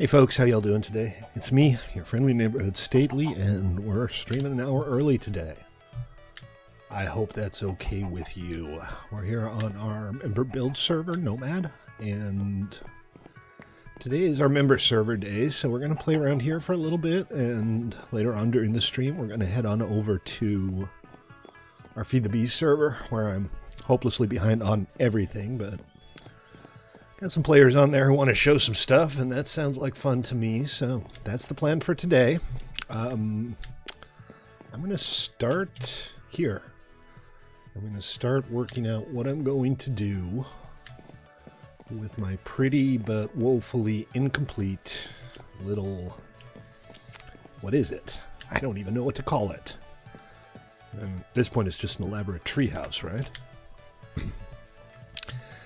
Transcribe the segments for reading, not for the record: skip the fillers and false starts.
Hey folks, how y'all doing today? It's me, your friendly neighborhood Stately, and we're streaming an hour early today. I hope that's okay with you. We're here on our member build server, Nomad, and today is our member server day, so we're going to play around here for a little bit, and later on during the stream we're going to head on over to our Feed the Bees server, where I'm hopelessly behind on everything, but got some players on there who want to show some stuff, and that sounds like fun to me, so that's the plan for today. I'm going to start here. I'm going to start working out what I'm going to do with my pretty but woefully incomplete little... what is it? I don't even know what to call it. And at this point it's just an elaborate treehouse, right?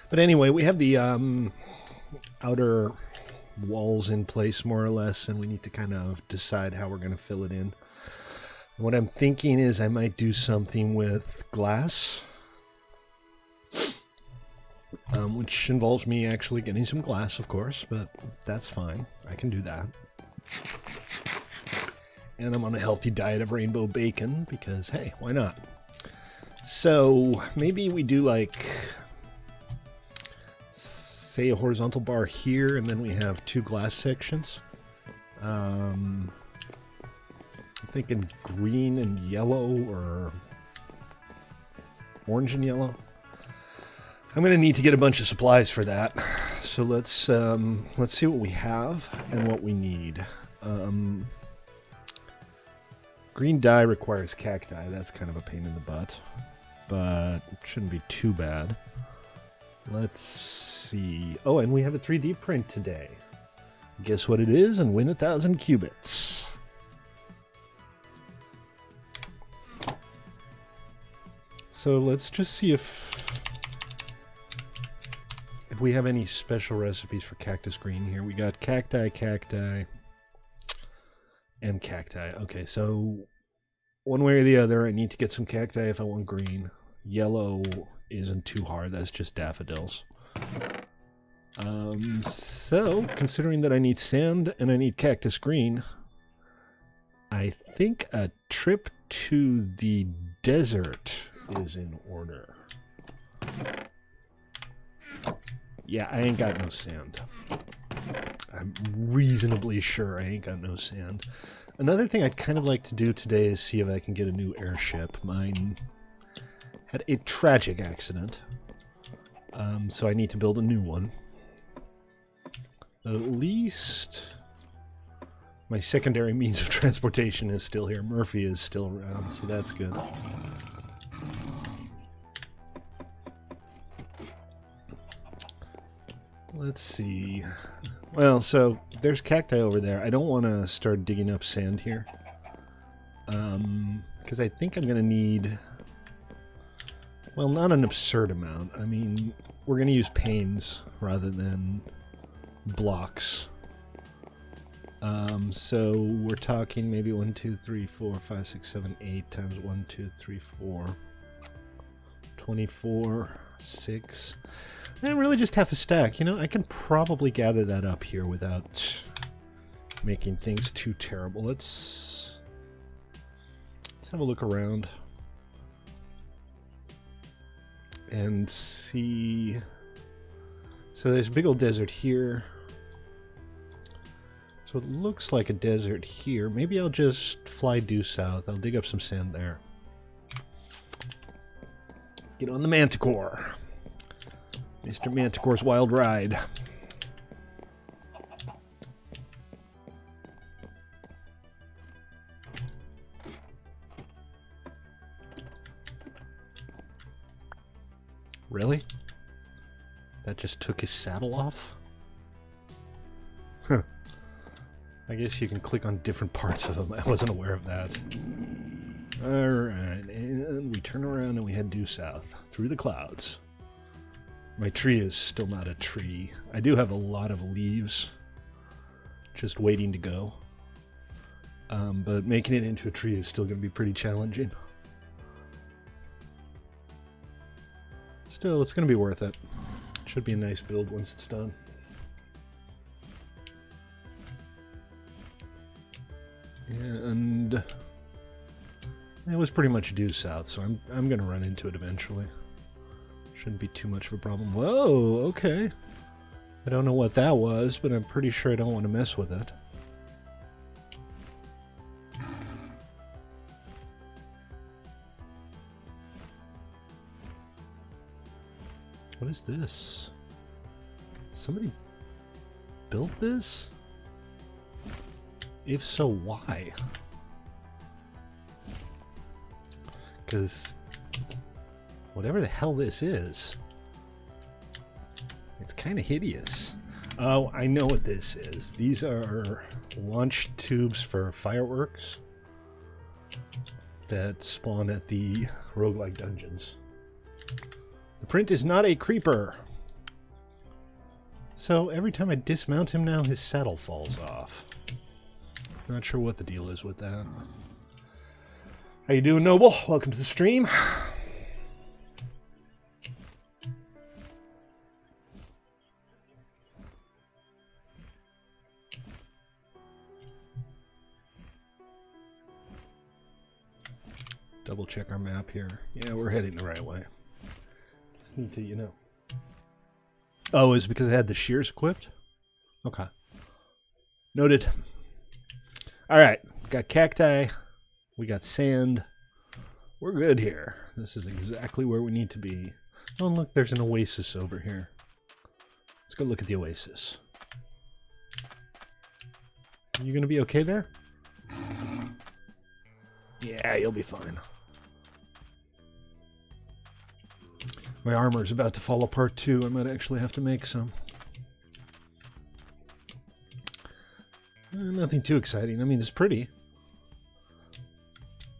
But anyway, we have the outer walls in place more or less, and we need to kind of decide how we're going to fill it in. What I'm thinking is I might do something with glass, which involves me actually getting some glass, of course, but that's fine. I can do that. And I'm on a healthy diet of rainbow bacon because, hey, why not? So maybe we do like... say a horizontal bar here, and then we have two glass sections. I'm thinking green and yellow, or orange and yellow. I'm going to need to get a bunch of supplies for that. So let's see what we have and what we need. Green dye requires cacti. That's kind of a pain in the butt, but it shouldn't be too bad. Let's see. Oh, and we have a 3D print today. Guess what it is, and win 1,000 qubits. So let's just see if we have any special recipes for cactus green here. We got cacti, and cacti. Okay, so one way or the other, I need to get some cacti if I want green. Yellow isn't too hard. That's just daffodils. So, considering that I need sand and I need cactus green, I think a trip to the desert is in order. Yeah, I ain't got no sand. I'm reasonably sure I ain't got no sand. Another thing I'd kind of like to do today is see if I can get a new airship. Mine had a tragic accident, so I need to build a new one. At least my secondary means of transportation is still here. Murphy is still around, so that's good. Let's see. Well, so there's cacti over there. I don't want to start digging up sand here, because I think I'm going to need... well, not an absurd amount. I mean, we're going to use panes rather than blocks. So we're talking maybe 1, 2, 3, 4, 5, 6, 7, 8 times 1, 2, 3, 4, 24, 6. And really just half a stack. You know, I can probably gather that up here without making things too terrible. Let's have a look around and see. So there's a big old desert here. So it looks like a desert here. Maybe I'll just fly due south. I'll dig up some sand there. Let's get on the Manticore. Mr. Manticore's wild ride. Really? That just took his saddle off? Huh. I guess you can click on different parts of him. I wasn't aware of that. Alright, and we turn around and we head due south. Through the clouds. My tree is still not a tree. I do have a lot of leaves just waiting to go. But making it into a tree is still going to be pretty challenging. Still, it's going to be worth it. Should be a nice build once it's done. road. It was pretty much due south, so I'm gonna run into it eventually. Shouldn't be too much of a problem. Whoa, okay. I don't know what that was, but I'm pretty sure I don't want to mess with it. What is this? Somebody built this? If so, why? Because whatever the hell this is, it's kind of hideous. Oh, I know what this is. These are launch tubes for fireworks that spawn at the roguelike dungeons. The print is not a creeper. So every time I dismount him now, his saddle falls off. Not sure what the deal is with that. How you doing, Noble? Welcome to the stream. Double check our map here. Yeah, we're heading the right way. Just need to, you know. Oh, is it because I had the shears equipped? Okay. Noted. Alright, got cacti. We got sand. We're good here. This is exactly where we need to be. Oh, look, there's an oasis over here. Let's go look at the oasis. You gonna be okay there? Yeah, you'll be fine. My armor's about to fall apart too. I might actually have to make some. Nothing too exciting. I mean, it's pretty.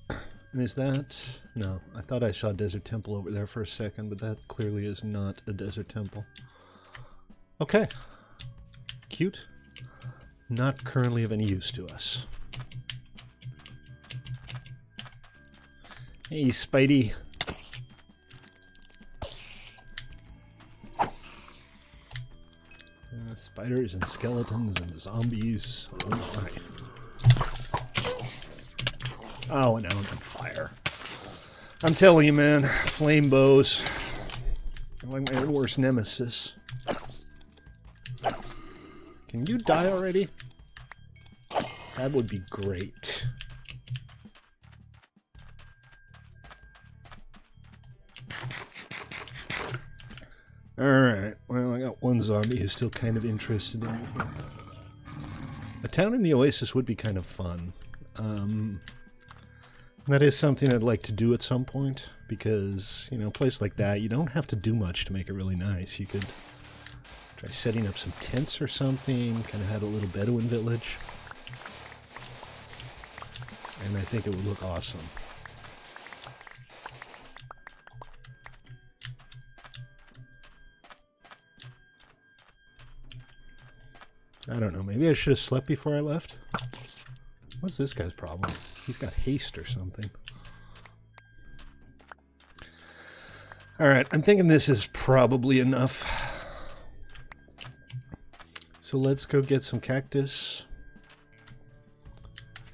And is that... No, I thought I saw a desert temple over there for a second, but that clearly is not a desert temple. Okay. Cute. Not currently of any use to us. Hey, Spidey. Spiders and skeletons and zombies. Oh my. Oh, and now I'm on fire. I'm telling you, man, flame bows are like my worst nemesis. Can you die already? That would be great. Alright, well, I got one zombie who's still kind of interested in me. A town in the Oasis would be kind of fun. That is something I'd like to do at some point, because, you know, a place like that, you don't have to do much to make it really nice. You could try setting up some tents or something, kind of have a little Bedouin village. And I think it would look awesome. I don't know, maybe I should have slept before I left? What's this guy's problem? He's got haste or something. Alright, I'm thinking this is probably enough. So let's go get some cactus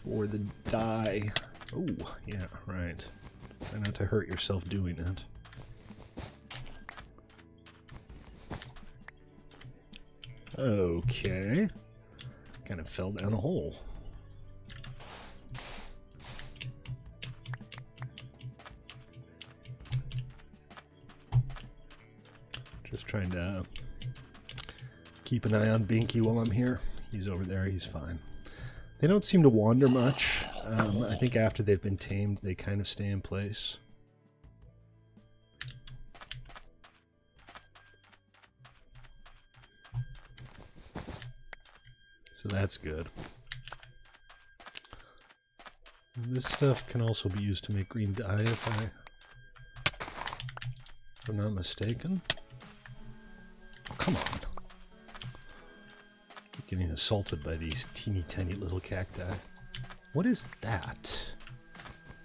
for the dye. Oh, yeah, right. Try not to hurt yourself doing it. Okay. Kind of fell down a hole. Just trying to keep an eye on Binky while I'm here. He's over there, he's fine. They don't seem to wander much. I think after they've been tamed, they kind of stay in place. So that's good. And this stuff can also be used to make green dye if I'm not mistaken. Oh, come on. Keep getting assaulted by these teeny tiny little cacti. What is that?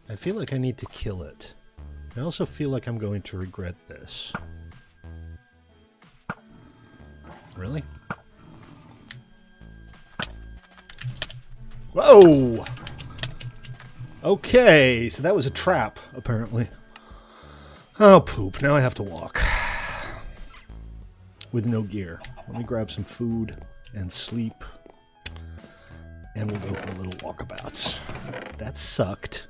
I feel like I need to kill it. I also feel like I'm going to regret this. Really? Whoa! Okay, so that was a trap, apparently. Oh, poop. Now I have to walk. With no gear. Let me grab some food and sleep. And we'll go for a little walkabouts. That sucked.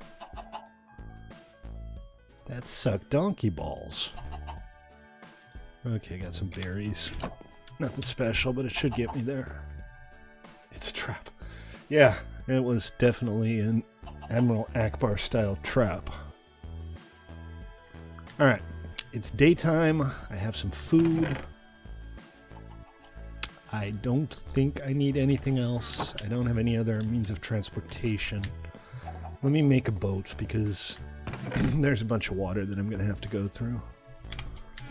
That sucked donkey balls. Okay, got some berries. Nothing special, but it should get me there. It's a trap. Yeah, it was definitely an Admiral Akbar style trap. Alright, it's daytime. I have some food. I don't think I need anything else. I don't have any other means of transportation. Let me make a boat because there's a bunch of water that I'm going to have to go through.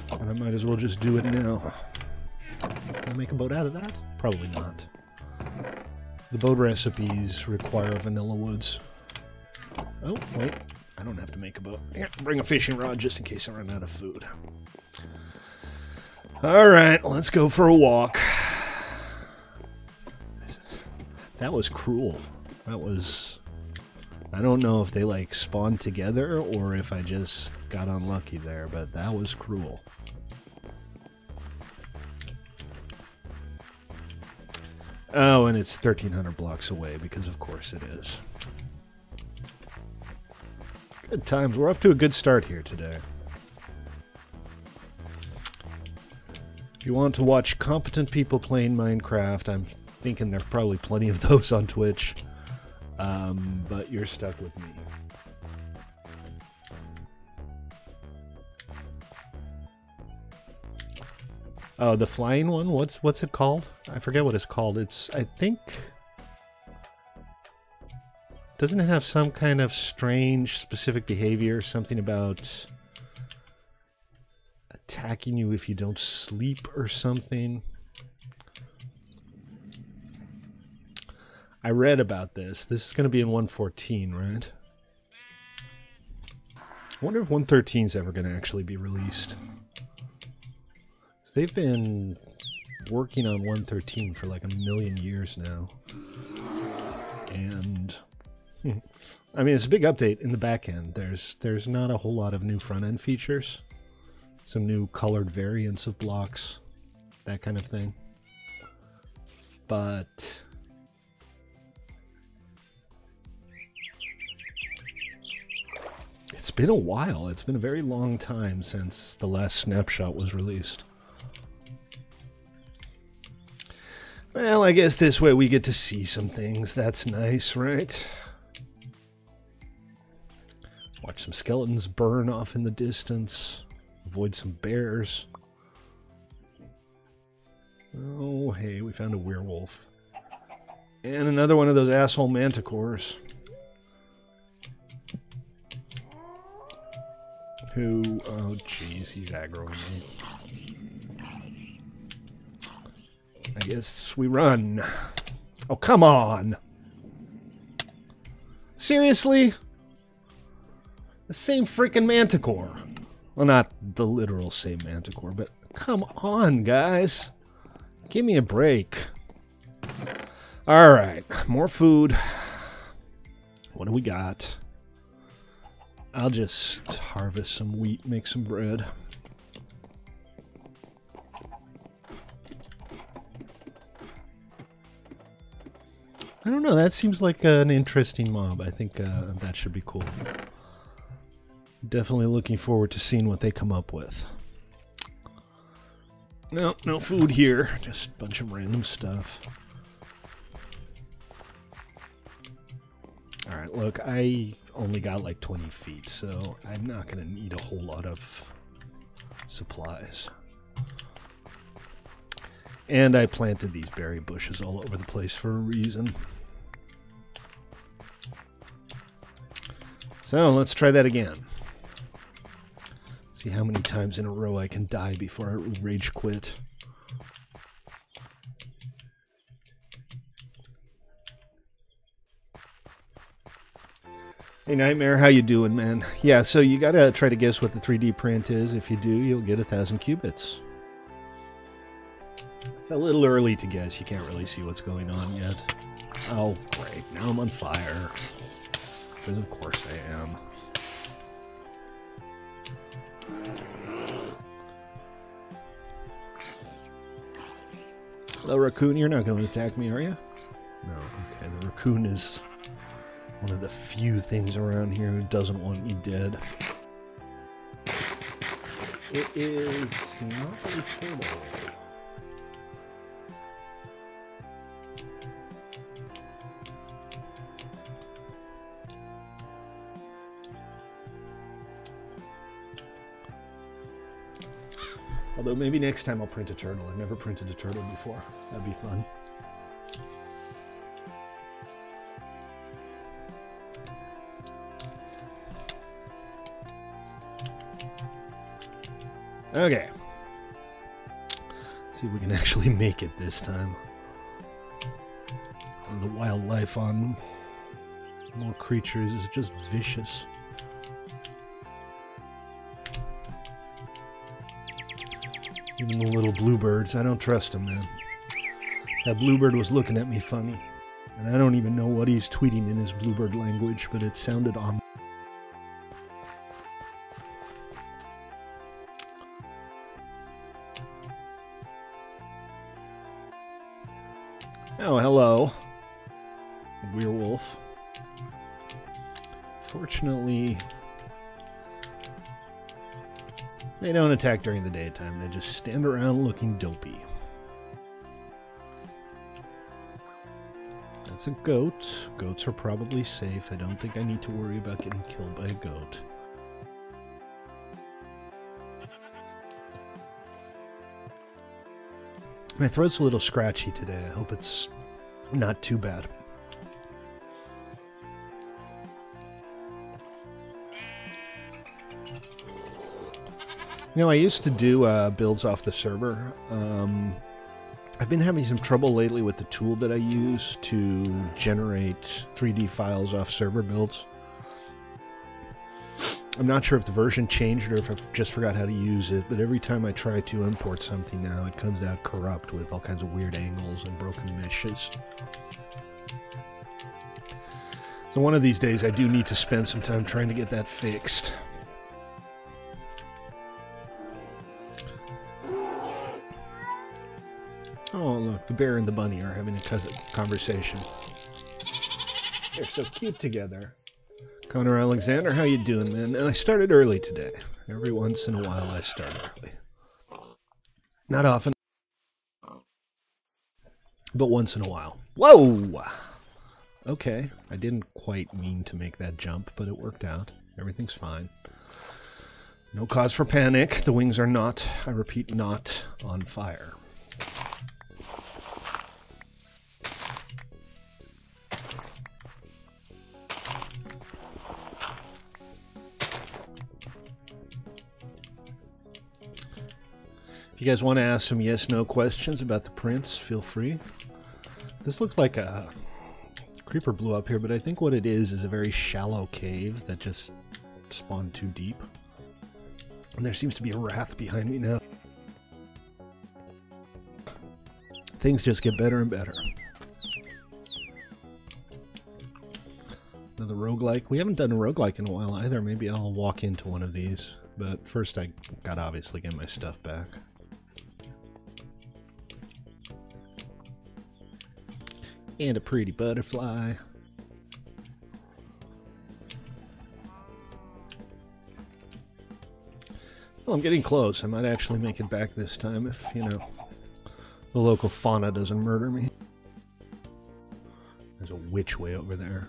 And I might as well just do it now. Can I make a boat out of that? Probably not. The boat recipes require vanilla woods. Oh, wait. I don't have to make a boat. Here, bring a fishing rod just in case I run out of food. Alright, let's go for a walk. That was cruel. That was... I don't know if they, like, spawned together or if I just got unlucky there, but that was cruel. Oh, and it's 1,300 blocks away, because of course it is. Good times. We're off to a good start here today. If you want to watch competent people playing Minecraft, I'm thinking there are probably plenty of those on Twitch. But you're stuck with me. Oh, the flying one? What's it called? I forget what it's called. It's, I think... Doesn't it have some kind of strange specific behavior? Something about attacking you if you don't sleep or something? I read about this. This is going to be in 1.14, right? I wonder if 1.13 is ever going to actually be released. They've been working on 1.13 for like 1,000,000 years now. And... I mean, it's a big update in the back end. There's not a whole lot of new front-end features. Some new colored variants of blocks. That kind of thing. But... it's been a while. It's been a very long time since the last snapshot was released. Well, I guess this way we get to see some things. That's nice, right? Watch some skeletons burn off in the distance. Avoid some bears. Oh, hey, we found a werewolf. And another one of those asshole manticores. Who... oh, jeez, he's aggroing me. I guess we run. Oh, come on! Seriously? The same freaking manticore. Well, not the literal same manticore, but come on, guys. Give me a break. Alright, more food. What do we got? I'll just harvest some wheat, make some bread. I don't know, that seems like an interesting mob. I think that should be cool. Definitely looking forward to seeing what they come up with. No, no food here. Just a bunch of random stuff. Alright, look, I only got like 20 feet, so I'm not going to need a whole lot of supplies. And I planted these berry bushes all over the place for a reason. So, let's try that again. See how many times in a row I can die before I rage quit. Hey Nightmare, how you doing, man? Yeah, so you gotta try to guess what the 3D print is. If you do, you'll get 1,000 qubits. It's a little early to guess. You can't really see what's going on yet. Oh, great. Now I'm on fire. But of course I am. Hello, raccoon. You're not going to attack me, are you? No. Okay, the raccoon is one of the few things around here who doesn't want me dead. It is not a turtle. Although maybe next time I'll print a turtle. I've never printed a turtle before. That'd be fun. Okay. Let's see if we can actually make it this time. The wildlife on more creatures is just vicious. Even the little bluebirds, I don't trust them, man. That bluebird was looking at me funny. And I don't even know what he's tweeting in his bluebird language, but it sounded ominous. Oh, hello. Werewolf. Fortunately, they don't attack during the daytime. They just stand around looking dopey. That's a goat. Goats are probably safe. I don't think I need to worry about getting killed by a goat. My throat's a little scratchy today. I hope it's not too bad. You know, I used to do builds off the server. I've been having some trouble lately with the tool that I use to generate 3D files off server builds. I'm not sure if the version changed or if I just forgot how to use it, but every time I try to import something now, it comes out corrupt with all kinds of weird angles and broken meshes. So one of these days I do need to spend some time trying to get that fixed. Oh, look, the bear and the bunny are having a conversation. They're so cute together. Connor Alexander, how you doing, man? And I started early today. Every once in a while I start early. Not often, but once in a while. Whoa! Okay, I didn't quite mean to make that jump, but it worked out. Everything's fine. No cause for panic. The wings are not, I repeat, not on fire. If you guys want to ask some yes/no questions about the prints, feel free. This looks like a creeper blew up here, but I think what it is a very shallow cave that just spawned too deep. And there seems to be a wrath behind me now. Things just get better and better. Another roguelike. We haven't done a roguelike in a while either. Maybe I'll walk into one of these. But first I gotta obviously get my stuff back. And a pretty butterfly. Well, I'm getting close. I might actually make it back this time if, you know, the local fauna doesn't murder me. There's a witch way over there.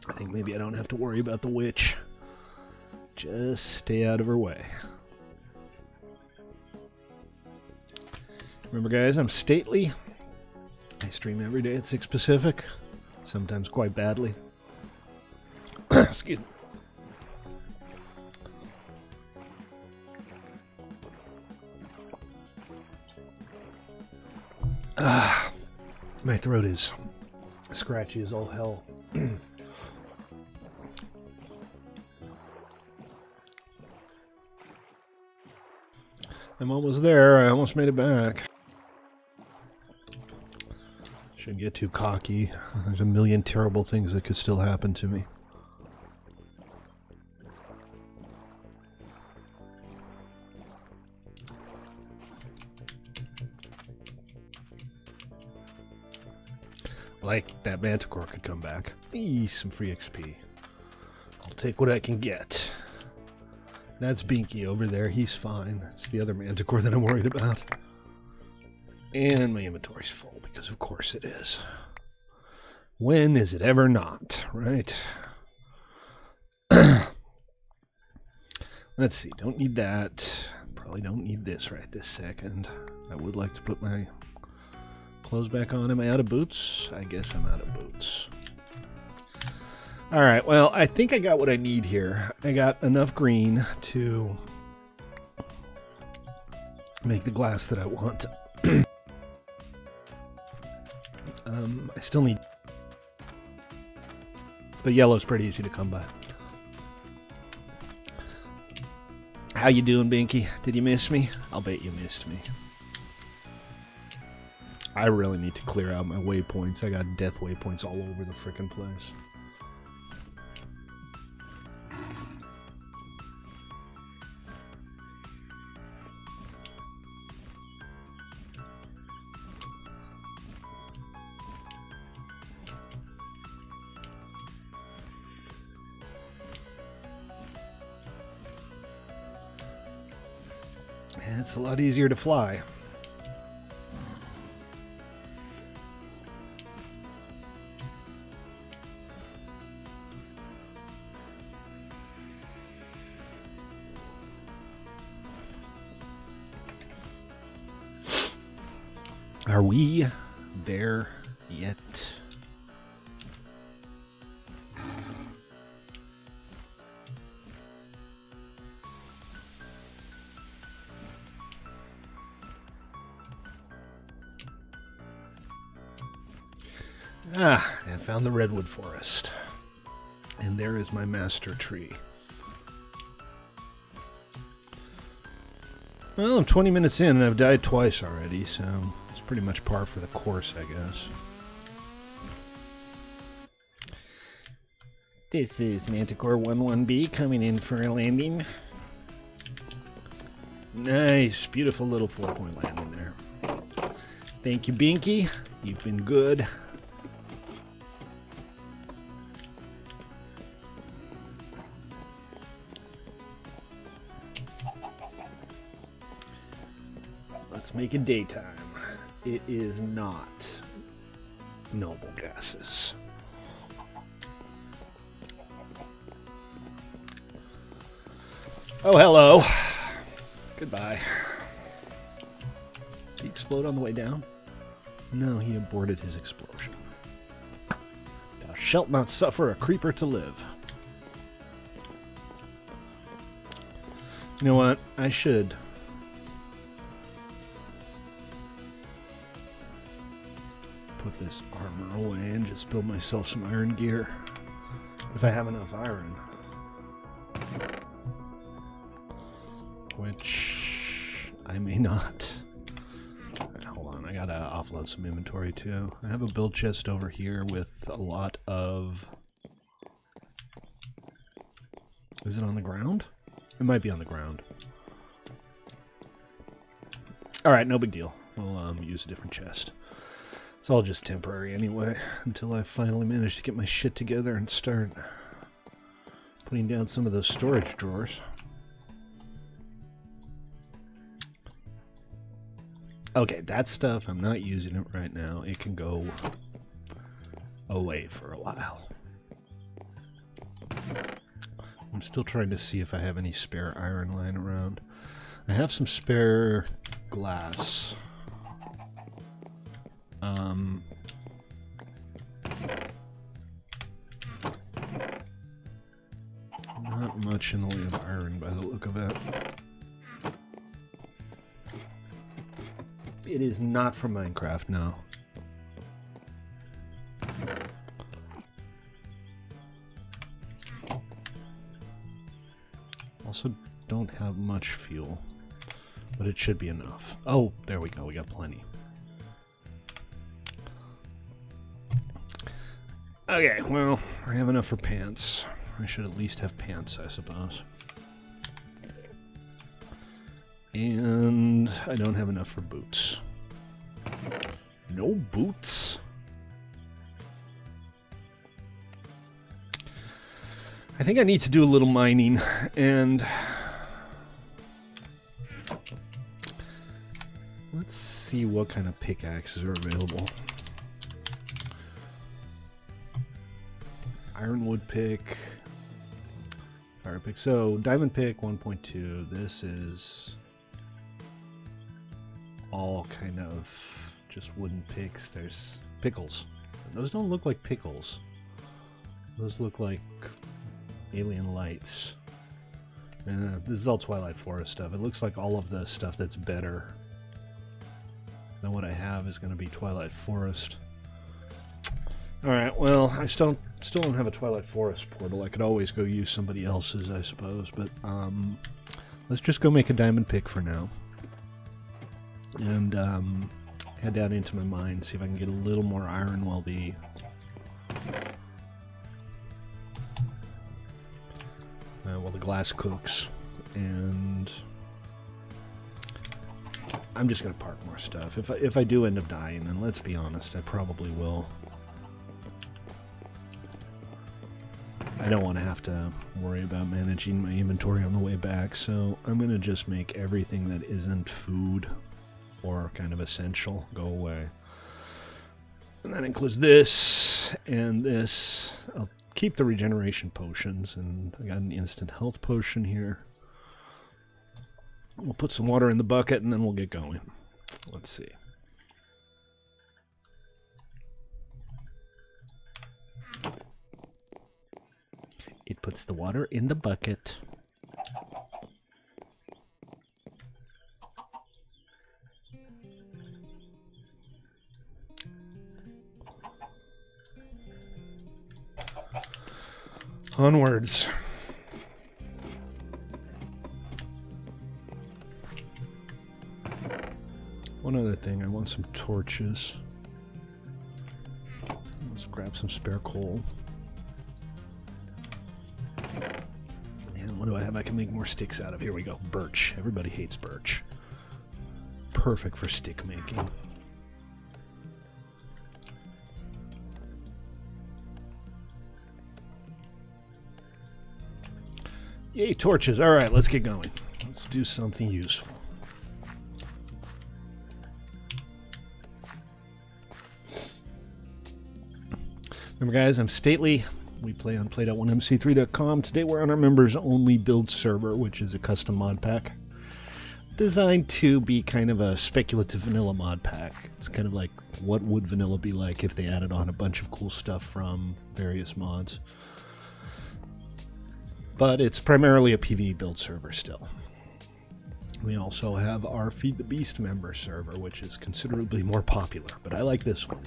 I think maybe I don't have to worry about the witch. Just stay out of her way. Remember, guys, I'm stately. I stream every day at 6 Pacific, sometimes quite badly. Excuse me. My throat is scratchy as all hell. I'm almost there. I almost made it back. Shouldn't get too cocky. There's a million terrible things that could still happen to me. Like that Manticore could come back. Eee, some free XP. I'll take what I can get. That's Binky over there. He's fine. That's the other Manticore that I'm worried about. And my inventory's full, because of course it is. When is it ever not, right? Let's see. Don't need that. Probably don't need this right this second. I would like to put my clothes back on. Am I out of boots? I guess I'm out of boots. Alright, well, I think I got what I need here. I got enough green to make the glass that I want. I still need... But yellow's pretty easy to come by. How you doing, Binky? Did you miss me? I'll bet you missed me. I really need to clear out my waypoints. I got death waypoints all over the frickin' place. And it's a lot easier to fly. Are we there yet? Ah, I found the redwood forest. And there is my master tree. Well, I'm 20 minutes in and I've died twice already, so it's pretty much par for the course, I guess. This is Manticore 11B coming in for a landing. Nice, beautiful little 4-point landing there. Thank you, Binky. You've been good. Let's make it daytime. It is not noble gases. Oh, hello. Goodbye. Did he explode on the way down? No, he aborted his explosion. Thou shalt not suffer a creeper to live. You know what? I should... put this armor away and just build myself some iron gear. If I have enough iron. Which I may not. Right, hold on, I gotta offload some inventory too. I have a build chest over here with a lot of... Is it on the ground? It might be on the ground. Alright, no big deal. We'll use a different chest. It's all just temporary anyway, until I finally manage to get my shit together and start putting down some of those storage drawers. Okay, that stuff, I'm not using it right now. It can go away for a while. I'm still trying to see if I have any spare iron lying around. I have some spare glass. Not much in the way of iron by the look of it. It is not from Minecraft, no. Also don't have much fuel, but it should be enough. Oh, there we go, we got plenty. Okay, well, I have enough for pants. I should at least have pants, I suppose. And I don't have enough for boots. No boots? I think I need to do a little mining, and let's see what kind of pickaxes are available. Ironwood pick, fire pick. So diamond pick 1.2. This is all kind of just wooden picks. There's pickles. Those don't look like pickles. Those look like alien lights. This is all Twilight Forest stuff. It looks like all of the stuff that's better than what I have is going to be Twilight Forest. Alright, well, I still don't have a Twilight Forest portal. I could always go use somebody else's, I suppose, but let's just go make a diamond pick for now. And head down into my mine, see if I can get a little more iron while the glass cooks. And I'm just gonna park more stuff. If I do end up dying, then let's be honest, I probably will. I don't want to have to worry about managing my inventory on the way back, so I'm going to just make everything that isn't food or kind of essential go away. And that includes this and this. I'll keep the regeneration potions, and I got an instant health potion here. We'll put some water in the bucket and then we'll get going. Let's see. It puts the water in the bucket. Onwards. One other thing, I want some torches. Let's grab some spare coal. What do I have? I can make more sticks out of. Here we go. Birch. Everybody hates birch. Perfect for stick making. Yay, torches. All right, let's get going. Let's do something useful. Remember, guys, I'm Stately. We play on play.1mc3.com. Today we're on our members-only build server, which is a custom mod pack designed to be kind of a speculative vanilla mod pack. It's kind of like, what would vanilla be like if they added on a bunch of cool stuff from various mods? But it's primarily a PvE build server still. We also have our Feed the Beast member server, which is considerably more popular, but I like this one.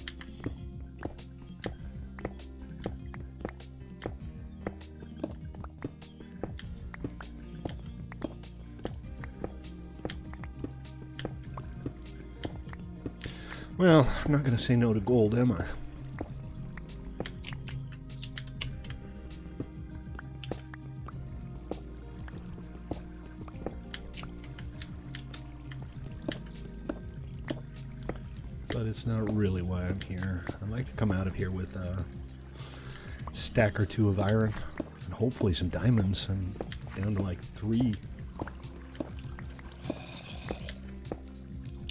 Well, I'm not going to say no to gold, am I? But it's not really why I'm here. I'd like to come out of here with a stack or two of iron and hopefully some diamonds. I'm down to like 3.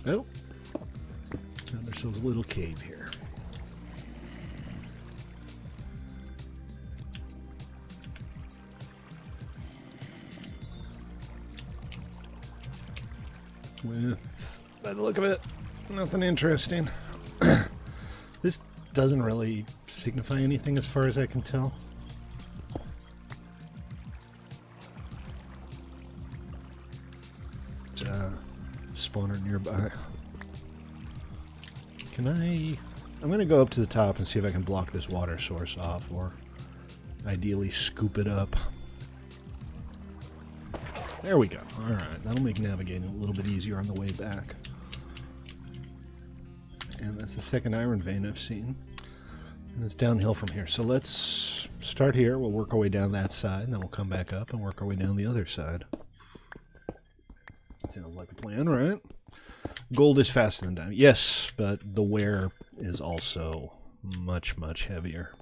Oh. There's a little cave here. With, by the look of it, nothing interesting. This doesn't really signify anything as far as I can tell. It's a spawner nearby. Can I'm going to go up to the top and see if I can block this water source off, or ideally scoop it up. There we go. Alright, that'll make navigating a little bit easier on the way back. And that's the second iron vein I've seen. And it's downhill from here. So let's start here. We'll work our way down that side, and then we'll come back up and work our way down the other side. That sounds like a plan, right? Gold is faster than diamond. Yes, but the wear is also much, much heavier.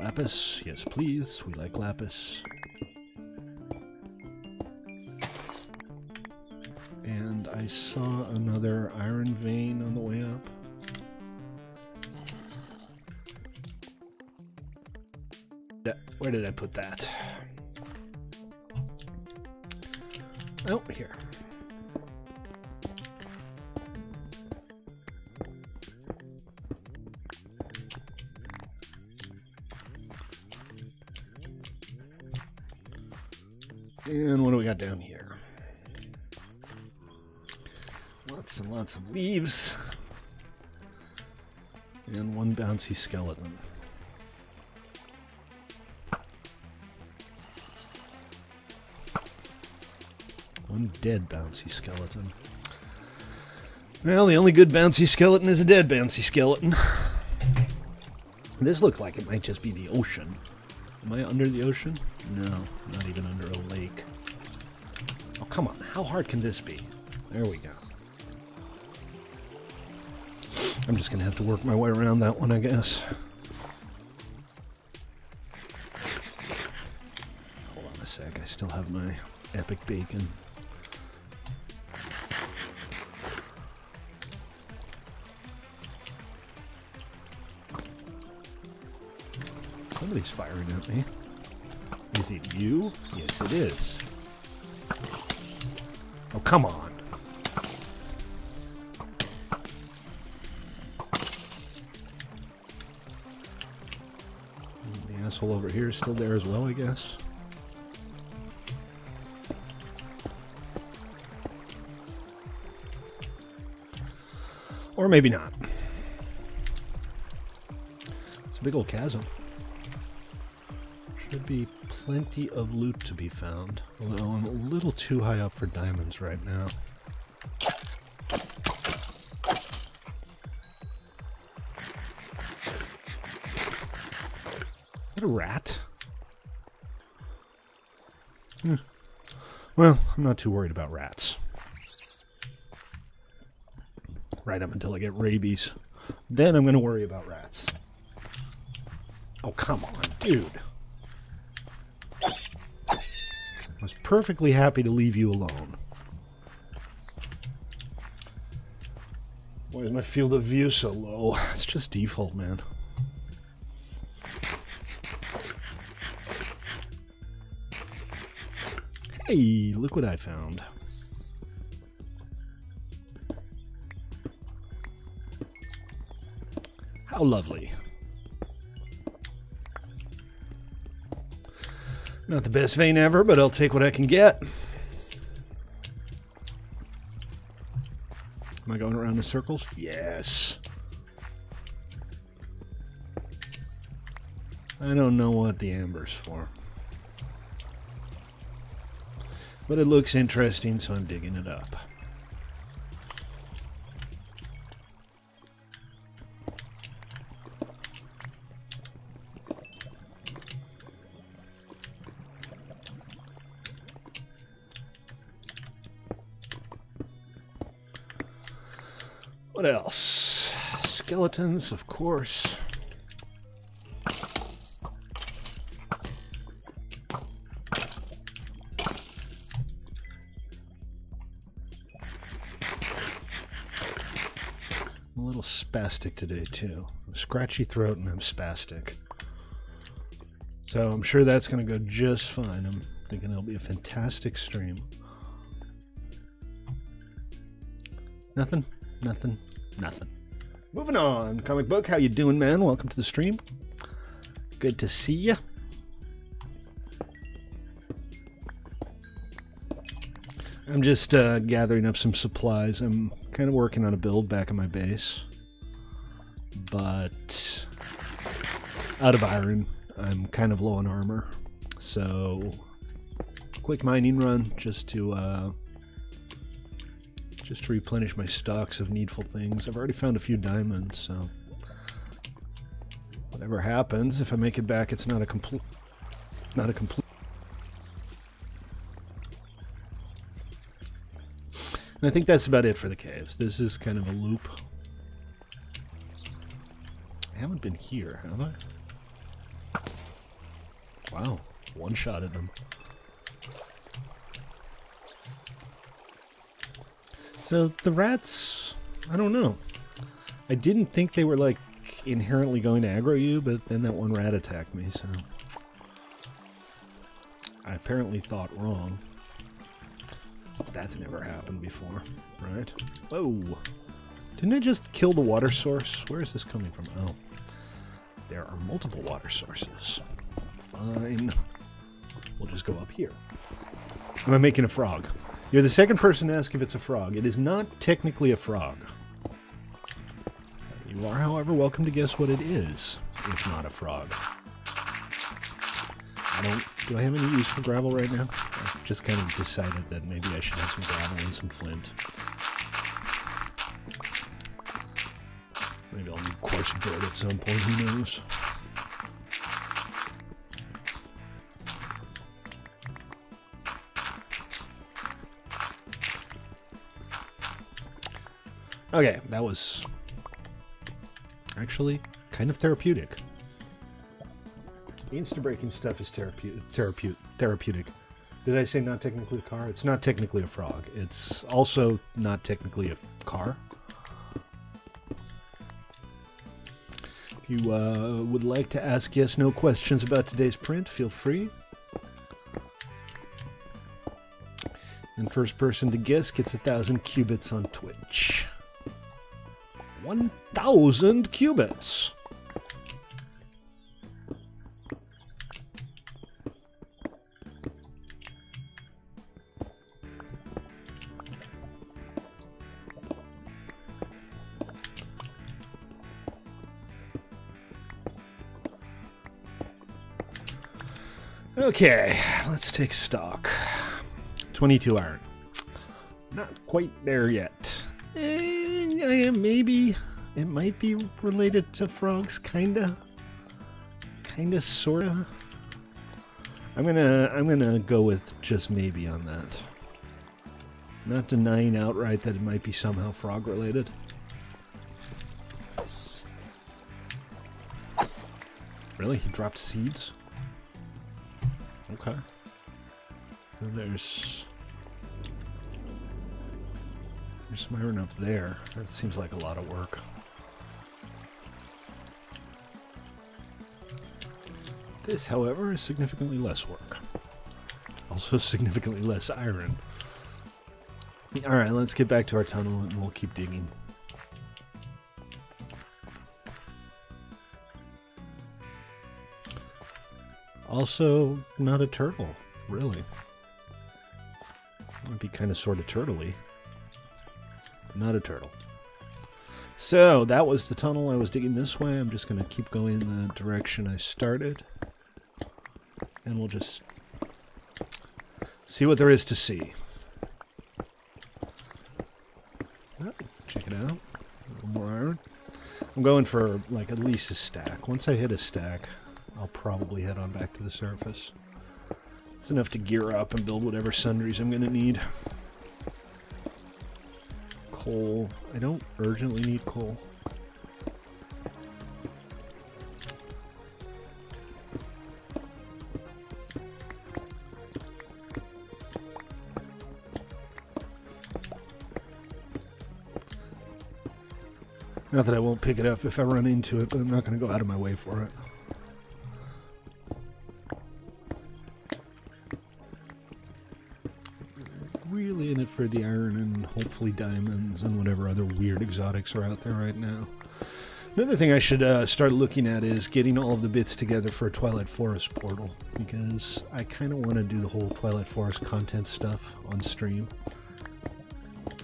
Lapis, yes please, we like lapis. And I saw another iron vein on the way up. Where did I put that? Oh, here. And what do we got down here? Lots and lots of leaves. And one bouncy skeleton. One dead bouncy skeleton. Well, the only good bouncy skeleton is a dead bouncy skeleton. This looks like it might just be the ocean. Am I under the ocean? No, not even under a lake. Oh, come on. How hard can this be? There we go. I'm just going to have to work my way around that one, I guess. Hold on a sec. I still have my epic bacon. Somebody's firing at me. Is it you? Yes, it is. Oh, come on. The asshole over here is still there as well, I guess. Or maybe not. It's a big old chasm. Should be plenty of loot to be found, although I'm a little too high up for diamonds right now. Is that a rat? Well, I'm not too worried about rats. Right up until I get rabies. Then I'm going to worry about rats. Oh, come on, dude. I was perfectly happy to leave you alone. Why is my field of view so low? It's just default, man. Hey, look what I found. How lovely. Not the best vein ever, but I'll take what I can get. Am I going around in circles? Yes. I don't know what the amber's for. But it looks interesting, so I'm digging it up. What else? Skeletons, of course. I'm a little spastic today, too. A scratchy throat and I'm spastic. So I'm sure that's going to go just fine. I'm thinking it'll be a fantastic stream. Nothing? Nothing. Nothing. Moving on. Comic Book, how you doing, man? Welcome to the stream. Good to see you. I'm just gathering up some supplies. I'm kind of working on a build back in my base. But out of iron. I'm kind of low on armor. So quick mining run just to replenish my stocks of needful things. I've already found a few diamonds, so whatever happens, if I make it back, it's not a complete. And I think that's about it for the caves. This is kind of a loop. I haven't been here, have I? Wow, one-shotted them. So the rats, I don't know. I didn't think they were like inherently going to aggro you, but then that one rat attacked me, so I apparently thought wrong. That's never happened before, right? Whoa! Didn't I just kill the water source? Where is this coming from? Oh. There are multiple water sources. Fine. We'll just go up here. Am I making a frog? You're the second person to ask if it's a frog. It is not technically a frog. You are, however, welcome to guess what it is, if not a frog. Do I have any use for gravel right now? I've just kind of decided that maybe I should have some gravel and some flint. Maybe I'll need coarse dirt at some point, who knows? Okay, that was actually kind of therapeutic. Insta-breaking stuff is therapeutic. Did I say not technically a car? It's not technically a frog. It's also not technically a car. If you would like to ask yes/no questions about today's print, feel free. And first person to guess gets 1,000 qubits on Twitch. 1,000 qubits! Okay, let's take stock. 22 iron. Not quite there yet. Maybe it might be related to frogs, kinda, sorta. I'm gonna go with just maybe on that. Not denying outright that it might be somehow frog related. Really? He dropped seeds? Okay. And there's some iron up there. That seems like a lot of work. This, however, is significantly less work. Also significantly less iron. Alright, let's get back to our tunnel and we'll keep digging. Also, not a turtle, really. Might be kind of sort of turtley. Not a turtle. So, that was the tunnel. I was digging this way. I'm just going to keep going in the direction I started. And we'll just see what there is to see. Oh, check it out. A little more iron. I'm going for, like, at least a stack. Once I hit a stack, I'll probably head on back to the surface. It's enough to gear up and build whatever sundries I'm going to need. Coal. I don't urgently need coal. Not that I won't pick it up if I run into it, but I'm not going to go out of my way for it. Really in it for the iron and hopefully diamonds and whatever other weird exotics are out there right now. Another thing I should start looking at is getting all of the bits together for a Twilight Forest portal, because I kind of want to do the whole Twilight Forest content stuff on stream.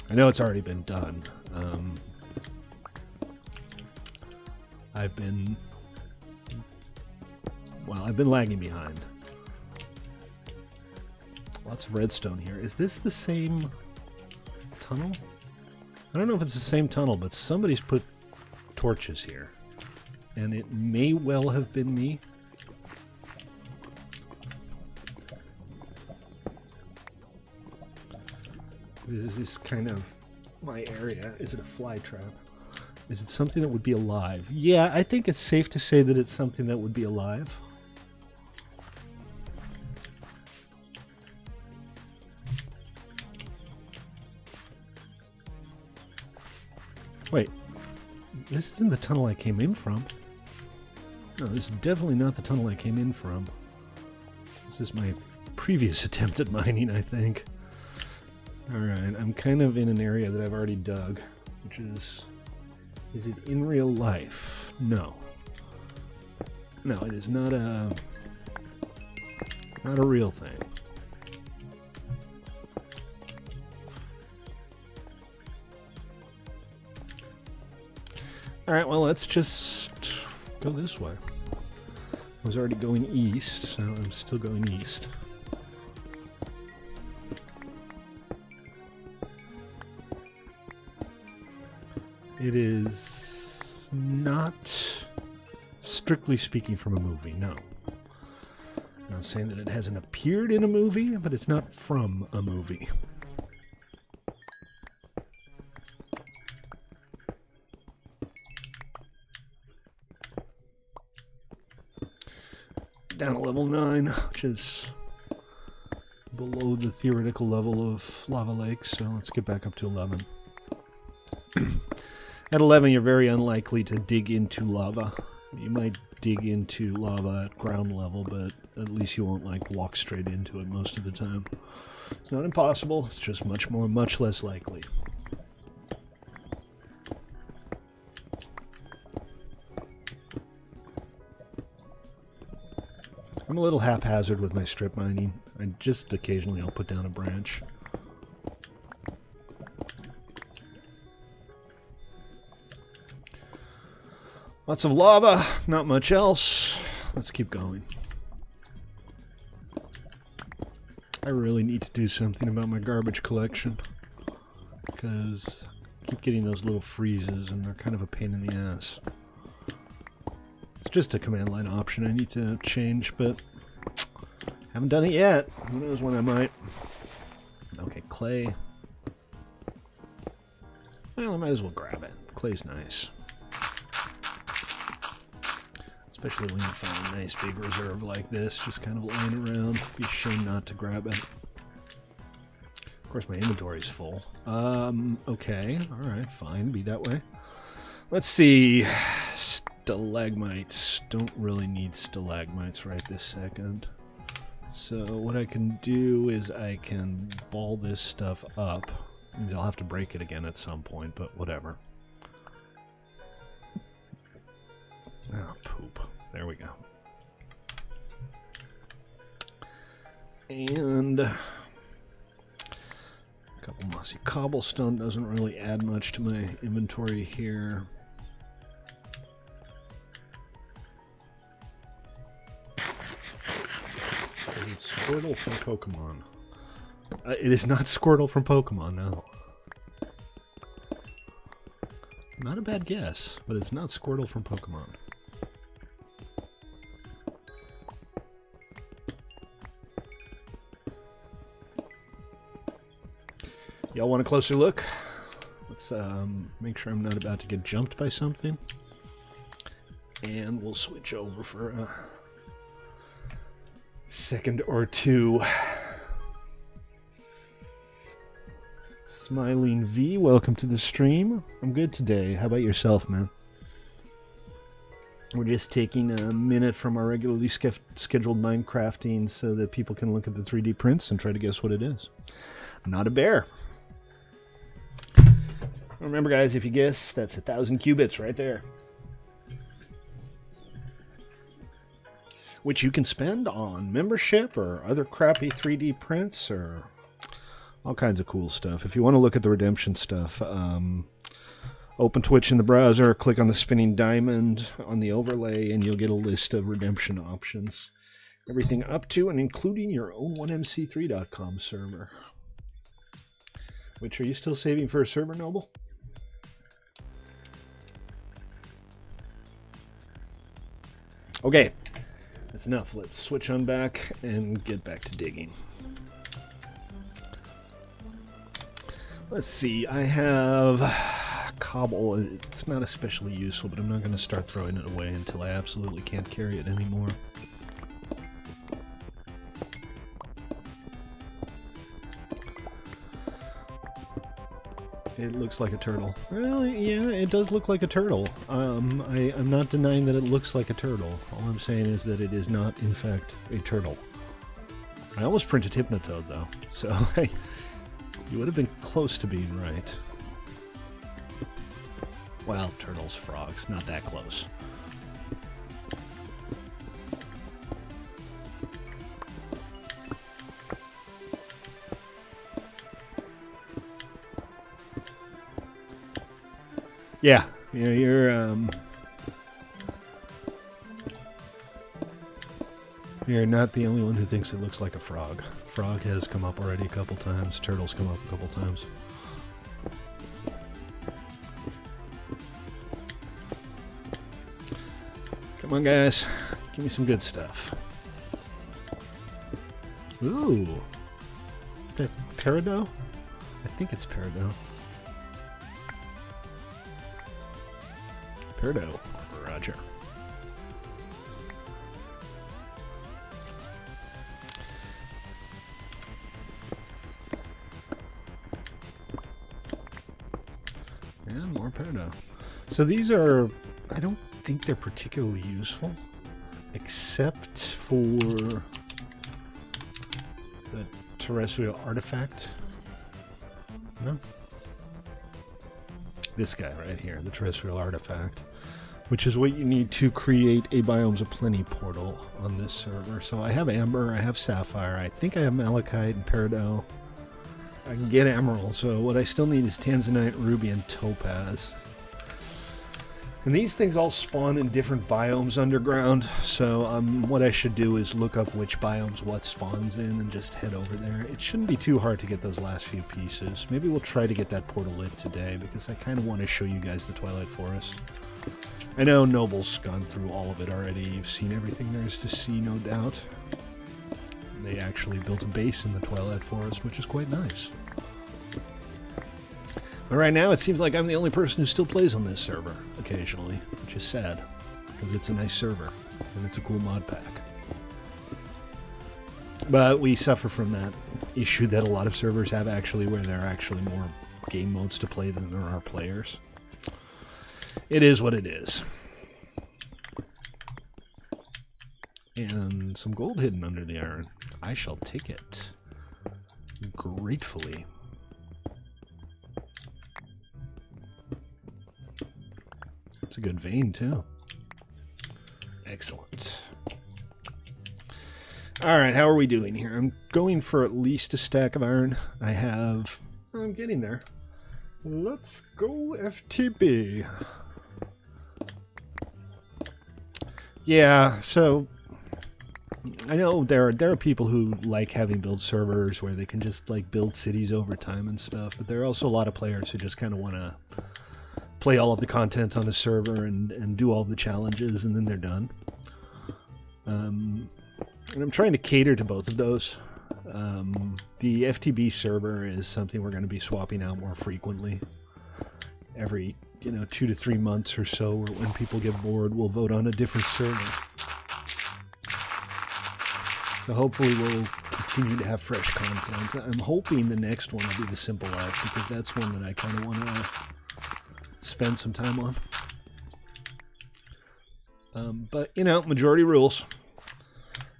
I know it's already been done. I've been lagging behind. Lots of redstone here. Is this the same tunnel? I don't know if it's the same tunnel, but somebody's put torches here. And it may well have been me. This is kind of my area. Is it a fly trap? Is it something that would be alive? Yeah, I think it's safe to say that it's something that would be alive. Wait, this isn't the tunnel I came in from. No, this is definitely not the tunnel I came in from. This is my previous attempt at mining, I think. Alright, I'm kind of in an area that I've already dug, which is... Is it in real life? No. No, it is not a... Not a real thing. Alright, well, let's just go this way. I was already going east, so I'm still going east. It is not, strictly speaking, from a movie, no. I'm not saying that it hasn't appeared in a movie, but it's not from a movie. Down to level 9, which is below the theoretical level of lava lakes, so let's get back up to 11. At 11, you're very unlikely to dig into lava. You might dig into lava at ground level, but at least you won't, like, walk straight into it most of the time. It's not impossible, it's just much less likely. I'm a little haphazard with my strip mining. Just occasionally I'll put down a branch. Lots of lava, not much else. Let's keep going. I really need to do something about my garbage collection, because I keep getting those little freezes and they're kind of a pain in the ass. It's just a command line option I need to change, but haven't done it yet. Who knows when I might. Okay, clay. Well, I might as well grab it. Clay's nice. Especially when you find a nice big reserve like this, just kind of lying around. It'd be a shame not to grab it. Of course, my inventory's full. Okay. Alright, fine. Be that way. Let's see. Stalagmites. Don't really need stalagmites right this second. So what I can do is I can ball this stuff up. Means I'll have to break it again at some point, but whatever. Oh, poop. There we go. And a couple mossy cobblestone doesn't really add much to my inventory here. Is it Squirtle from Pokemon? It is not Squirtle from Pokemon, no. Not a bad guess, but it's not Squirtle from Pokemon. Y'all want a closer look? Let's make sure I'm not about to get jumped by something. And we'll switch over for a second or two. Smiling V, welcome to the stream. I'm good today. How about yourself, man? We're just taking a minute from our regularly scheduled Minecrafting so that people can look at the 3D prints and try to guess what it is. Not a bear. Remember, guys, if you guess, that's 1,000 qubits right there. Which you can spend on membership or other crappy 3D prints or all kinds of cool stuff. If you want to look at the redemption stuff, open Twitch in the browser, click on the spinning diamond on the overlay, and you'll get a list of redemption options. Everything up to and including your own 1mc3.com server. Which, are you still saving for a server, Noble? Okay, that's enough. Let's switch on back and get back to digging. Let's see, I have cobble. It's not especially useful, but I'm not going to start throwing it away until I absolutely can't carry it anymore. It looks like a turtle. Well, yeah, it does look like a turtle. I'm not denying that it looks like a turtle. All I'm saying is that it is not, in fact, a turtle. I almost printed Hypnotoad, though, so you would have been close to being right. Well, turtles, frogs, not that close. Yeah, you're not the only one who thinks it looks like a frog. Frog has come up already a couple times. Turtles come up a couple times. Come on, guys. Give me some good stuff. Ooh. Is that Peridot? I think it's Peridot. Peridot. Roger. And more Peridot. So these are... I don't think they're particularly useful, except for the terrestrial artifact. No? This guy right here, the terrestrial artifact, which is what you need to create a Biomes of Plenty portal on this server. So I have Amber, I have Sapphire, I think I have Malachite and Peridot. I can get Emerald, so what I still need is Tanzanite, Ruby, and Topaz. And these things all spawn in different biomes underground, so what I should do is look up which biomes what spawns in and just head over there. It shouldn't be too hard to get those last few pieces. Maybe we'll try to get that portal lit today, because I kind of want to show you guys the Twilight Forest. I know Noble's gone through all of it already. You've seen everything there is to see, no doubt. They actually built a base in the Twilight Forest, which is quite nice. But right now, it seems like I'm the only person who still plays on this server, occasionally, which is sad, because it's a nice server, and it's a cool mod pack. But we suffer from that issue that a lot of servers have, actually, where there are actually more game modes to play than there are players. It is what it is. And some gold hidden under the iron. I shall take it gratefully. It's a good vein, too. Excellent. Alright, how are we doing here? I'm going for at least a stack of iron. I'm getting there. Let's go FTB. Yeah, so I know there are people who like having build servers where they can just like build cities over time and stuff, but there are also a lot of players who just kind of want to play all of the content on a server and do all of the challenges, and then they're done. And I'm trying to cater to both of those. The FTB server is something we're going to be swapping out more frequently. Every, 2 to 3 months or so, or when people get bored, we'll vote on a different server. So hopefully we'll continue to have fresh content. I'm hoping the next one will be the Simple Life, because that's one that I kind of want to spend some time on. But, majority rules.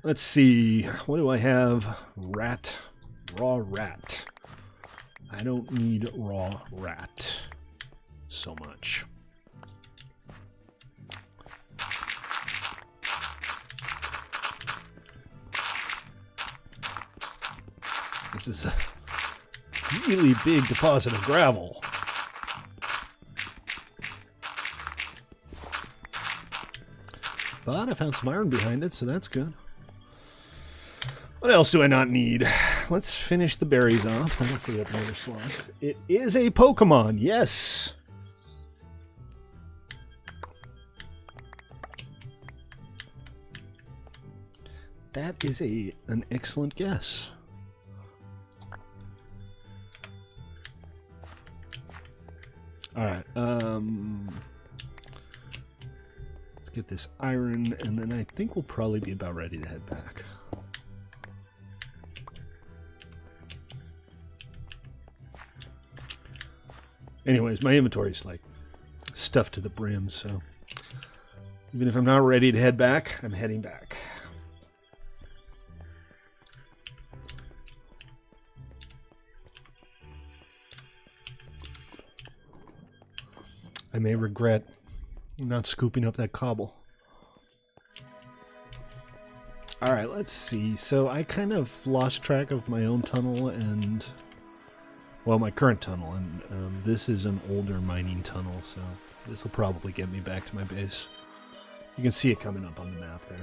Let's see. What do I have? Rat. Raw rat. I don't need raw rat so much. This is a really big deposit of gravel. But I found some iron behind it, so that's good. What else do I not need? Let's finish the berries off. That'll free up another slot. It is a Pokemon, yes! That is an excellent guess. Alright, let's get this iron, and then I think we'll probably be about ready to head back. Anyways, my inventory's like stuffed to the brim, so even if I'm not ready to head back, I'm heading back. I may regret not scooping up that cobble. Alright, let's see. So I kind of lost track of my own tunnel and, well, my current tunnel, and this is an older mining tunnel, so this will probably get me back to my base. You can see it coming up on the map there.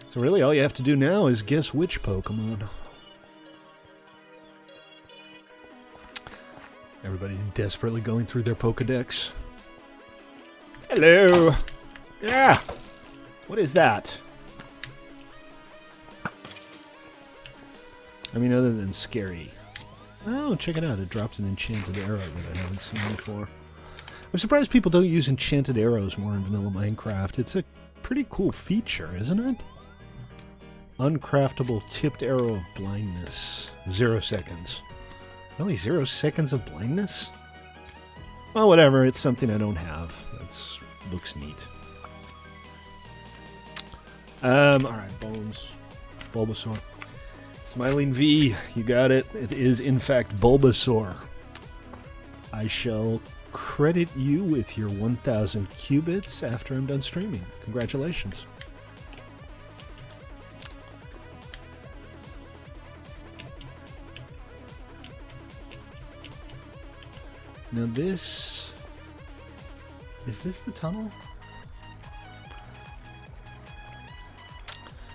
So really all you have to do now is guess which Pokemon. Everybody's desperately going through their Pokedex. Hello! Yeah! What is that? I mean, other than scary. Oh, check it out. It dropped an enchanted arrow that I haven't seen before. I'm surprised people don't use enchanted arrows more in vanilla Minecraft. It's a pretty cool feature, isn't it? Uncraftable tipped arrow of blindness. 0 seconds. Really? 0 seconds of blindness? Well, whatever. It's something I don't have. That looks neat. Alright, bones. Bulbasaur. Smiling V, you got it. It is, in fact, Bulbasaur. I shall credit you with your 1,000 qubits after I'm done streaming. Congratulations. Now this... Is this the tunnel?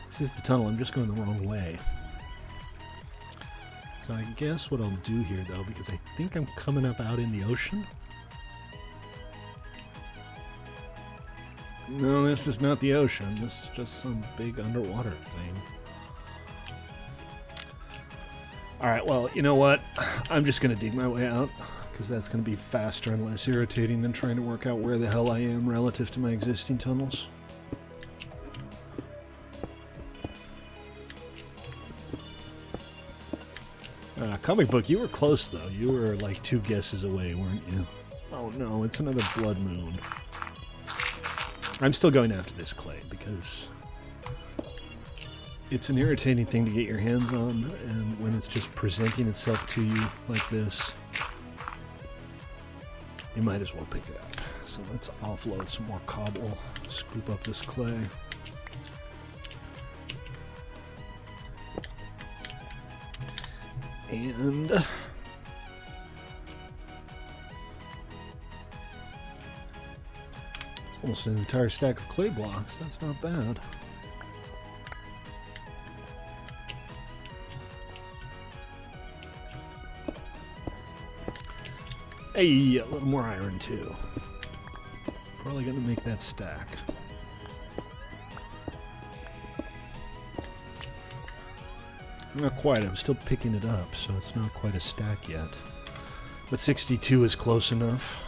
This is the tunnel. I'm just going the wrong way. So I guess what I'll do here, though, because I think I'm coming up out in the ocean. No, this is not the ocean. This is just some big underwater thing. Alright, well, you know what? I'm just going to dig my way out, because that's going to be faster and less irritating than trying to work out where the hell I am relative to my existing tunnels. Comic book, you were close, though. You were like 2 guesses away, weren't you? Oh no, it's another blood moon. I'm still going after this clay, because it's an irritating thing to get your hands on, and when it's just presenting itself to you like this, you might as well pick it up. So let's offload some more cobble, scoop up this clay. And it's almost an entire stack of clay blocks. That's not bad. Hey, a little more iron too. Probably gonna make that stack. Not quite, I'm still picking it up, so it's not quite a stack yet. But 62 is close enough.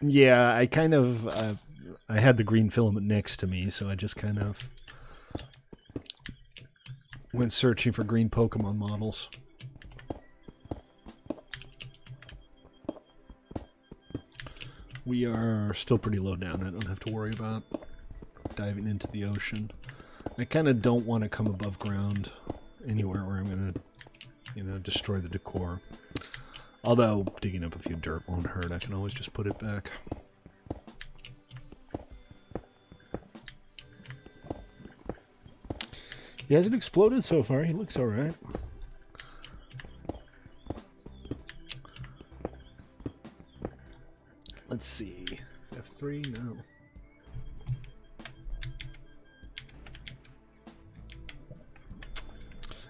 Yeah, I kind of... I had the green filament next to me, so I just kind of went searching for green Pokemon models. We are still pretty low down. I don't have to worry about diving into the ocean. I kind of don't want to come above ground anywhere where I'm going to, you know, destroy the decor. Although digging up a few dirt won't hurt. I can always just put it back. He hasn't exploded so far. He looks alright. Let's see. Is F3? No.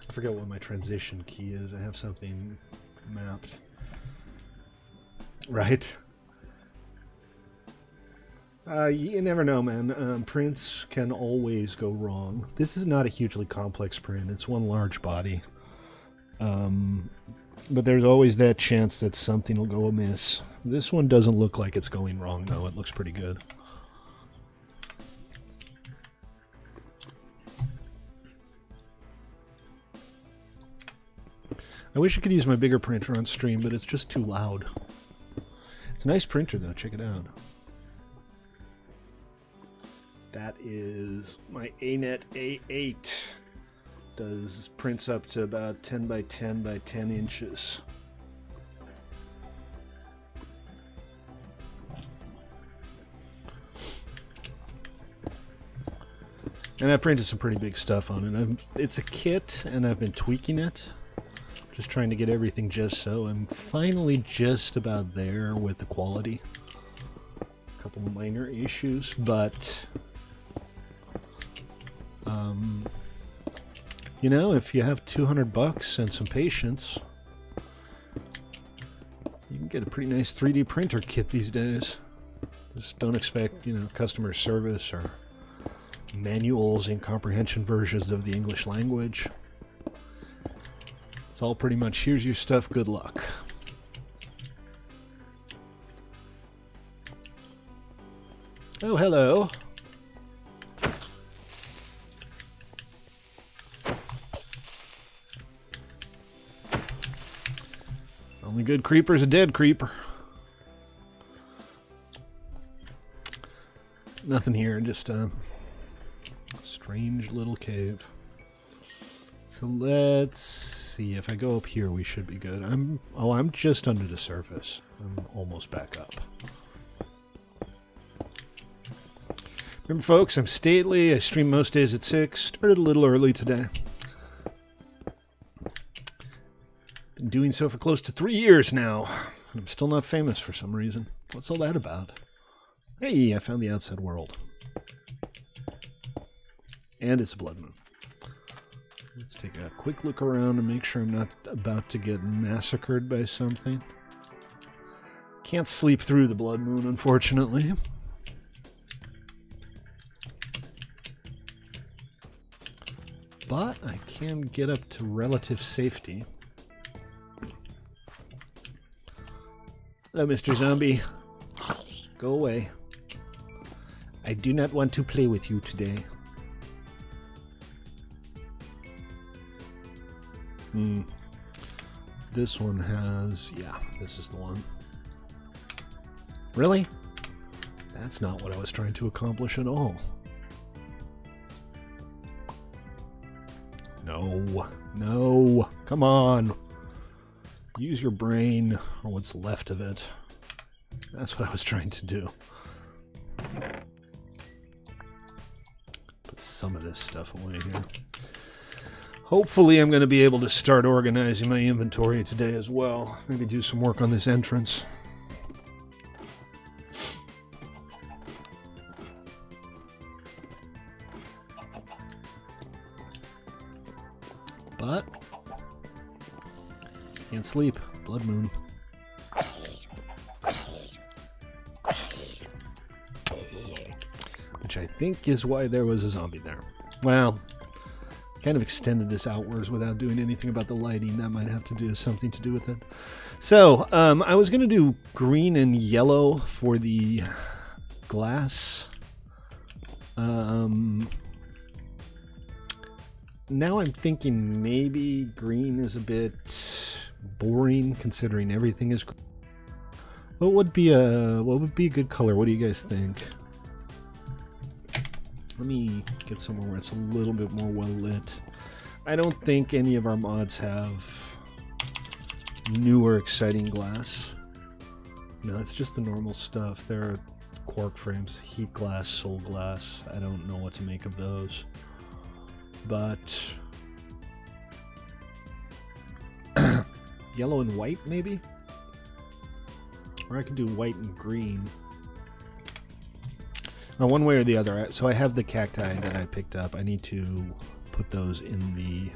I forget what my transition key is. I have something mapped. Right? You never know, man. Prints can always go wrong. This is not a hugely complex print. It's one large body. But there's always that chance that something will go amiss. This one doesn't look like it's going wrong, though. It looks pretty good. I wish I could use my bigger printer on stream, but it's just too loud. It's a nice printer, though. Check it out. That is my ANET A8. Does prints up to about 10 by 10 by 10 inches. And I printed some pretty big stuff on it. It's a kit, and I've been tweaking it. Just trying to get everything just so. I'm finally just about there with the quality. A couple minor issues, but... you know, if you have $200 and some patience, you can get a pretty nice 3D printer kit these days. Just don't expect, you know, customer service or manuals and comprehension versions of the English language. It's all pretty much, here's your stuff, good luck. Oh, hello. Only good creeper's a dead creeper. Nothing here, just a strange little cave. So let's see, if I go up here we should be good. I'm just under the surface. I'm almost back up. Remember folks, I'm Stately. I stream most days at 6. Started a little early today. Been doing so for close to 3 years now. And I'm still not famous for some reason. What's all that about? Hey, I found the outside world. And it's a blood moon. Let's take a quick look around and make sure I'm not about to get massacred by something. Can't sleep through the blood moon, unfortunately. But I can get up to relative safety. Hello, Mr. Zombie. Go away. I do not want to play with you today. This one has... yeah, this is the one. Really? That's not what I was trying to accomplish at all. No. No. Come on. Use your brain, or what's left of it. That's what I was trying to do. Put some of this stuff away here. Hopefully I'm going to be able to start organizing my inventory today as well. Maybe do some work on this entrance. But can't sleep. Blood moon. Which I think is why there was a zombie there. Well, kind of extended this outwards without doing anything about the lighting. That might have to do something to do with it. So, I was going to do green and yellow for the glass. Now I'm thinking maybe green is a bit boring considering everything is. What would be a good color? What do you guys think? Let me get somewhere where it's a little bit more well lit. I don't think any of our mods have newer exciting glass. No, it's just the normal stuff. There are quark frames, heat glass, soul glass. I don't know what to make of those. But yellow and white, maybe? Or I could do white and green. One way or the other. So I have the cacti that I picked up. I need to put those in the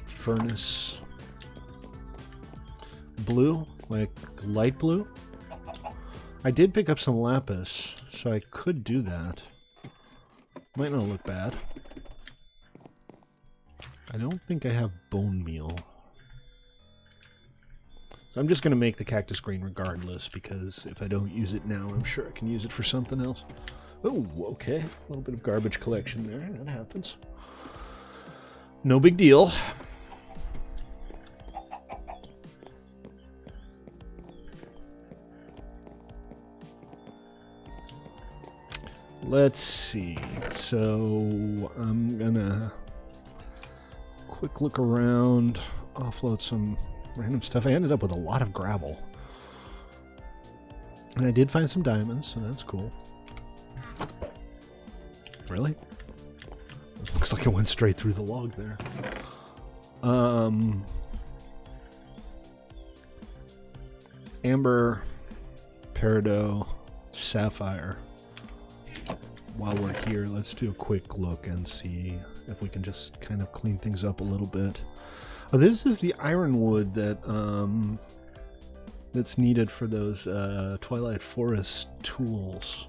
furnace blue, like light blue. I did pick up some lapis, so I could do that. Might not look bad. I don't think I have bone meal. So I'm just going to make the cactus green regardless, because if I don't use it now, I'm sure I can use it for something else. Oh, okay. A little bit of garbage collection there. That happens. No big deal. Let's see. So I'm gonna quick look around, offload some random stuff. I ended up with a lot of gravel. And I did find some diamonds, so that's cool. Really? It looks like it went straight through the log there. Amber, peridot, sapphire. While we're here, let's do a quick look and see if we can just kind of clean things up a little bit. Oh, this is the ironwood that that's needed for those Twilight Forest tools.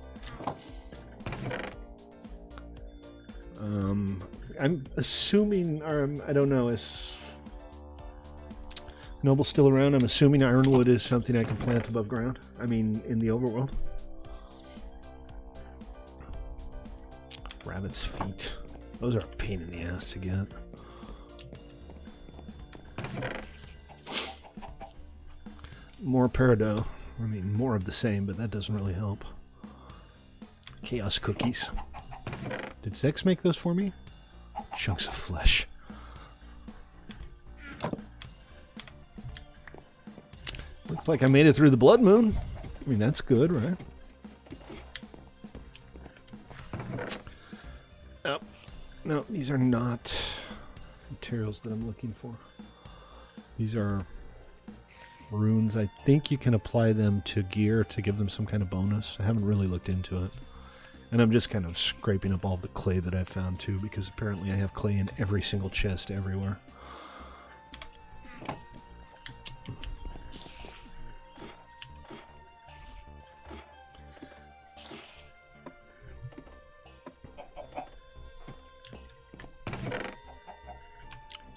I'm assuming, I don't know, is Noble still around? I'm assuming ironwood is something I can plant above ground. I mean, in the overworld. Rabbit's feet. Those are a pain in the ass to get. More peridot. I mean, more of the same, but that doesn't really help. Chaos cookies. Did Zex make those for me? Chunks of flesh. Looks like I made it through the blood moon. I mean, that's good, right? Oh, no, these are not materials that I'm looking for. These are runes. I think you can apply them to gear to give them some kind of bonus. I haven't really looked into it. And I'm just kind of scraping up all the clay that I found too, because apparently I have clay in every single chest everywhere.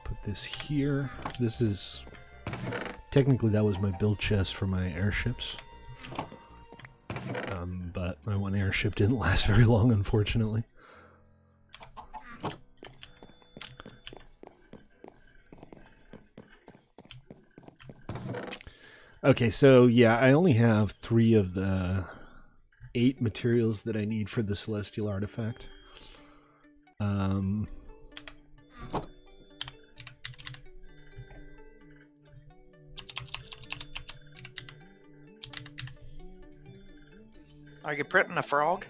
Put this here. This is... Technically that was my build chest for my airships. But my one airship didn't last very long, unfortunately. Okay, so yeah, I only have 3 of the 8 materials that I need for the celestial artifact. Are you printing a frog?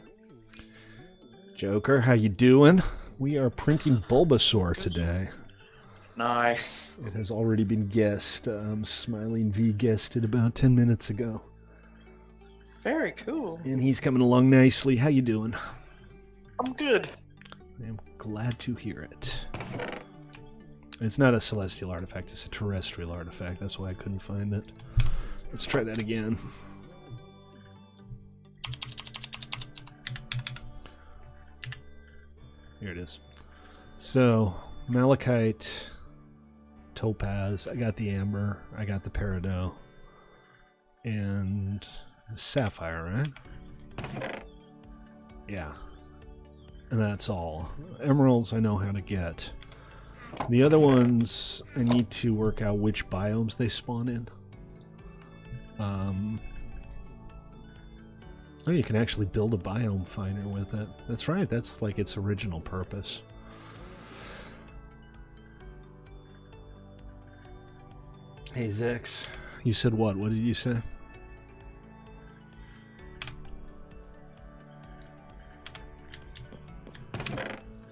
Joker, how you doing? We are printing Bulbasaur today. Nice. It has already been guessed. Smiling V guessed it about 10 minutes ago. Very cool. And he's coming along nicely. How you doing? I'm good. I'm glad to hear it. It's not a celestial artifact, it's a terrestrial artifact. That's why I couldn't find it. Let's try that again. Here it is. So, malachite, topaz, I got the amber, I got the peridot, and sapphire, right? Yeah. And that's all. Emeralds I know how to get. The other ones, I need to work out which biomes they spawn in. Oh, you can actually build a biome finder with it. That's right, that's like its original purpose. Hey, Zex. You said what? What did you say?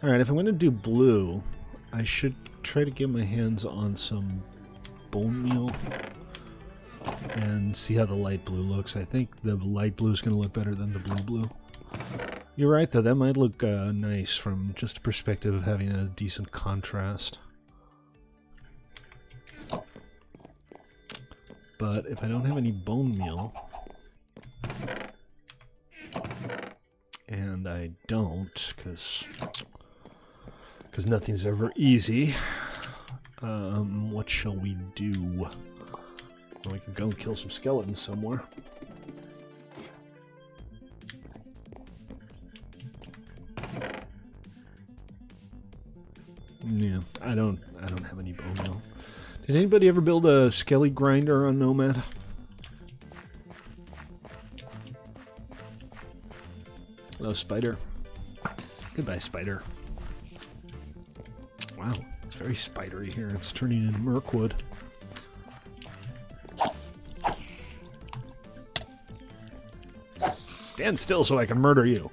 Alright, if I'm going to do blue, I should try to get my hands on some bone meal and see how the light blue looks. I think the light blue is going to look better than the blue. You're right, though. That might look nice from just a perspective of having a decent contrast. But if I don't have any bone meal, and I don't, because nothing's ever easy, what shall we do? Well, we can go and kill some skeletons somewhere. Yeah, I don't have any bone meal. Did anybody ever build a skelly grinder on Nomad? Hello, Spider. Goodbye, Spider. Wow, it's very spidery here. It's turning into Mirkwood. Stand still so I can murder you.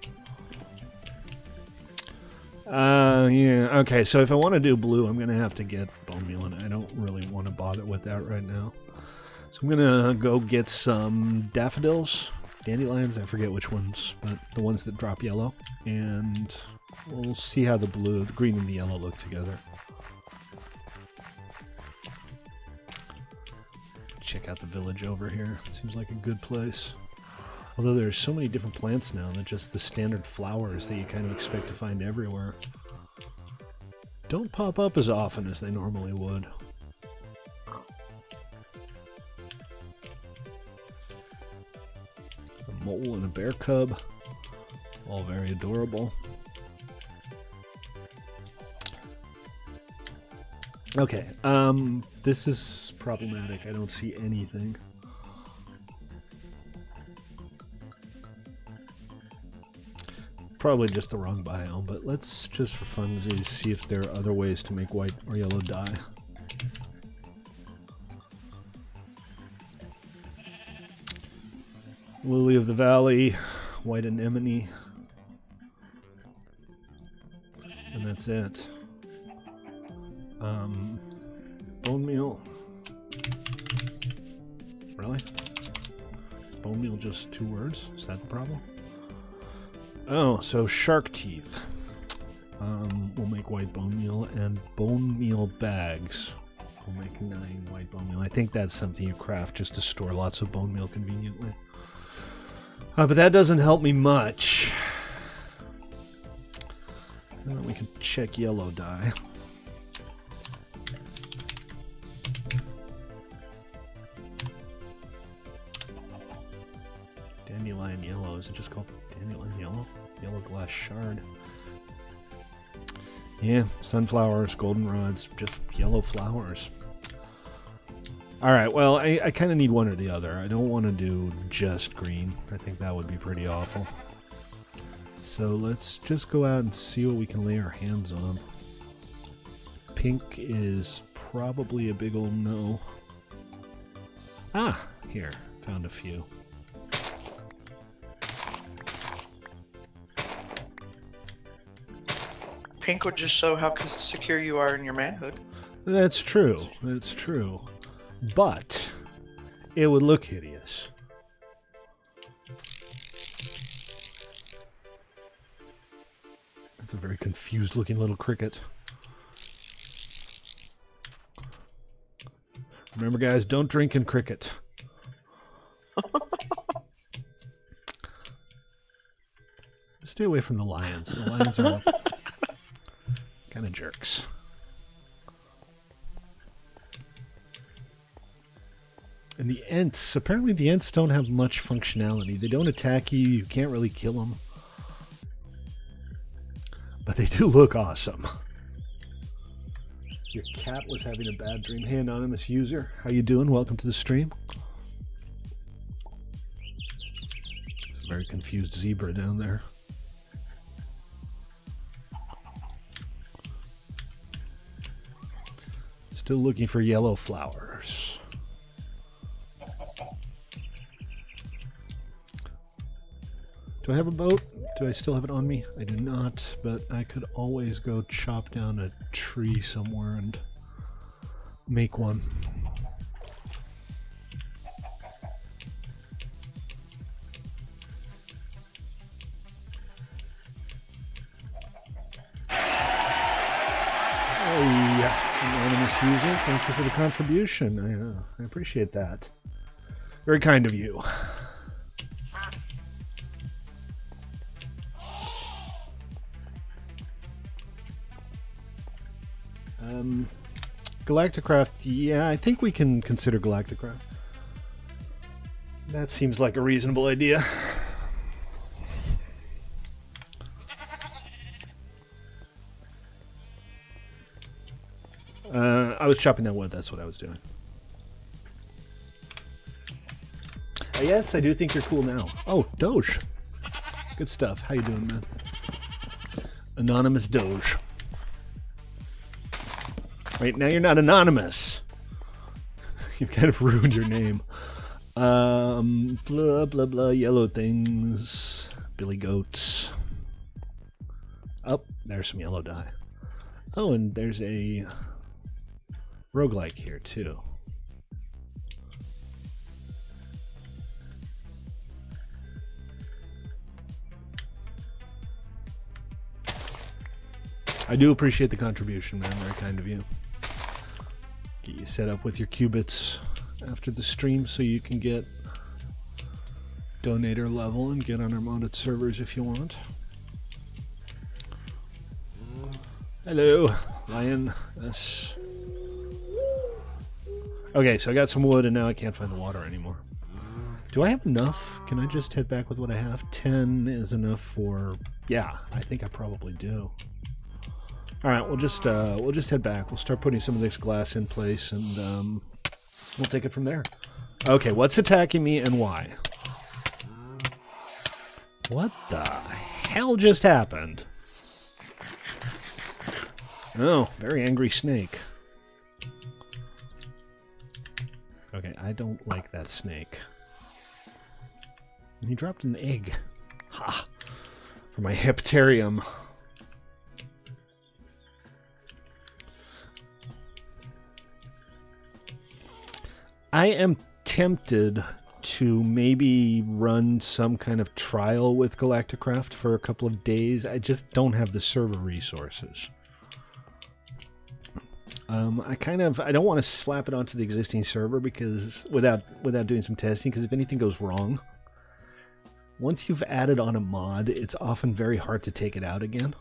Yeah, okay, so if I want to do blue, I'm going to have to get bone meal, and I don't really want to bother with that right now. So I'm going to go get some daffodils, dandelions, I forget which ones, but the ones that drop yellow, and we'll see how the blue, the green and the yellow look together. Check out the village over here. It seems like a good place. Although there's so many different plants now that just the standard flowers that you kind of expect to find everywhere don't pop up as often as they normally would. A mole and a bear cub. All very adorable. Okay, this is problematic. I don't see anything. Probably just the wrong biome, but let's just for funsies see if there are other ways to make white or yellow dye. Lily of the Valley, white anemone, and that's it. Bone meal. Really? Is bone meal just 2 words? Is that the problem? Oh, so shark teeth. We'll make white bone meal, and bone meal bags. We'll make 9 white bone meal. I think that's something you craft just to store lots of bone meal conveniently. But that doesn't help me much. We can check yellow dye. Dandelion yellow. Is it just called dandelion yellow? Yellow glass shard. Yeah, sunflowers, goldenrods, just yellow flowers. Alright, well, I kind of need one or the other. I don't want to do just green. I think that would be pretty awful. So let's just go out and see what we can lay our hands on. Pink is probably a big old no. Ah, here, found a few. Pink would just show how secure you are in your manhood. That's true. That's true. But it would look hideous. That's a very confused looking little cricket. Remember, guys, don't drink in cricket. Stay away from the lions. The lions are kind of jerks. And the Ents, apparently the Ents don't have much functionality. They don't attack you, you can't really kill them. But they do look awesome. Your cat was having a bad dream. Hey, anonymous user, how you doing? Welcome to the stream. It's a very confused zebra down there. Still looking for yellow flowers. Do I have a boat? Do I still have it on me? I do not, but I could always go chop down a tree somewhere and make one. Anonymous user, thank you for the contribution. I appreciate that. Very kind of you. Galacticraft, yeah, I think we can consider Galacticraft. That seems like a reasonable idea. I was chopping down wood, that's what I was doing. Yes, I do think you're cool now. Oh, Doge. Good stuff. How you doing, man? Anonymous Doge. Wait, now you're not anonymous. You've kind of ruined your name. Blah, blah, blah, yellow things. Billy Goats. Oh, there's some yellow dye. Oh, and there's a roguelike here, too. I do appreciate the contribution, man. Very kind of you. Get you set up with your qubits after the stream so you can get donator level and get on our modded servers if you want. Hello, Lion. Yes. Okay, so I got some wood and now I can't find the water anymore. Do I have enough? Can I just head back with what I have? 10 is enough for... Yeah, I think I probably do. Alright, we'll just head back. We'll start putting some of this glass in place and we'll take it from there. Okay, what's attacking me and why? What the hell just happened? Oh, very angry snake. Okay, I don't like that snake. And he dropped an egg. Ha! For my heptarium. I am tempted to maybe run some kind of trial with Galacticraft for a couple of days. I just don't have the server resources. I don't want to slap it onto the existing server because without doing some testing, because if anything goes wrong, once you've added on a mod, it's often very hard to take it out again.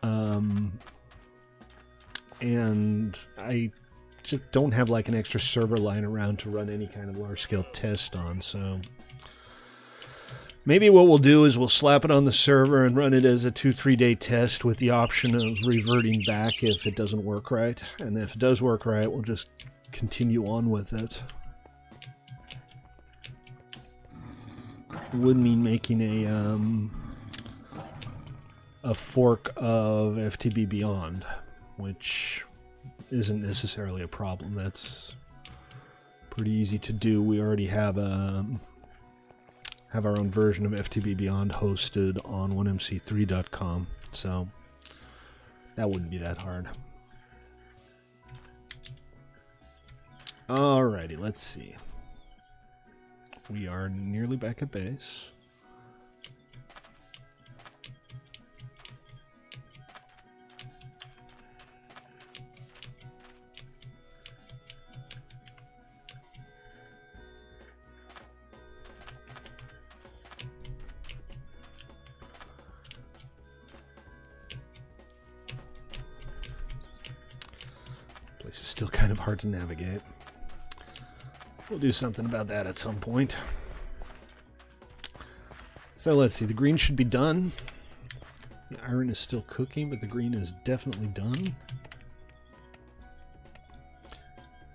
And I just don't have like an extra server line around to run any kind of large-scale test on, so maybe what we'll do is we'll slap it on the server and run it as a 2-3 day test with the option of reverting back if it doesn't work right. And if it does work right, we'll just continue on with it. It would mean making a fork of FTB Beyond, which isn't necessarily a problem. That's pretty easy to do. We already have our own version of FTB Beyond hosted on 1mc3.com, so that wouldn't be that hard. Alrighty, let's see. We are nearly back at base. Place is still kind of hard to navigate. We'll do something about that at some point. So let's see, the green should be done. The iron is still cooking, but the green is definitely done.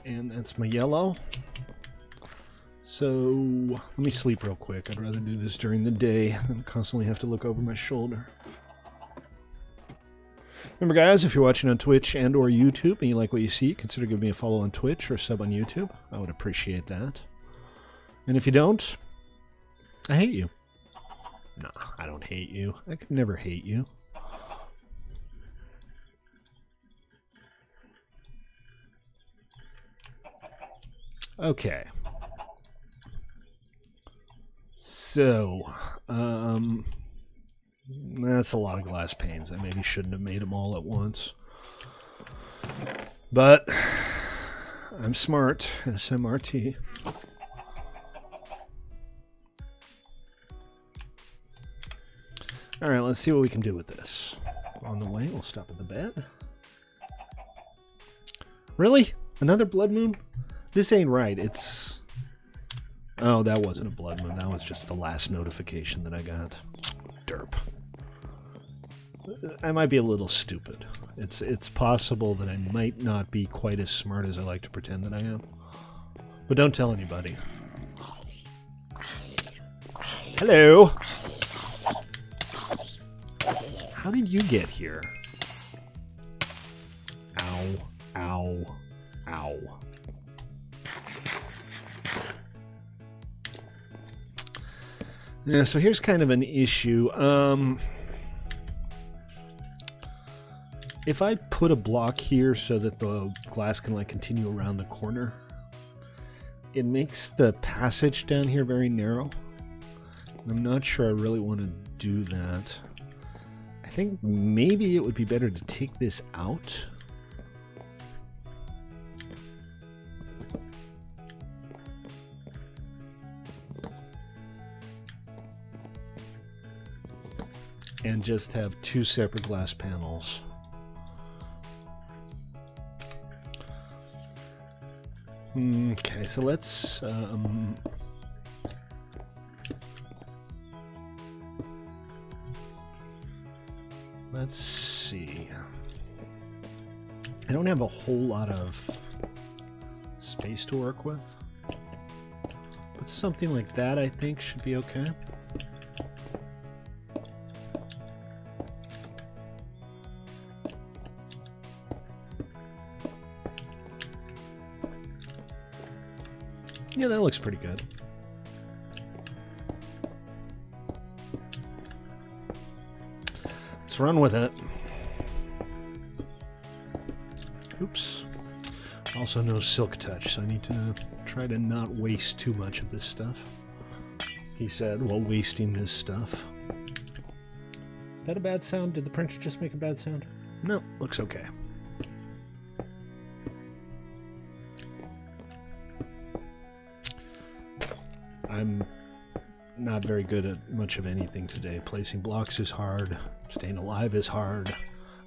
And that's my yellow. So let me sleep real quick. I'd rather do this during the day than constantly have to look over my shoulder. Remember, guys, if you're watching on Twitch and or YouTube and you like what you see, consider giving me a follow on Twitch or a sub on YouTube. I would appreciate that. And if you don't, I hate you. No, I don't hate you. I could never hate you. Okay. So, that's a lot of glass panes. I maybe shouldn't have made them all at once. But I'm smart. SMRT. Alright, let's see what we can do with this. On the way, we'll stop at the bed. Really? Another blood moon? This ain't right. It's Oh, that wasn't a blood moon. That was just the last notification that I got. Derp. I might be a little stupid. It's possible that I might not be quite as smart as I like to pretend that I am. But don't tell anybody. Hello! How did you get here? Ow. Ow. Ow. Yeah, so here's kind of an issue. If I put a block here so that the glass can like continue around the corner, it makes the passage down here very narrow. I'm not sure I really want to do that. I think maybe it would be better to take this out. And just have two separate glass panels. Okay, so let's see. I don't have a whole lot of space to work with, but something like that I think should be okay. Yeah, that looks pretty good. Let's run with it. Oops. Also no silk touch, so I need to try to not waste too much of this stuff. He said, while wasting this stuff. Is that a bad sound? Did the printer just make a bad sound? No, looks okay. I'm not very good at much of anything today. Placing blocks is hard. Staying alive is hard.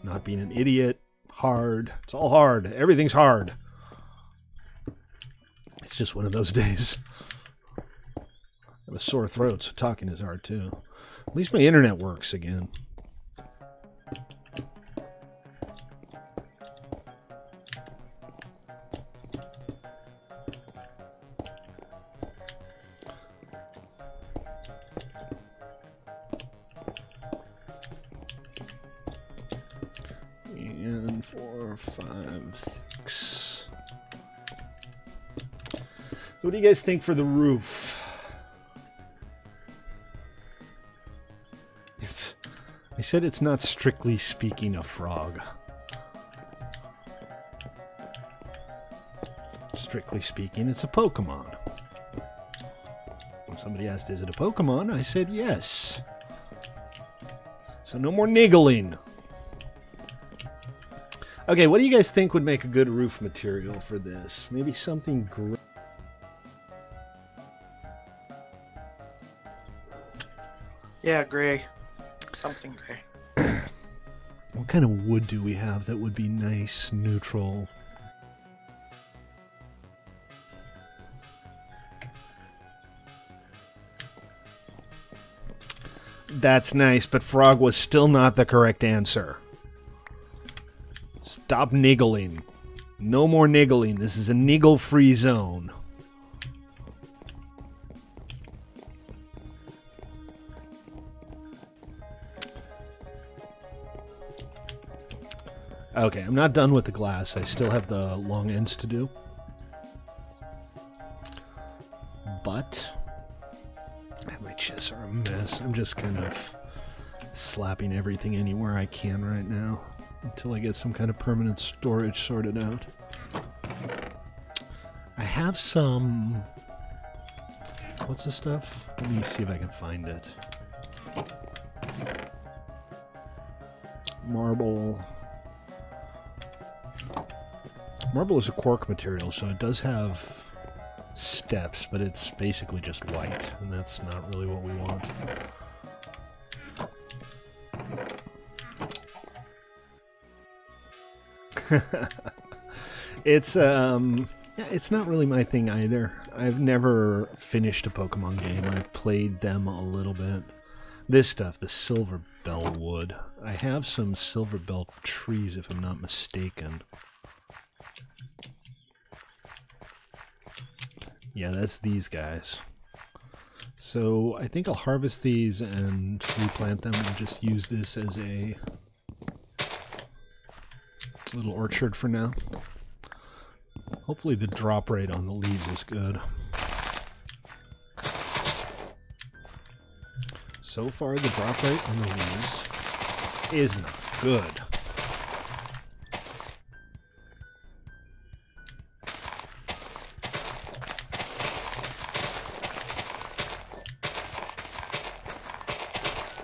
Not being an idiot, hard. It's all hard. Everything's hard. It's just one of those days. I have a sore throat, so talking is hard too. At least my internet works again. And 4, 5, 6. So what do you guys think for the roof? I said it's not strictly speaking a frog. Strictly speaking, it's a Pokemon. When somebody asked, is it a Pokemon? I said yes. So no more niggling. Okay, what do you guys think would make a good roof material for this? Maybe something gray. Yeah, gray. Something gray. What kind of wood do we have that would be nice, neutral? That's nice, but frog was still not the correct answer. Stop niggling. No more niggling. This is a niggle-free zone. Okay, I'm not done with the glass. I still have the long ends to do. But my chests are a mess. I'm just kind of slapping everything anywhere I can right now until I get some kind of permanent storage sorted out. I have some... What's this stuff? Let me see if I can find it. Marble. Marble is a quark material, so it does have steps, but it's basically just white, and that's not really what we want. Yeah, it's not really my thing either. I've never finished a Pokemon game. I've played them a little bit. This stuff, the Silver Bell wood. I have some Silver Bell trees, if I'm not mistaken. Yeah, that's these guys. So I think I'll harvest these and replant them and just use this as a little orchard for now. Hopefully the drop rate on the leaves is good. So far the drop rate on the leaves is not good.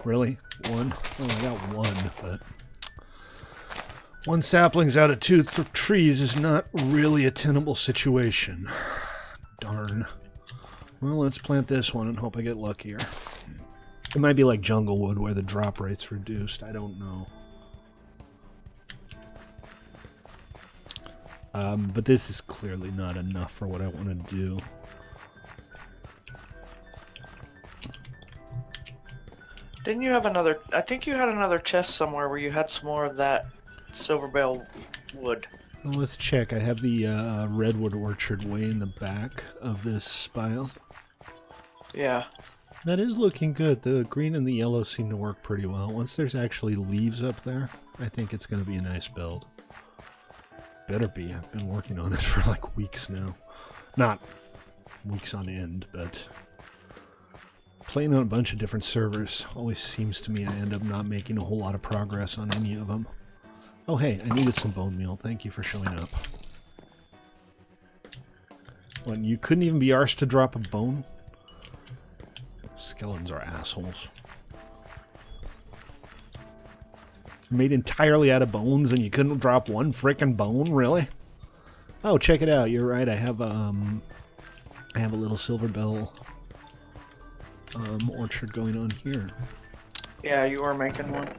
Really? One? Oh, I got one, but one saplings out of two trees is not really a tenable situation. Darn. Well, let's plant this one and hope I get luckier. It might be like jungle wood where the drop rate's reduced. I don't know. But this is clearly not enough for what I want to do. Didn't you have another... I think you had another chest somewhere where you had some more of that Silver Bell wood. Well, let's check. I have the redwood orchard way in the back of this pile. Yeah. That is looking good. The green and the yellow seem to work pretty well. Once there's actually leaves up there, I think it's going to be a nice build. Better be. I've been working on it for like weeks now. Not weeks on end, but playing on a bunch of different servers always seems to me I end up not making a whole lot of progress on any of them. Oh hey, I needed some bone meal. Thank you for showing up. What, you couldn't even be arsed to drop a bone? Skeletons are assholes. Made entirely out of bones and you couldn't drop one frickin' bone? Really? Oh, check it out. You're right. I have a little Silver Bell orchard going on here. Yeah, you are making one.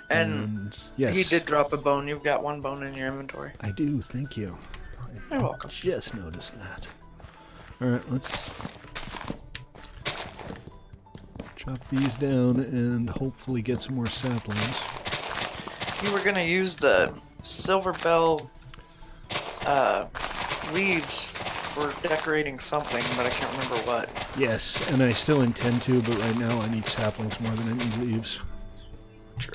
And yes, he did drop a bone. You've got one bone in your inventory. I do, thank you. You're welcome. Just noticed that. Alright, let's chop these down and hopefully get some more saplings. You were going to use the Silver Bell leaves for decorating something, but I can't remember what. Yes, and I still intend to, but right now I need saplings more than I need leaves. True.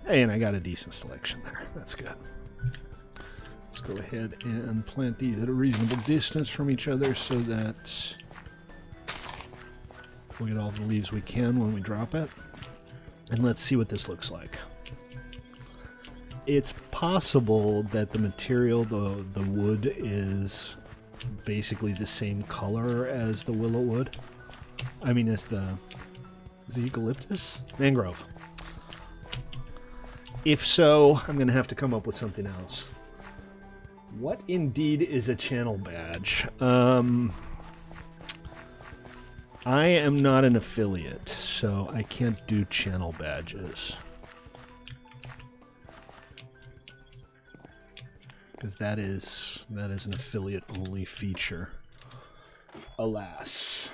Hey, and I got a decent selection there. That's good. Let's go ahead and plant these at a reasonable distance from each other so that we'll get all the leaves we can when we drop it. And let's see what this looks like. It's possible that the material, the wood, is basically the same color as the willow wood. I mean, is the eucalyptus? Mangrove. If so, I'm going to have to come up with something else. What indeed is a channel badge? I am not an affiliate, so I can't do channel badges. Because that is an affiliate-only feature. Alas.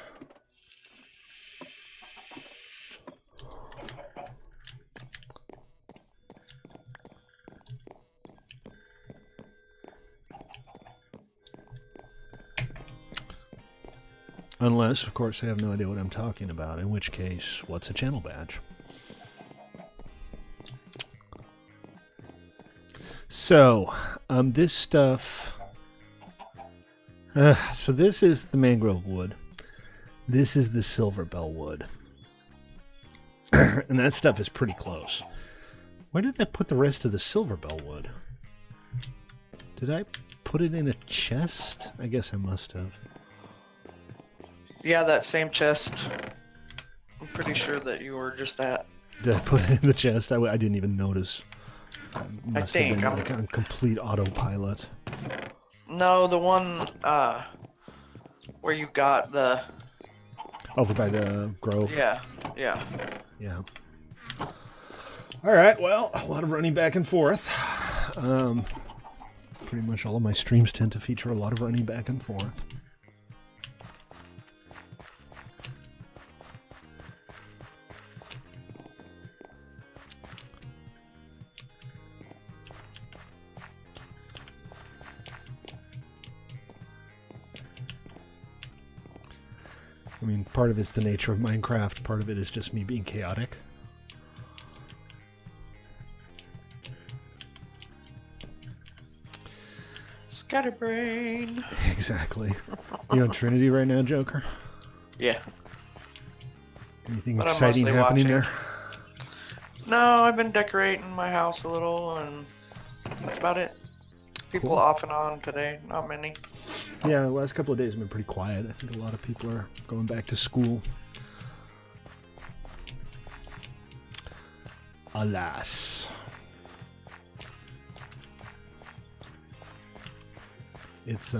Unless, of course, I have no idea what I'm talking about, in which case, what's a channel badge? So, this stuff... so this is the mangrove wood. This is the Silver Bell wood. And that stuff is pretty close. Where did I put the rest of the Silver Bell wood? Did I put it in a chest? I guess I must have. Yeah, that same chest. I'm pretty sure that you were just that. Did I put it in the chest? I didn't even notice. I think I'm like on complete autopilot. No, the one where you got the... Over by the grove? Yeah, yeah. Yeah. All right, well, a lot of running back and forth. Pretty much all of my streams tend to feature a lot of running back and forth. I mean, part of it's the nature of Minecraft, part of it is just me being chaotic. Scatterbrain. Exactly. You on Trinity right now, Joker? Yeah. Anything But exciting happening there? No, I've been decorating my house a little, and that's about it. People Cool. off and on today, not many. Yeah, the last couple of days have been pretty quiet. I think a lot of people are going back to school. Alas. It's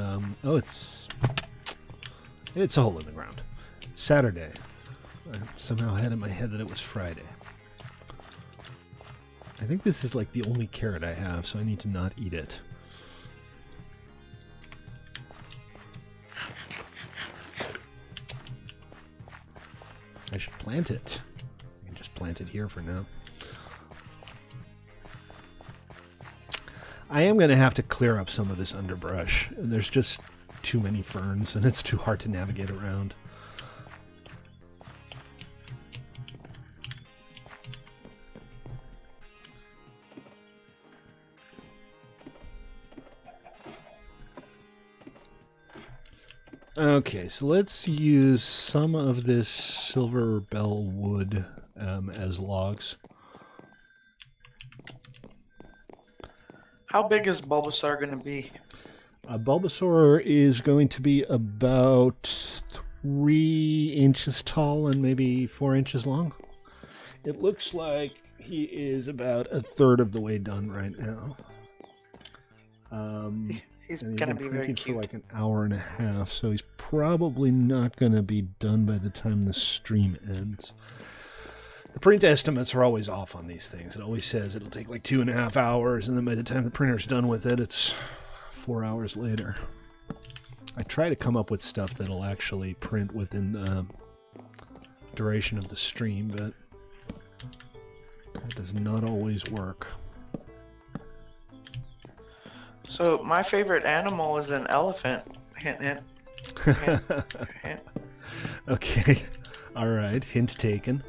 it's a hole in the ground. Saturday. I somehow had in my head that it was Friday. I think this is like the only carrot I have, so I need to not eat it. I should plant it. I can just plant it here for now. I am going to have to clear up some of this underbrush. There's just too many ferns, and it's too hard to navigate around. Okay, so let's use some of this silver bell wood as logs. How big is Bulbasaur going to be? Bulbasaur is going to be about 3 inches tall and maybe 4 inches long. It looks like he is about a third of the way done right now. He's going to be very cute. For like an hour and a half, so he's probably not going to be done by the time the stream ends. The print estimates are always off on these things. It always says it'll take like 2.5 hours, and then by the time the printer's done with it, it's 4 hours later. I try to come up with stuff that'll actually print within the duration of the stream, but that does not always work. So my favorite animal is an elephant. Hint, hint. Hint, hint. Okay. All right. Hint taken.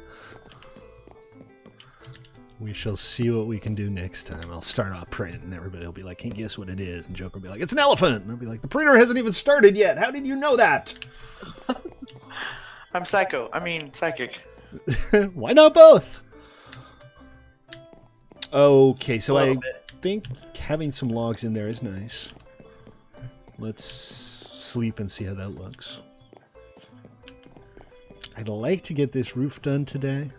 We shall see what we can do next time. I'll start off print, and everybody will be like, "Hey, guess what it is?" And Joker will be like, "It's an elephant." And I'll be like, "The printer hasn't even started yet. How did you know that?" I'm psycho. I mean, psychic. Why not both? Okay, so I think having some logs in there is nice. Let's sleep and see how that looks. I'd like to get this roof done today.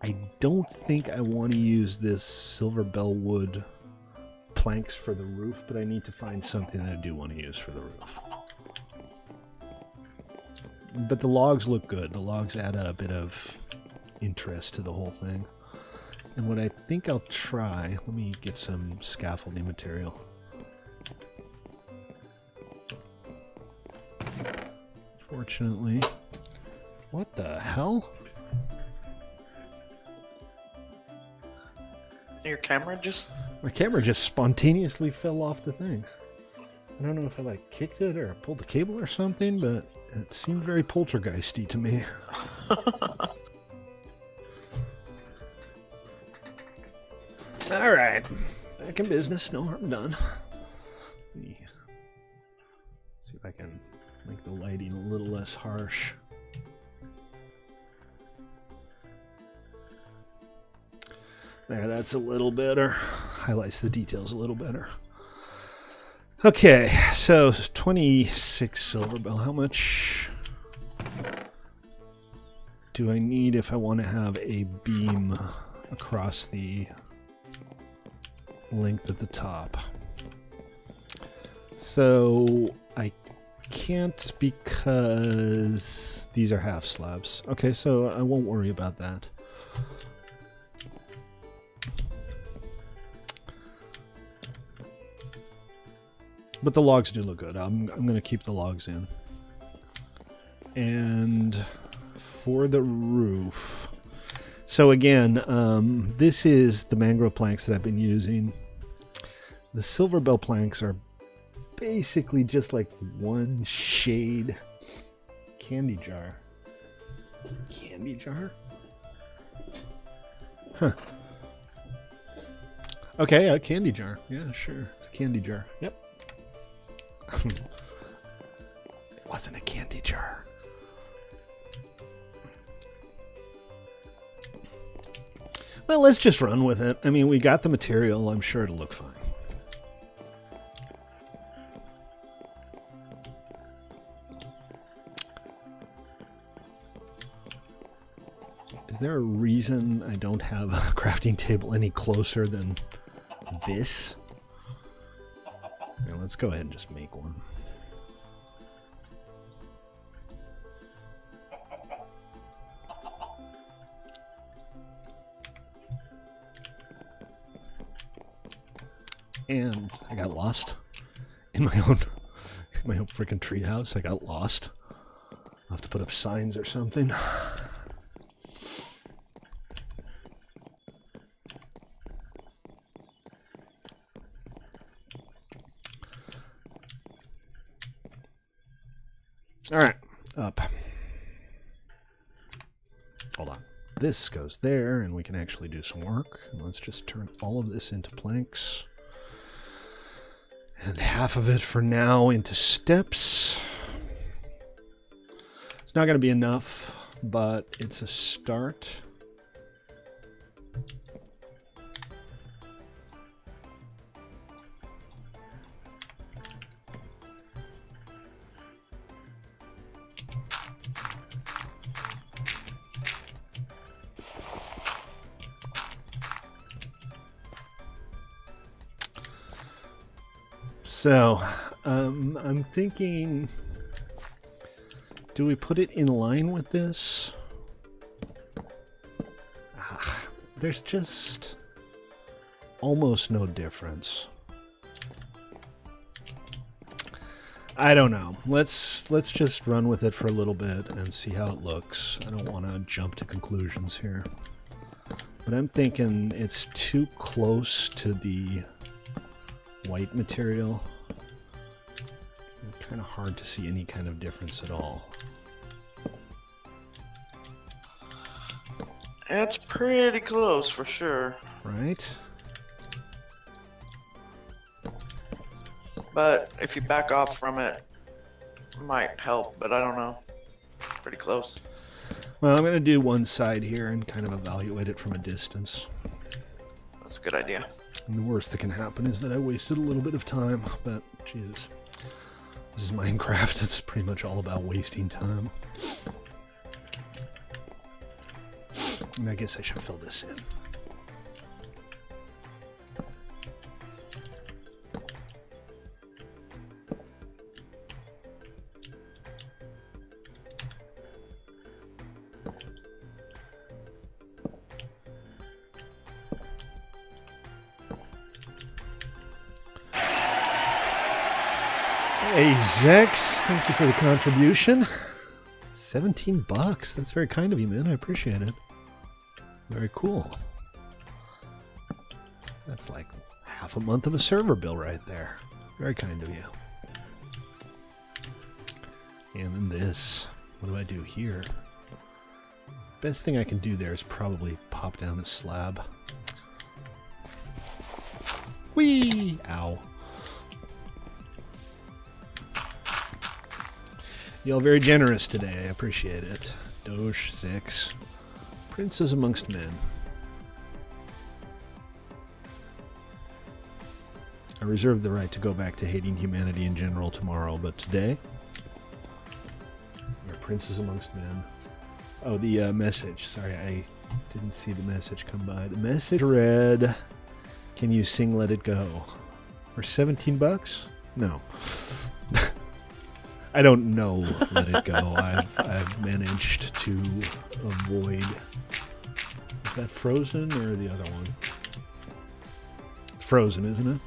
I don't think I want to use this silver bell wood planks for the roof, but I need to find something that I do want to use for the roof. But the logs look good. The logs add a bit of interest to the whole thing. And what I think I'll try, let me get some scaffolding material. Fortunately, what the hell? Your camera just... My camera just spontaneously fell off the thing. I don't know if I like kicked it or pulled the cable or something, but it seemed very poltergeisty to me. All right, back in business. No harm done. Let me see if I can make the lighting a little less harsh. There, that's a little better. Highlights the details a little better. Okay, so 26 silver bell. How much do I need if I want to have a beam across the length at the top? So I can't because these are half slabs. Okay, so I won't worry about that. But the logs do look good. I'm going to keep the logs in. And for the roof... So again, this is the mangrove planks that I've been using. The silver bell planks are basically just like one shade candy jar. Candy jar? Huh. Okay, a candy jar. Yeah, sure. It's a candy jar. Yep. It wasn't a candy jar. Well, let's just run with it. I mean, we got the material. I'm sure it'll look fine. Is there a reason I don't have a crafting table any closer than this? Yeah, let's go ahead and just make one. And I got lost in my own freaking treehouse. I got lost. I'll have to put up signs or something. All right, up. Hold on. This goes there, and we can actually do some work. And let's just turn all of this into planks. And half of it for now into steps. It's not going to be enough, but it's a start. So, I'm thinking, do we put it in line with this? There's just almost no difference. I don't know. Let's just run with it for a little bit and see how it looks. I don't want to jump to conclusions here. But I'm thinking it's too close to the white material. Kind of hard to see any kind of difference at all. It's pretty close for sure. Right? But if you back off from it, might help, but I don't know. Pretty close. Well, I'm going to do one side here and kind of evaluate it from a distance. That's a good idea. And the worst that can happen is that I wasted a little bit of time, but Jesus. This is Minecraft. It's pretty much all about wasting time. And I guess I should fill this in. Hey, Zex, thank you for the contribution. 17 bucks. That's very kind of you, man. I appreciate it. Very cool. That's like half a month of a server bill right there. Very kind of you. And then this. What do I do here? Best thing I can do there is probably pop down a slab. Whee! Ow. Y'all very generous today. I appreciate it. Doge 6. Princes amongst men. I reserve the right to go back to hating humanity in general tomorrow, but today, we're princes amongst men. Oh, the message. Sorry, I didn't see the message come by. The message read, "Can you sing Let It Go?" For 17 bucks? No. I don't know Let It Go. I've managed to avoid... Is that Frozen or the other one? It's Frozen, isn't it?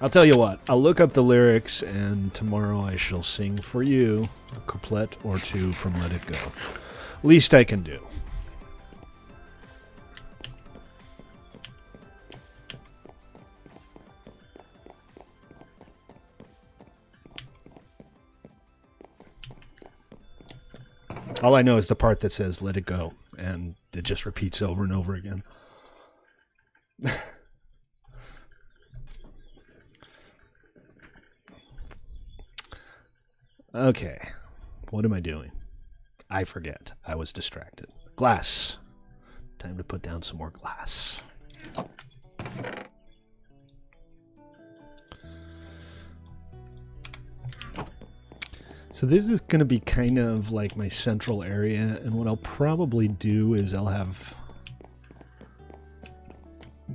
I'll tell you what. I'll look up the lyrics, and tomorrow I shall sing for you a couplet or two from Let It Go. Least I can do. All I know is the part that says "Let it go," and it just repeats over and over again. Okay, what am I doing? I forget. I was distracted. Glass. Time to put down some more glass. So this is going to be kind of like my central area, and what I'll probably do is I'll have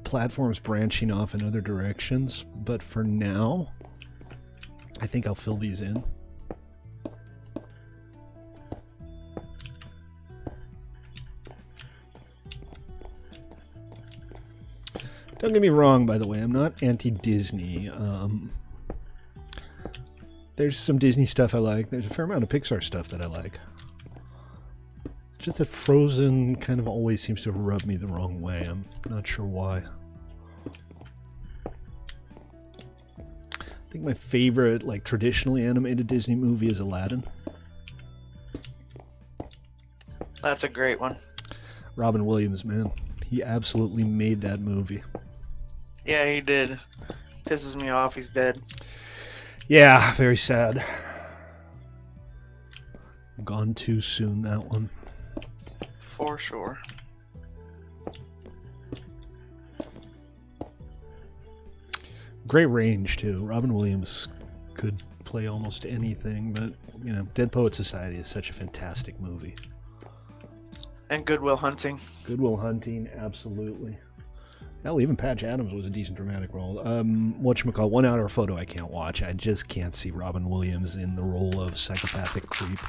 platforms branching off in other directions, but for now, I think I'll fill these in. Don't get me wrong, by the way, I'm not anti-Disney. There's some Disney stuff I like. There's a fair amount of Pixar stuff that I like. It's just that Frozen kind of always seems to have rubbed me the wrong way. I'm not sure why. I think my favorite, like, traditionally animated Disney movie is Aladdin. That's a great one. Robin Williams, man. He absolutely made that movie. Yeah, he did. Pisses me off. He's dead. Yeah, very sad. Gone too soon, that one. For sure. Great range, too. Robin Williams could play almost anything, but, you know, Dead Poet Society is such a fantastic movie. And Good Will Hunting. Good Will Hunting, absolutely. Hell, even Patch Adams was a decent dramatic role. Whatchamacallit, 1 Hour Photo I can't watch. I just can't see Robin Williams in the role of psychopathic creep.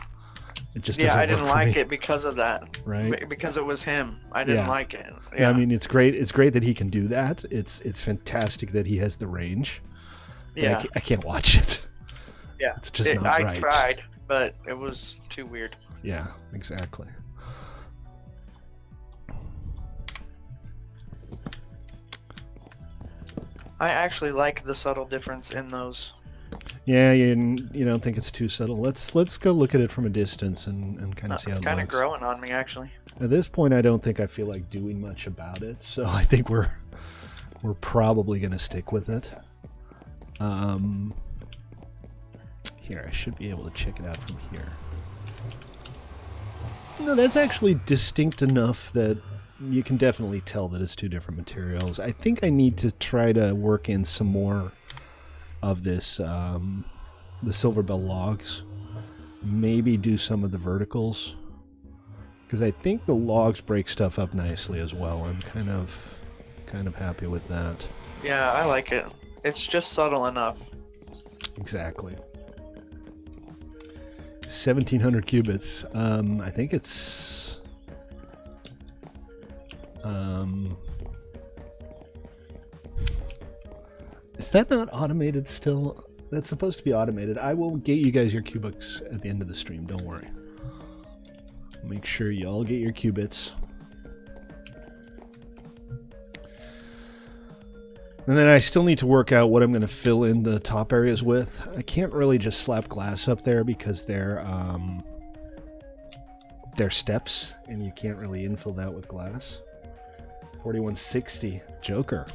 It just doesn't I work didn't for like me. it because of that. Right? Because it was him. I didn't like it. Yeah, I mean, it's great. It's great that he can do that. It's fantastic that he has the range. Yeah. I can't watch it. Yeah. It's just not right. I tried, but it was too weird. Yeah, exactly. I actually like the subtle difference in those. Yeah, you don't think it's too subtle. Let's go look at it from a distance and kind of see how it looks. It's kind of growing on me, actually. At this point, I don't think I feel like doing much about it, so I think we're probably going to stick with it. Here, I should be able to check it out from here. No, that's actually distinct enough that you can definitely tell that it's two different materials. I think I need to try to work in some more of this, the Silver Bell logs. Maybe do some of the verticals. Because I think the logs break stuff up nicely as well. I'm kind of happy with that. Yeah, I like it. It's just subtle enough. Exactly. 1,700 cubits. I think it's... is that not automated still? That's supposed to be automated. I will get you guys your cubics at the end of the stream. Don't worry. Make sure you all get your qubits. And then I still need to work out what I'm going to fill in the top areas with. I can't really just slap glass up there because they're steps, and you can't really infill that with glass. 4160 Joker.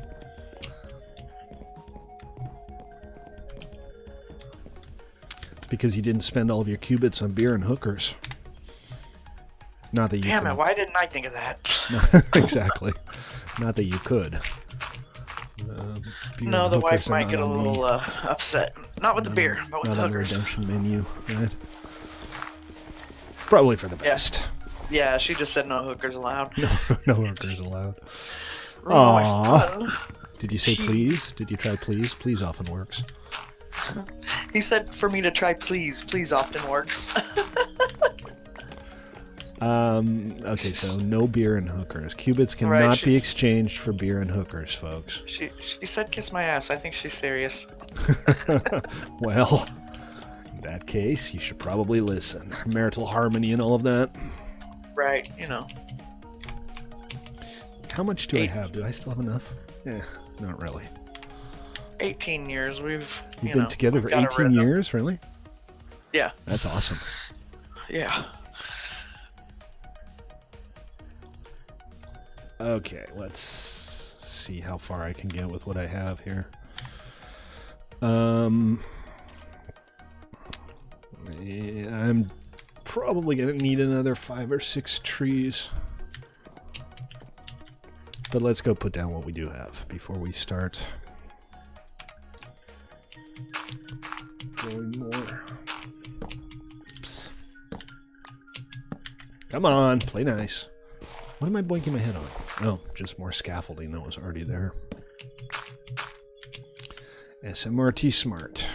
It's because you didn't spend all of your qubits on beer and hookers. Not that you Damn could. it, why didn't I think of that? Exactly. Not that you could. No, the wife might get a little upset. Not with the beer, but with the not on the hookers. redemption menu, right? It's probably for the best. Yeah, she just said no hookers allowed. No hookers allowed. Oh, my Aww. fun. Did you say please? Did you try please? Please often works. He said for me to try please. Please often works. Okay, so no beer and hookers. Qubits cannot Right, be exchanged for beer and hookers, folks. She said kiss my ass. I think she's serious. Well, in that case, you should probably listen. Marital harmony and all of that. Right, you know. How much do I have? Do I still have enough? Not really. 18 years. We've been together for 18 years, really? Yeah. That's awesome. Yeah. Okay, let's see how far I can get with what I have here. I'm probably going to need another 5 or 6 trees. But let's go put down what we do have before we start going more. Oops. Come on, play nice. What am I blinking my head on? Oh, just more scaffolding that was already there. SMRT Smart.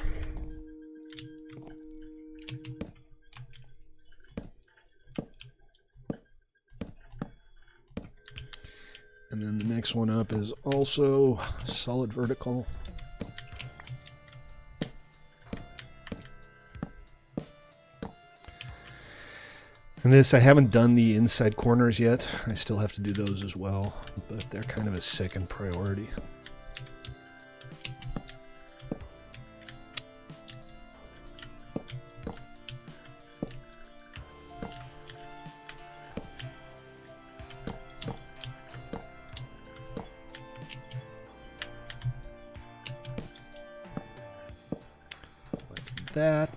And then the next one up is also solid vertical. And this, I haven't done the inside corners yet. I still have to do those as well, but they're kind of a second priority. Like that.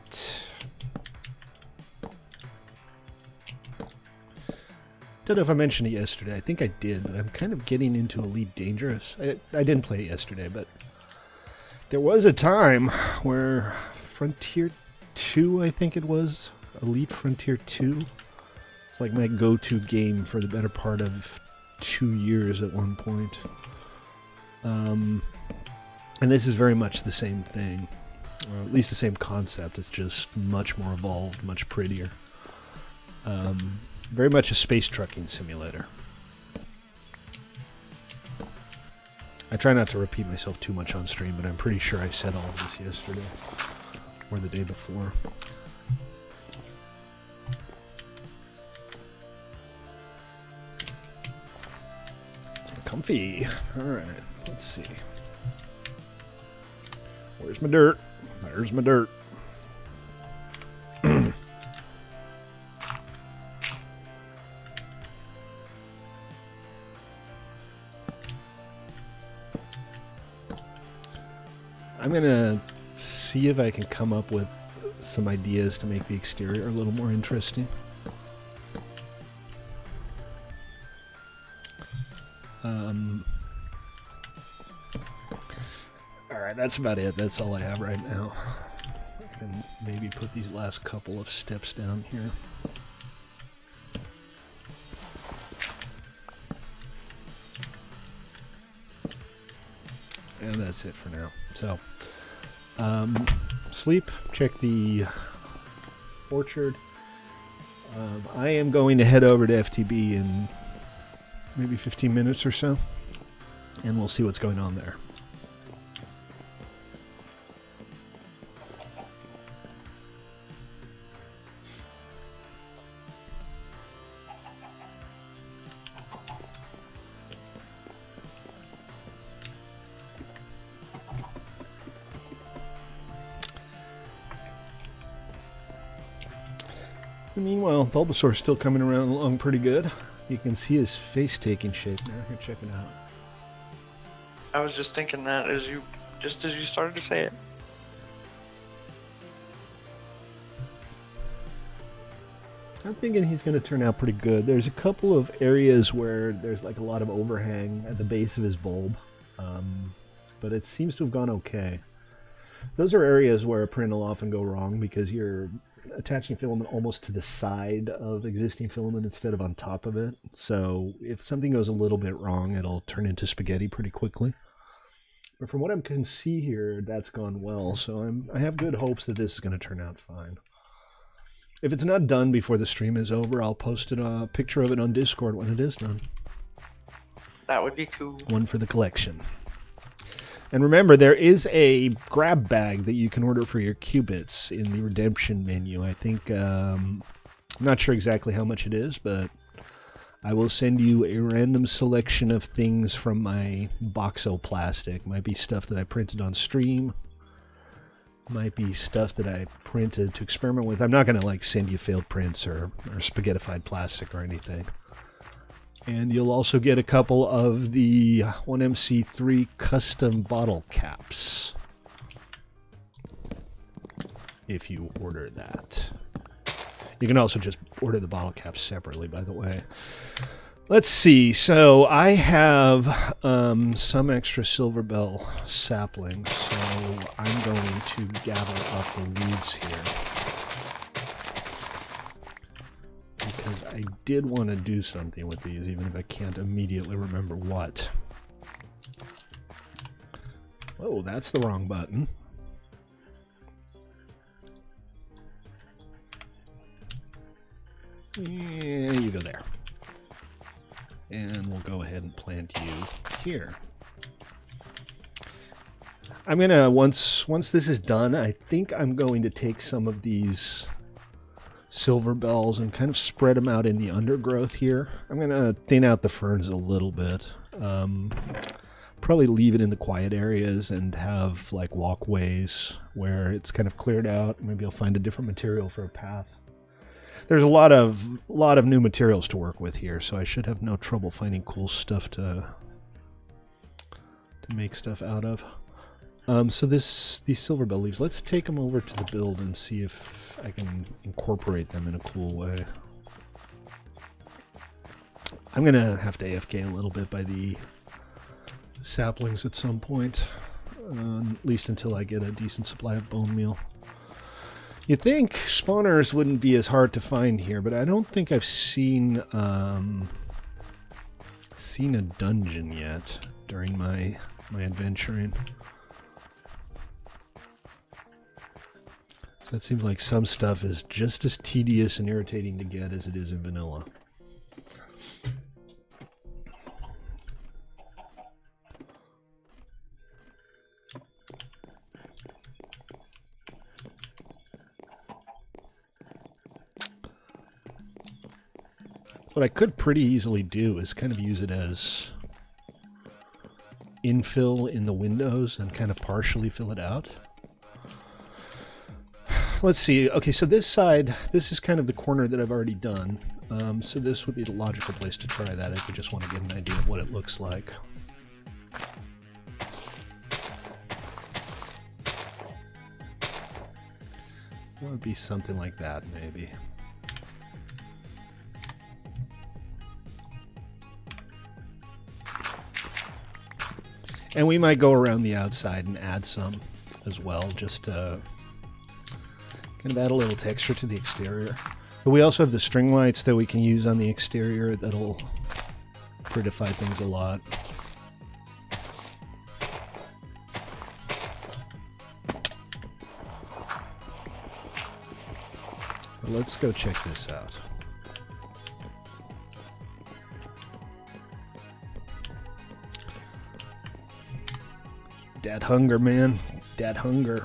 Don't know if I mentioned it yesterday. I think I did, but I'm kind of getting into Elite Dangerous. I didn't play it yesterday, but there was a time where Frontier 2, I think it was, Elite Frontier 2, it's like my go-to game for the better part of 2 years at one point. And this is very much the same thing, or at least the same concept. It's just much more evolved, much prettier. Very much a space trucking simulator. I try not to repeat myself too much on stream, but I'm pretty sure I said all of this yesterday or the day before. Comfy. Alright, let's see. Where's my dirt? There's my dirt. I'm gonna see if I can come up with some ideas to make the exterior a little more interesting. Alright, that's about it. That's all I have right now. I can maybe put these last couple of steps down here. And that's it for now. So, sleep, check the orchard. I am going to head over to FTB in maybe 15 minutes or so, and we'll see what's going on there. Meanwhile, Bulbasaur's still coming around along pretty good. You can see his face taking shape now. Here, check it out. I was just thinking that as you started to say it. I'm thinking he's going to turn out pretty good. There's a couple of areas where there's like a lot of overhang at the base of his bulb, but it seems to have gone okay. Those are areas where a print will often go wrong because you're attaching filament almost to the side of existing filament instead of on top of it. So if something goes a little bit wrong, it'll turn into spaghetti pretty quickly. But from what I can see here, that's gone well. So I have good hopes that this is going to turn out fine. If it's not done before the stream is over, I'll post a picture of it on Discord when it is done. That would be cool. One for the collection. And remember, there is a grab bag that you can order for your qubits in the redemption menu. I think, I'm not sure exactly how much it is, but I will send you a random selection of things from my Boxo plastic. Might be stuff that I printed on stream. Might be stuff that I printed to experiment with. I'm not going to like send you failed prints or spaghettified plastic or anything. And you'll also get a couple of the 1MC3 custom bottle caps if you order that. You can also just order the bottle caps separately, by the way. Let's see. So I have some extra Silver Bell saplings, so I'm going to gather up the leaves here. Because I did want to do something with these, even if I can't immediately remember what. Oh, that's the wrong button. Yeah, you go there. And we'll go ahead and plant you here. I'm gonna, once this is done, I think I'm going to take some of these silver bells and kind of spread them out in the undergrowth here. I'm gonna thin out the ferns a little bit. Probably leave it in the quiet areas and have like walkways where it's kind of cleared out. Maybe I'll find a different material for a path. There's a lot of new materials to work with here, so I should have no trouble finding cool stuff to make stuff out of. So these silver bell leaves, let's take them over to the build and see if I can incorporate them in a cool way. I'm gonna have to AFK a little bit by the saplings at some point, at least until I get a decent supply of bone meal. You'd think spawners wouldn't be as hard to find here, but I don't think I've seen a dungeon yet during my adventuring. So it seems like some stuff is just as tedious and irritating to get as it is in vanilla. What I could pretty easily do is kind of use it as infill in the windows and kind of partially fill it out. Let's see. Okay, so this side, this is kind of the corner that I've already done. So this would be the logical place to try that if you just want to get an idea of what it looks like. It would be something like that, maybe. And we might go around the outside and add some as well, just to kind of add a little texture to the exterior. But we also have the string lights that we can use on the exterior that'll prettify things a lot. But let's go check this out. Dad hunger, man. Dad hunger.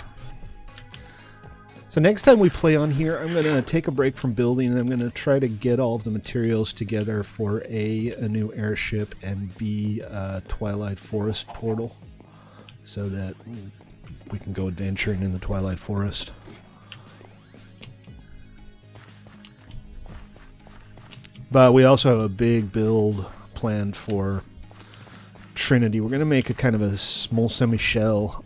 So next time we play on here, I'm going to take a break from building, and I'm going to try to get all of the materials together for A, a new airship, and B, a Twilight Forest portal, so that we can go adventuring in the Twilight Forest. But we also have a big build planned for Trinity. We're going to make a kind of a small semi-shell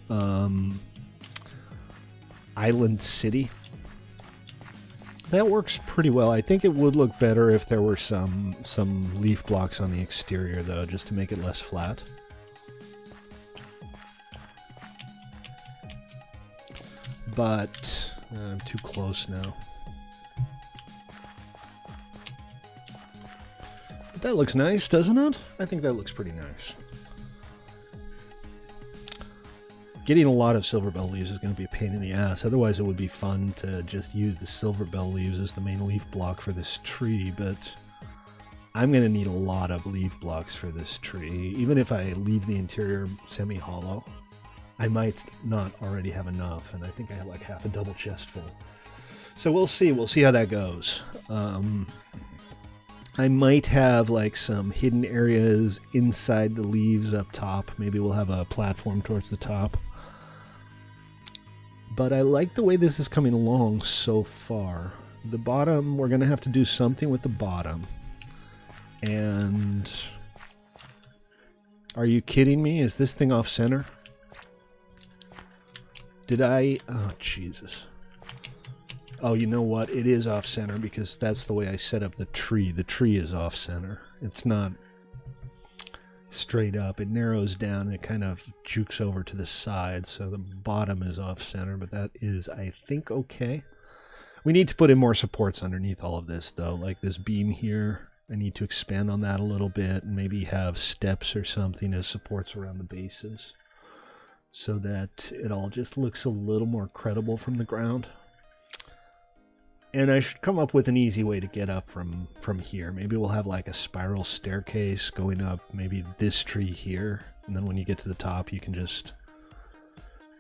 island city. That works pretty well. I think it would look better if there were some leaf blocks on the exterior, though, just to make it less flat. But I'm too close now. But that looks nice, doesn't it? I think that looks pretty nice. Getting a lot of silver bell leaves is going to be a pain in the ass. Otherwise, it would be fun to just use the silver bell leaves as the main leaf block for this tree, but I'm going to need a lot of leaf blocks for this tree. Even if I leave the interior semi-hollow, I might not already have enough, and I think I have like half a double chest full. So we'll see. We'll see how that goes. I might have like some hidden areas inside the leaves up top. Maybe we'll have a platform towards the top. But I like the way this is coming along so far. The bottom, we're going to have to do something with the bottom. And are you kidding me? Is this thing off center? Did I? Oh, Jesus. Oh, you know what? It is off center because that's the way I set up the tree. The tree is off center. It's not straight up. It narrows down and it kind of jukes over to the side. So the bottom is off center, but that is, I think, okay. We need to put in more supports underneath all of this, though, like this beam here. I need to expand on that a little bit and maybe have steps or something as supports around the bases so that it all just looks a little more credible from the ground. And I should come up with an easy way to get up from here. Maybe we'll have like a spiral staircase going up maybe this tree here. And then when you get to the top, you can just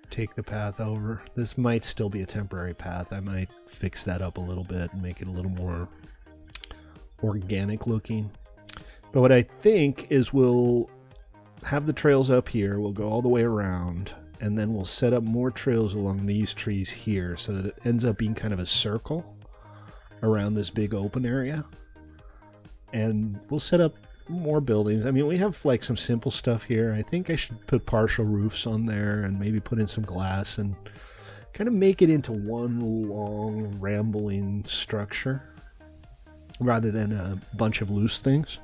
take the path over. This might still be a temporary path. I might fix that up a little bit and make it a little more organic looking. But what I think is we'll have the trails up here. We'll go all the way around. And then we'll set up more trails along these trees here so that it ends up being kind of a circle around this big open area. And we'll set up more buildings. I mean, we have like some simple stuff here. I think I should put partial roofs on there and maybe put in some glass and kind of make it into one long rambling structure rather than a bunch of loose things.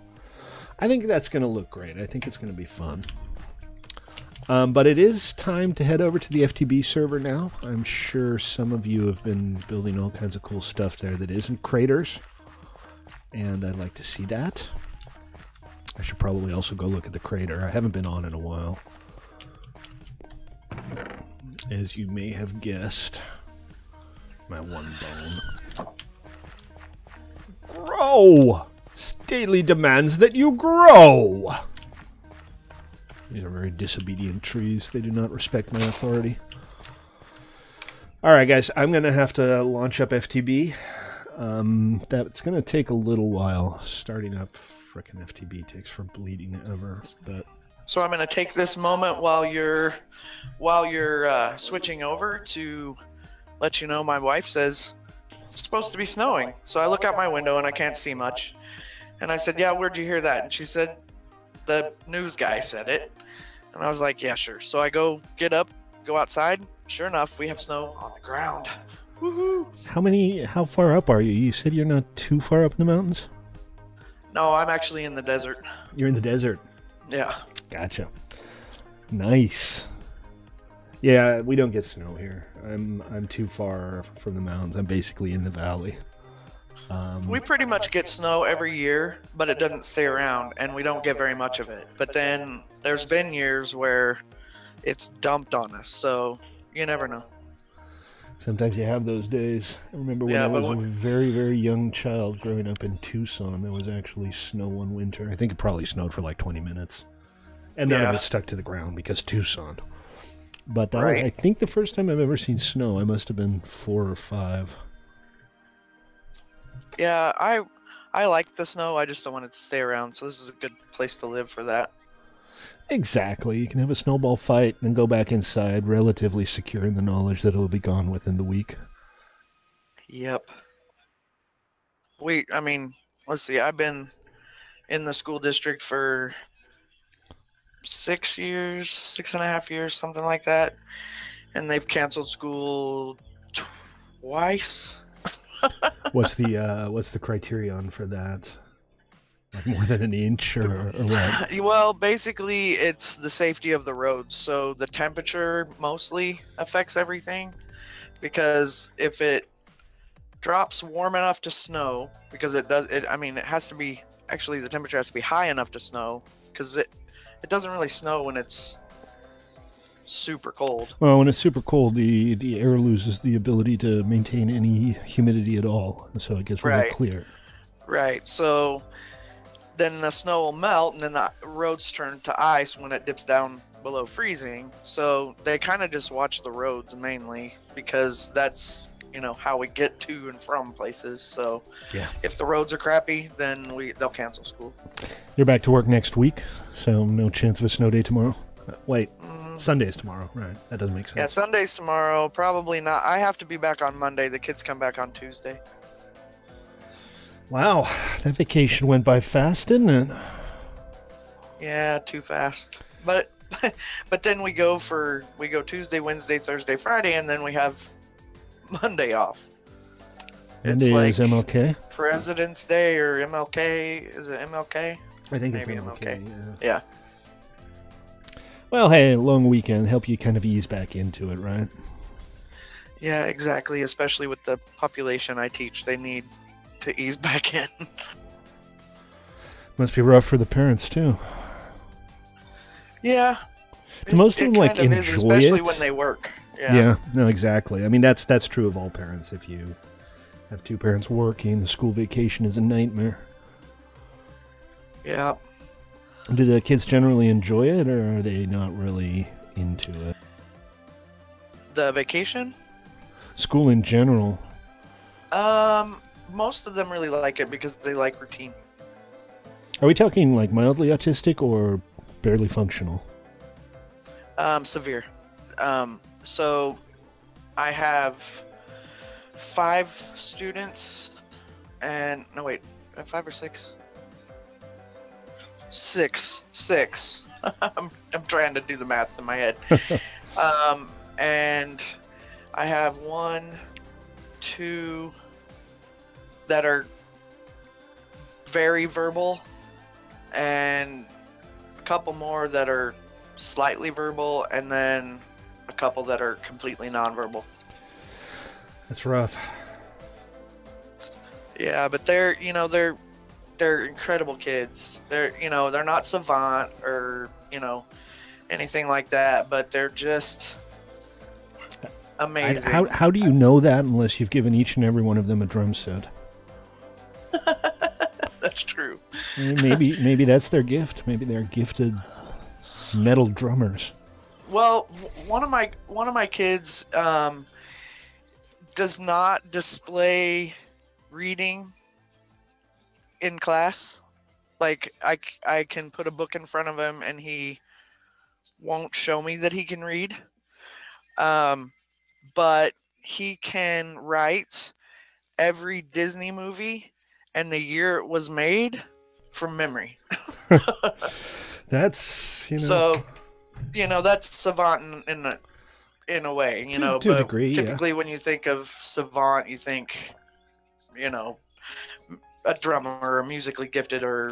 I think that's going to look great. I think it's going to be fun. But it is time to head over to the FTB server now. I'm sure some of you have been building all kinds of cool stuff there that isn't craters, and I'd like to see that. I should probably also go look at the crater. I haven't been on in a while, as you may have guessed. My one bone. Grow! Stately demands that you grow! These are very disobedient trees. They do not respect my authority. Alright guys, I'm going to have to launch up FTB. That's going to take a little while. Starting up frickin' FTB takes for bleeding ever. But so I'm going to take this moment while you're switching over to let you know my wife says it's supposed to be snowing. So I look out my window and I can't see much. And I said, yeah, where'd you hear that? And she said, the news guy said it. And I was like, yeah, sure. So I go get up, go outside. Sure enough, we have snow on the ground. Woohoo! How far up are you? You said you're not too far up in the mountains? No, I'm actually in the desert. You're in the desert? Yeah. Gotcha. Nice. Yeah, we don't get snow here. I'm too far from the mountains. I'm basically in the valley. We pretty much get snow every year, but it doesn't stay around, and we don't get very much of it. But then there's been years where it's dumped on us, so you never know. Sometimes you have those days. I remember when I was a very, very young child growing up in Tucson, there was actually snow one winter. I think it probably snowed for like 20 minutes. And then it was stuck to the ground because Tucson. But that was, I think, the first time I've ever seen snow. I must have been 4 or 5. Yeah, I like the snow. I just don't want it to stay around. So this is a good place to live for that. Exactly. You can have a snowball fight and go back inside, relatively secure in the knowledge that it'll be gone within the week. Yep. I mean, let's see. I've been in the school district for 6 years, 6.5 years, something like that. And they've canceled school twice. What's the criterion for that? Like more than an inch or what? Well, basically, it's the safety of the roads. So the temperature mostly affects everything, because if it drops warm enough to snow, because it has to be, actually the temperature has to be high enough to snow, because it doesn't really snow when it's super cold. Well, when it's super cold, the air loses the ability to maintain any humidity at all, so it gets really Right. clear. Right. So then the snow will melt, and then the roads turn to ice when it dips down below freezing. So they kind of just watch the roads mainly, because that's, you know, how we get to and from places. So Yeah. if the roads are crappy, then they'll cancel school. You're back to work next week, so no chance of a snow day tomorrow. Wait, Sunday's tomorrow, right? That doesn't make sense. Yeah, Sunday's tomorrow. Probably not. I have to be back on Monday. The kids come back on Tuesday. Wow, that vacation went by fast, didn't it? Yeah, too fast. But but then we go Tuesday, Wednesday, Thursday, Friday, and then we have Monday off. Monday is MLK. President's Day or MLK. Is it MLK? I think Maybe it's MLK. Yeah. Well, hey, long weekend help you kind of ease back into it, right? Yeah, exactly. Especially with the population I teach, they need to ease back in. Must be rough for the parents too. Yeah. Do most of them like enjoy it? Especially it? when they work. Yeah, no, exactly. I mean, that's true of all parents. If you have two parents working, the school vacation is a nightmare. Yeah. Do the kids generally enjoy it, or are they not really into it? The vacation? School in general. Most of them really like it because they like routine. Are we talking like mildly autistic or barely functional? Severe. So I have 5 students, and no wait, 5 or 6? 6. I'm trying to do the math in my head. And I have 1, 2 that are very verbal, and a couple more that are slightly verbal, and then a couple that are completely nonverbal. That's rough. Yeah, but they're incredible kids. They're not savant or, anything like that, but they're just amazing. How do you know that unless you've given each and every one of them a drum set? That's true. Maybe that's their gift. Maybe they're gifted metal drummers. Well, one of my kids does not display reading in class. Like I can put a book in front of him and he won't show me that he can read. But he can write every Disney movie and the year it was made from memory. That's, So, that's savant in a way, to a degree. Typically, when you think of savant, you think, a drummer or musically gifted or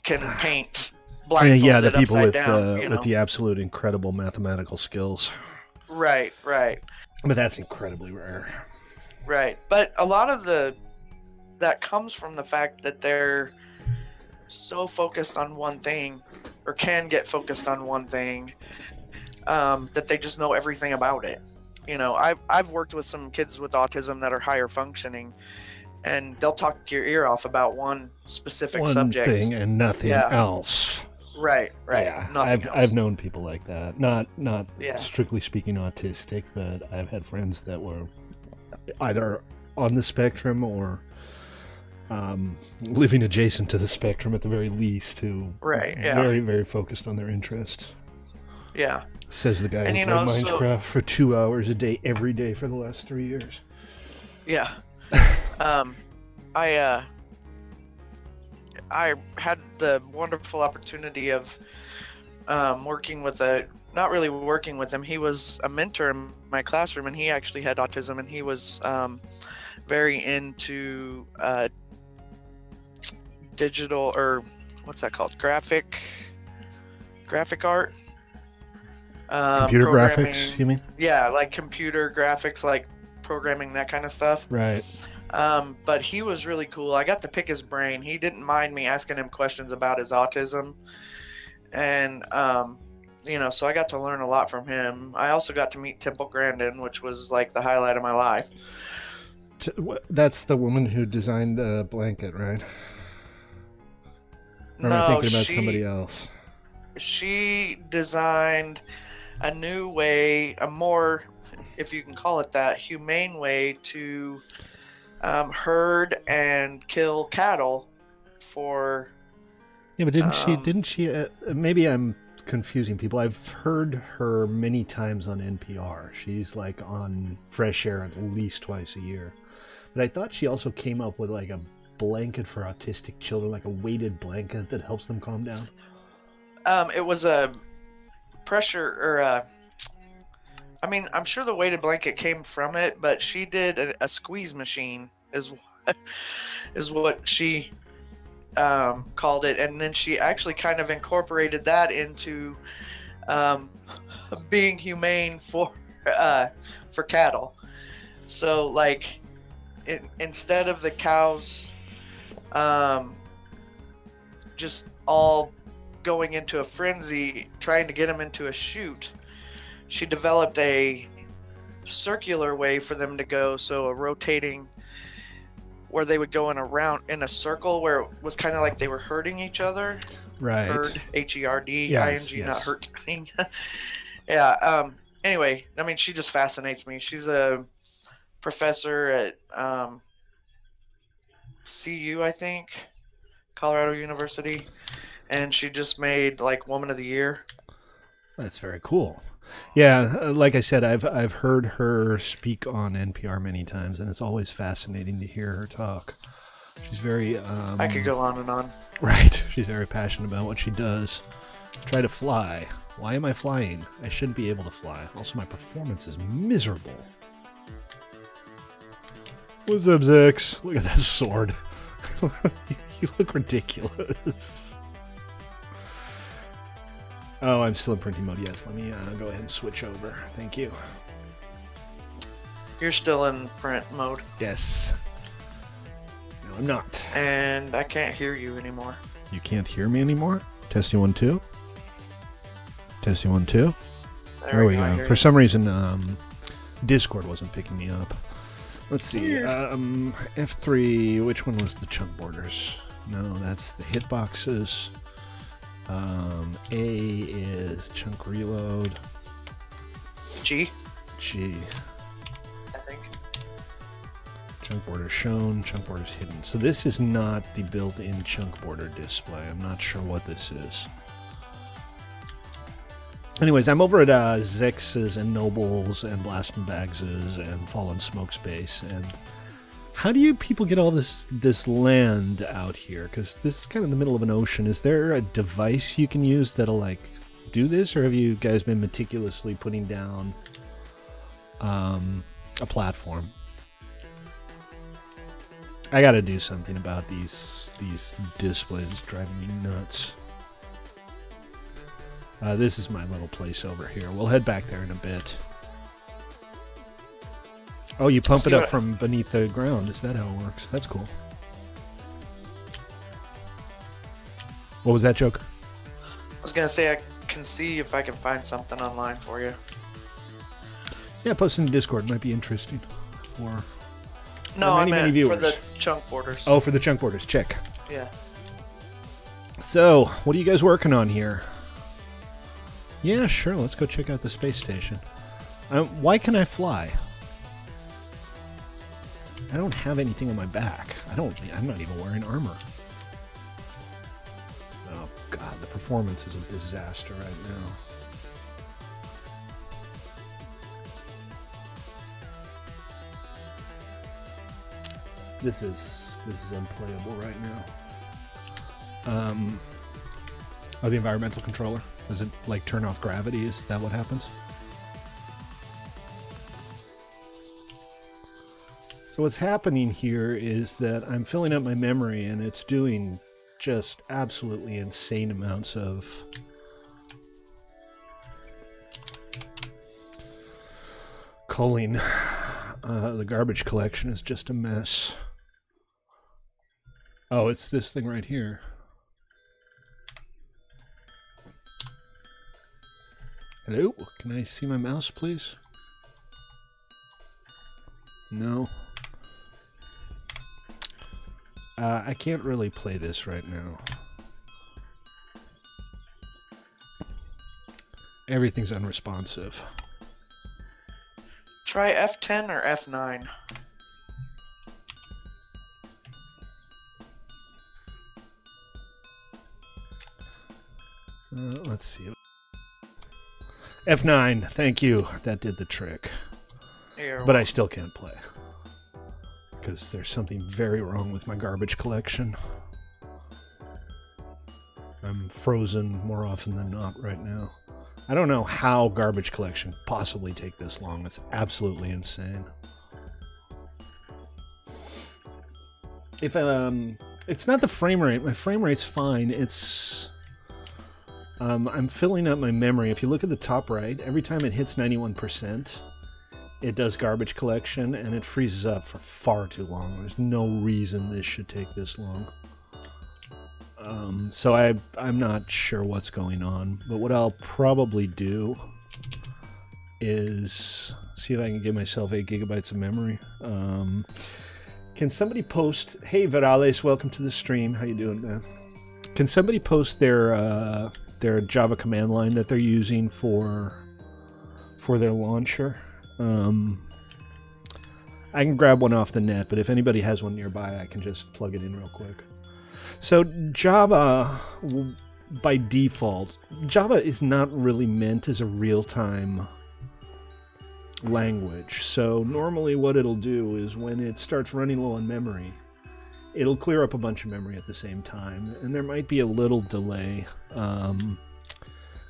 can paint blindfolded yeah, the people upside with down, with the absolute incredible mathematical skills. Right. But that's incredibly rare. Right. But a lot of that comes from the fact that they're so focused on one thing, or can get focused on one thing, that they just know everything about it. I've worked with some kids with autism that are higher functioning, and they'll talk your ear off about one specific subject. One thing and nothing else. Right. Yeah, Nothing else. I've known people like that. Not Yeah. strictly speaking autistic, but I've had friends that were either on the spectrum or living adjacent to the spectrum at the very least, who Right, yeah. very, very focused on their interests. Yeah. Says the guy who played Minecraft for 2 hours a day every day for the last 3 years. Yeah. I had the wonderful opportunity of working with not really working with him. He was a mentor in my classroom, and he actually had autism, and he was very into digital, or what's that called? Graphic art. Computer graphics, you mean? Yeah, like computer graphics, like programming, that kind of stuff. Right. But he was really cool. I got to pick his brain. He didn't mind me asking him questions about his autism. And you know, so I got to learn a lot from him. I also got to meet Temple Grandin, which was like the highlight of my life. That's the woman who designed the blanket, right? Or am I No, thinking about somebody else? she designed a new way, a more, if you can call it that, humane way to herd and kill cattle for. Yeah, but didn't she? Maybe I'm confusing people. I've heard her many times on NPR. She's like on Fresh Air at least twice a year. But I thought she also came up with like a blanket for autistic children, like a weighted blanket that helps them calm down. It was a pressure or I mean, I'm sure the weighted blanket came from it, but she did a squeeze machine is what she called it, and then she actually kind of incorporated that into being humane for cattle. So like, instead of the cows just all going into a frenzy trying to get them into a chute, she developed a circular way for them to go, so a rotating where they would go in a circle where it was kind of like they were hurting each other. Right. Herd, Herding, yes. not hurting. Yeah. Anyway, I mean, she just fascinates me. She's a professor at CU, I think, Colorado University, and she just made like Woman of the Year. That's very cool. Yeah, like I said, I've heard her speak on NPR many times, and it's always fascinating to hear her talk. She's very. I could go on and on. Right, she's very passionate about what she does. Try to fly. Why am I flying? I shouldn't be able to fly. Also, my performance is miserable. What's up, Zix? Look at that sword. You look ridiculous. Oh, I'm still in printing mode. Yes, let me go ahead and switch over. Thank you. You're still in print mode. Yes. No, I'm not. And I can't hear you anymore. You can't hear me anymore? Testing 1 2. Testing 1 2. There we go. For some reason, Discord wasn't picking me up. Let's see. F3. Which one was the chunk borders? No, that's the hitboxes. A is chunk reload. G. I think. Chunk border shown, chunk borders hidden. So this is not the built-in chunk border display. I'm not sure what this is. Anyways, I'm over at Zex's and Noble's and Blast and Bags's and Fallen Smoke Space. And how do you people get all this land out here? Because this is kind of the middle of an ocean. Is there a device you can use that'll like do this, or have you guys been meticulously putting down a platform? I got to do something about these displays driving me nuts. This is my little place over here. We'll head back there in a bit. Oh, you pump it up from beneath the ground. Is that how it works? That's cool. What was that joke? I was going to say I can see if I can find something online for you. Yeah, post in the Discord. Might be interesting for many viewers. For the chunk borders. Oh, for the chunk borders. Check. Yeah. So, what are you guys working on here? Yeah, sure. Let's go check out the space station. Why can I fly? I don't have anything on my back. I'm not even wearing armor. Oh, God. The performance is a disaster right now. This is unplayable right now. Oh, the environmental controller. Does it like turn off gravity? Is that what happens? So what's happening here is that I'm filling up my memory and it's doing just absolutely insane amounts of culling. The garbage collection is just a mess. Oh, it's this thing right here. Hello? Can I see my mouse, please? No. I can't really play this right now. Everything's unresponsive. Try F10 or F9. Let's see. F9, thank you. That did the trick. But I still can't play. Because there's something very wrong with my garbage collection. I'm frozen more often than not right now. I don't know how garbage collection could possibly take this long. It's absolutely insane. If it's not the frame rate. My frame rate's fine. It's I'm filling up my memory. If you look at the top right, every time it hits 91%, it does garbage collection, and it freezes up for far too long. There's no reason this should take this long. So I'm not sure what's going on, but what I'll probably do is see if I can give myself 8 gigabytes of memory. Can somebody post, hey Virales, welcome to the stream. How you doing, man? Can somebody post their Java command line that they're using for their launcher? I can grab one off the net, but if anybody has one nearby, I can just plug it in real quick. So Java, by default, Java is not really meant as a real-time language. So normally what it'll do is when it starts running low on memory, it'll clear up a bunch of memory at the same time, and there might be a little delay.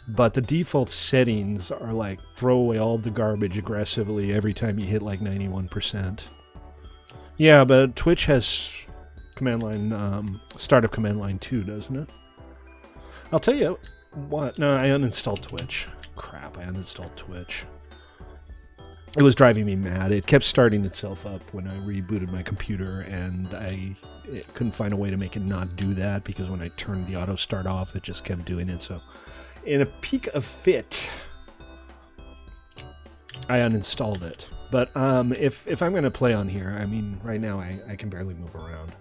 But the default settings are like throw away all the garbage aggressively every time you hit like 91%. Yeah, but Twitch has command line, startup command line too, doesn't it? I'll tell you what. No, I uninstalled Twitch. Crap, I uninstalled Twitch. It was driving me mad. It kept starting itself up when I rebooted my computer, and I couldn't find a way to make it not do that, because when I turned the auto start off, it just kept doing it. So in a peak of fit, I uninstalled it. But if I'm going to play on here, I mean, right now I can barely move around.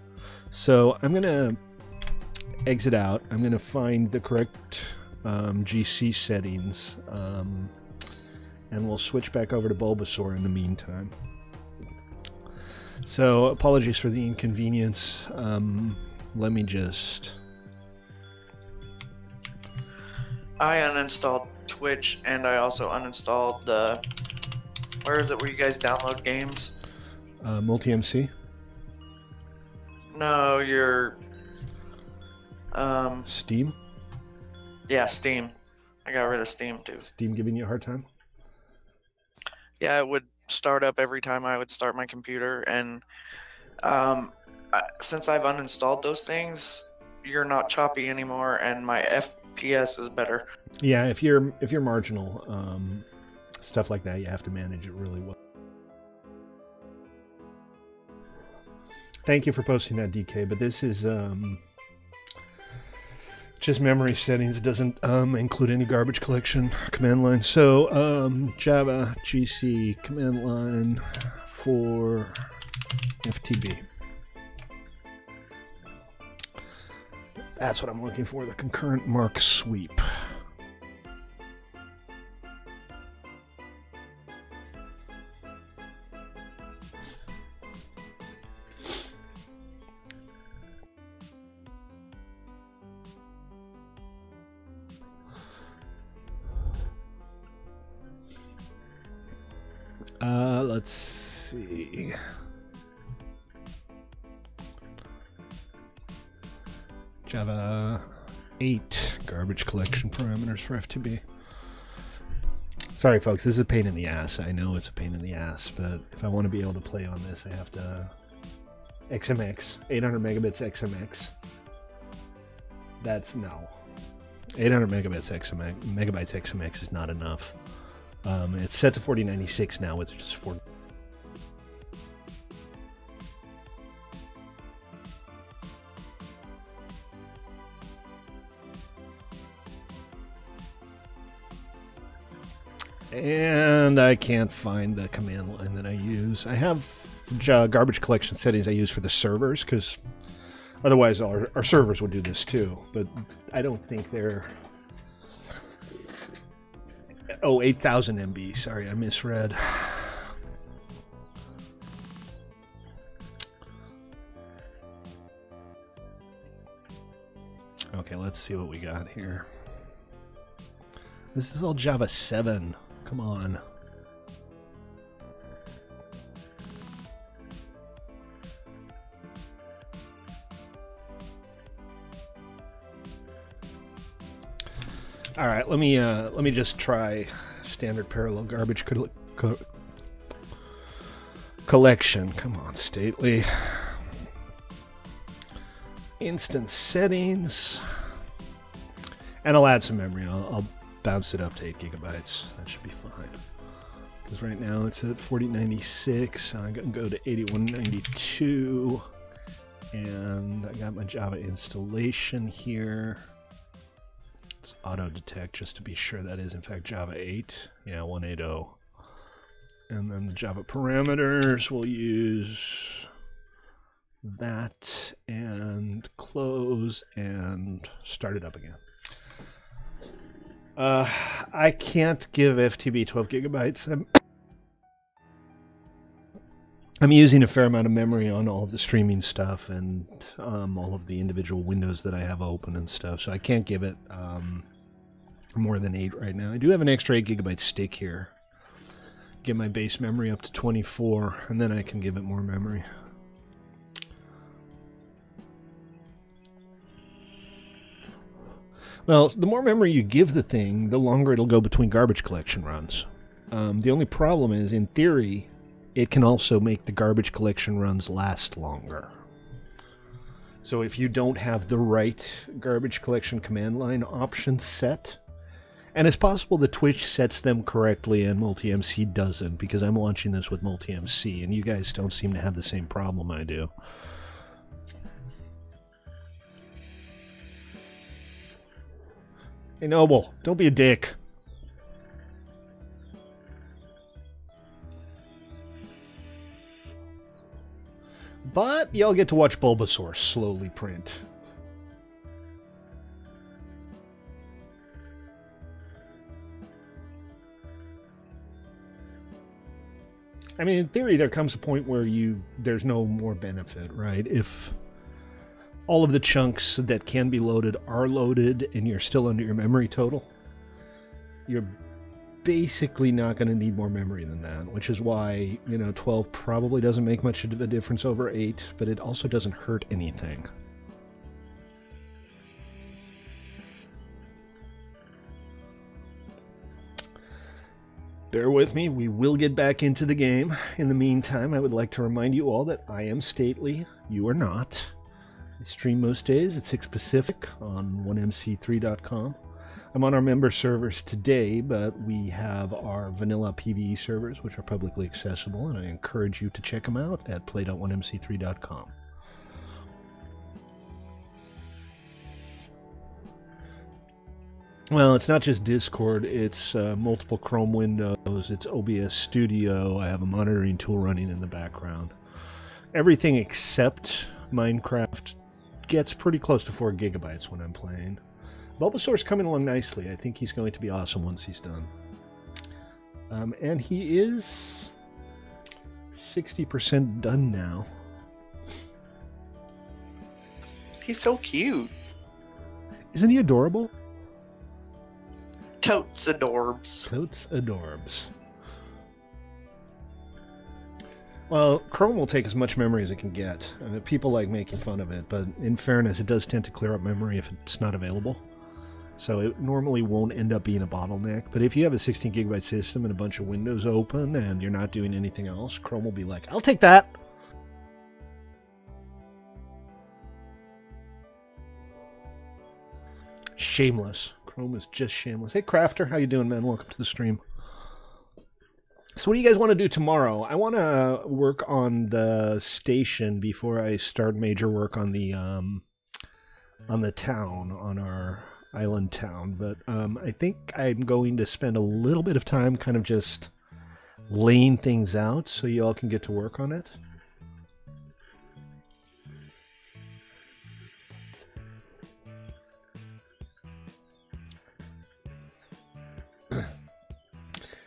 So I'm going to exit out. I'm going to find the correct GC settings, and we'll switch back over to Bulbasaur in the meantime. So apologies for the inconvenience. Let me just... I uninstalled Twitch, and I also uninstalled the... Where is it where you guys download games? Multi-MC? No, your... Steam? Yeah, Steam. I got rid of Steam, too. Steam giving you a hard time? Yeah, it would start up every time I would start my computer, and since I've uninstalled those things, you're not choppy anymore, and my FPS is better. Yeah, if you're marginal, stuff like that, you have to manage it really well. Thank you for posting that, DK, but this is just memory settings. It doesn't include any garbage collection command line. So Java GC command line for FTB. That's what I'm looking for, the concurrent mark sweep. Let's see. Java 8 garbage collection parameters for FTB. Sorry, folks, this is a pain in the ass. I know it's a pain in the ass, but if I want to be able to play on this, I have to XMX, 800 megabits XMX. That's no. 800 megabytes XMX is not enough. It's set to 4096 now, which is 4. And I can't find the command line that I use. I have garbage collection settings I use for the servers, because otherwise our servers would do this too. But I don't think they're... Oh, 8,000 MB. Sorry, I misread. Okay, let's see what we got here. This is all Java 7. Come on. All right, let me just try standard parallel garbage collection. Come on, Stately. Instance settings, and I'll add some memory. I'll bounce it up to 8 gigabytes. That should be fine. Because right now it's at 4096. I'm going to go to 8192. And I got my Java installation here. Let's auto detect just to be sure that is in fact Java 8. Yeah, 180. And then the Java parameters, we'll use that and close and start it up again. I can't give FTB 12 gigabytes. I'm using a fair amount of memory on all of the streaming stuff and all of the individual windows that I have open and stuff, so I can't give it more than 8 right now. I do have an extra 8 gigabyte stick here. Get my base memory up to 24, and then I can give it more memory. Well, the more memory you give the thing, the longer it'll go between garbage collection runs. The only problem is, in theory, it can also make the garbage collection runs last longer. So if you don't have the right garbage collection command line options set, and it's possible that Twitch sets them correctly and Multi-MC doesn't, because I'm launching this with Multi-MC, and you guys don't seem to have the same problem I do. Hey, Noble, don't be a dick. But y'all get to watch Bulbasaur slowly print. I mean, in theory, there comes a point where there's no more benefit, right? If all of the chunks that can be loaded are loaded and you're still under your memory total, you're basically not going to need more memory than that, which is why, 12 probably doesn't make much of a difference over 8, but it also doesn't hurt anything. Bear with me, we will get back into the game. In the meantime, I would like to remind you all that I am Stately, you are not. I stream most days at 6 Pacific on 1mc3.com. I'm on our member servers today, but we have our vanilla PvE servers, which are publicly accessible, and I encourage you to check them out at play.1mc3.com. Well, it's not just Discord, it's multiple Chrome windows, it's OBS Studio, I have a monitoring tool running in the background. Everything except Minecraft gets pretty close to 4 gigabytes when I'm playing. Bulbasaur's coming along nicely. I think he's going to be awesome once he's done. And he is 60% done now. He's so cute. Isn't he adorable? Totes adorbs. Totes adorbs. Well, Chrome will take as much memory as it can get. I mean, people like making fun of it, but in fairness, it does tend to clear up memory if it's not available. So it normally won't end up being a bottleneck. But if you have a 16 gigabyte system and a bunch of windows open and you're not doing anything else, Chrome will be like, I'll take that. Shameless. Chrome is just shameless. Hey, Crafter, how you doing, man? Welcome to the stream. So what do you guys want to do tomorrow? I want to work on the station before I start major work on the town, on our island town. But I think I'm going to spend a little bit of time kind of just laying things out so you all can get to work on it.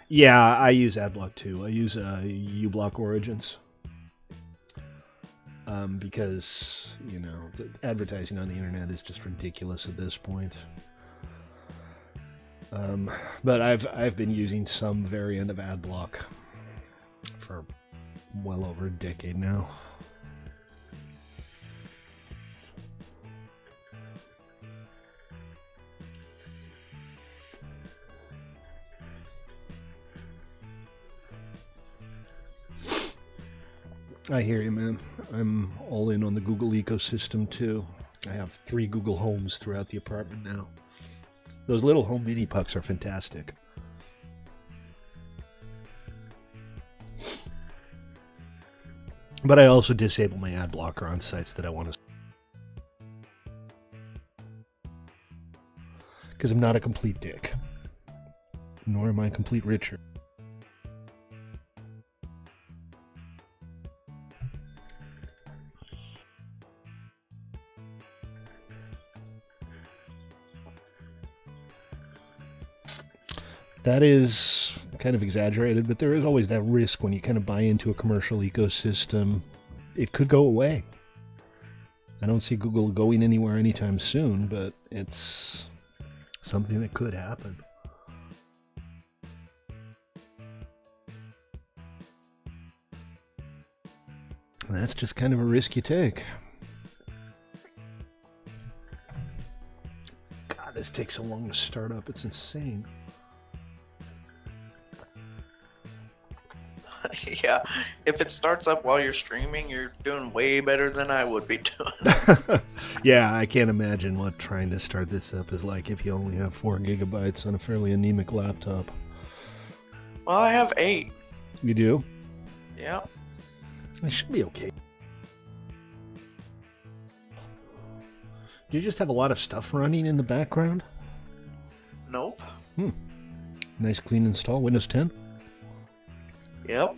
Yeah, I use AdBlock too. I use uBlock Origins. Because, you know, the advertising on the internet is just ridiculous at this point. But I've been using some variant of AdBlock for well over a decade now. I hear you, man. I'm all in on the Google ecosystem, too. I have 3 Google Homes throughout the apartment now. Those little home mini pucks are fantastic. But I also disable my ad blocker on sites that I want to... Because I'm not a complete dick. Nor am I a complete Richard. That is kind of exaggerated, but there is always that risk when you kind of buy into a commercial ecosystem. It could go away. I don't see Google going anywhere anytime soon, but it's something that could happen. And that's just kind of a risk you take. God, this takes so long to start up. It's insane. Yeah, if it starts up while you're streaming, you're doing way better than I would be doing. Yeah, I can't imagine what trying to start this up is like if you only have 4 gigabytes on a fairly anemic laptop. Well, I have 8. You do? Yeah. It should be okay. Do you just have a lot of stuff running in the background? Nope. Nice clean install. Windows 10? Yep.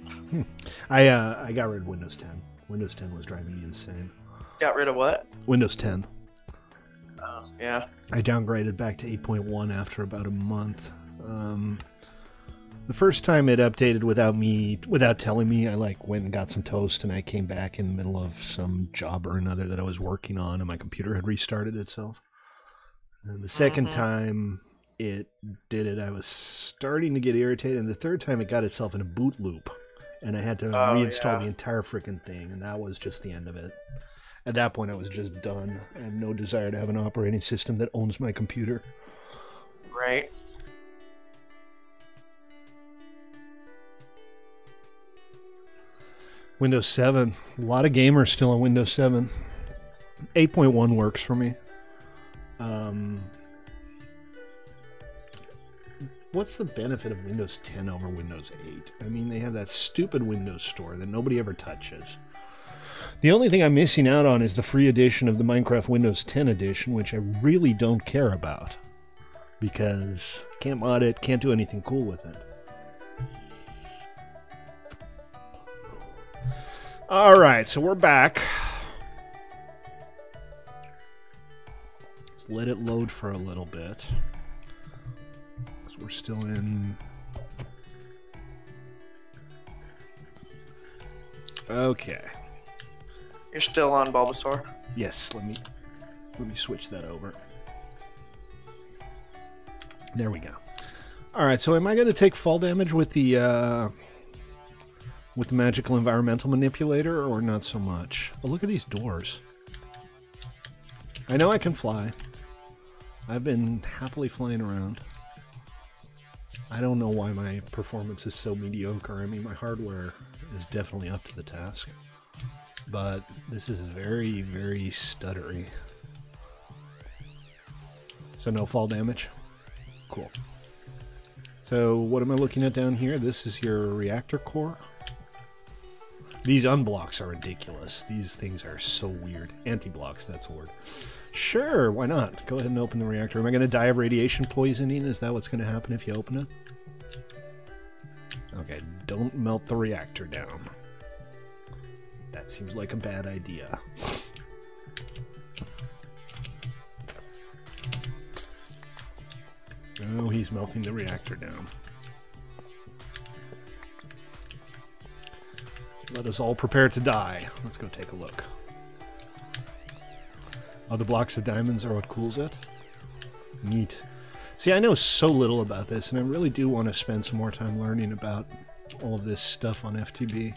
I got rid of Windows 10. Windows 10 was driving me insane. Got rid of what? Windows 10. Yeah. I downgraded back to 8.1 after about a month. The first time it updated without telling me, I went and got some toast, and I came back in the middle of some job or another that I was working on, and my computer had restarted itself. And the second time it did it, I was starting to get irritated, and the third time it got itself in a boot loop, and I had to reinstall the entire freaking thing, and that was just the end of it. At that point, I was just done. I have no desire to have an operating system that owns my computer. Right. Windows 7. A lot of gamers still on Windows 7. 8.1 works for me. What's the benefit of Windows 10 over Windows 8? I mean, they have that stupid Windows Store that nobody ever touches. The only thing I'm missing out on is the free edition of the Minecraft Windows 10 edition, which I really don't care about. Because I can't mod it, can't do anything cool with it. Alright, so we're back. Let's let it load for a little bit. We're still in... Okay. You're still on Bulbasaur? Yes, let me switch that over. There we go. Alright, so am I going to take fall damage with the magical environmental manipulator, or not so much? Oh, look at these doors. I know I can fly. I've been happily flying around. I don't know why my performance is so mediocre. I mean, my hardware is definitely up to the task. But this is very, very stuttery. So no fall damage? Cool. So what am I looking at down here? This is your reactor core. These unblocks are ridiculous. These things are so weird. Anti-blocks, that's a word. Sure, why not? Go ahead and open the reactor. Am I going to die of radiation poisoning? Is that what's going to happen if you open it? Okay, don't melt the reactor down. That seems like a bad idea. Oh, he's melting the reactor down. Let us all prepare to die. Let's go take a look. Oh, the blocks of diamonds are what cools it? Neat. See, I know so little about this, and I really do want to spend some more time learning about all of this stuff on FTB.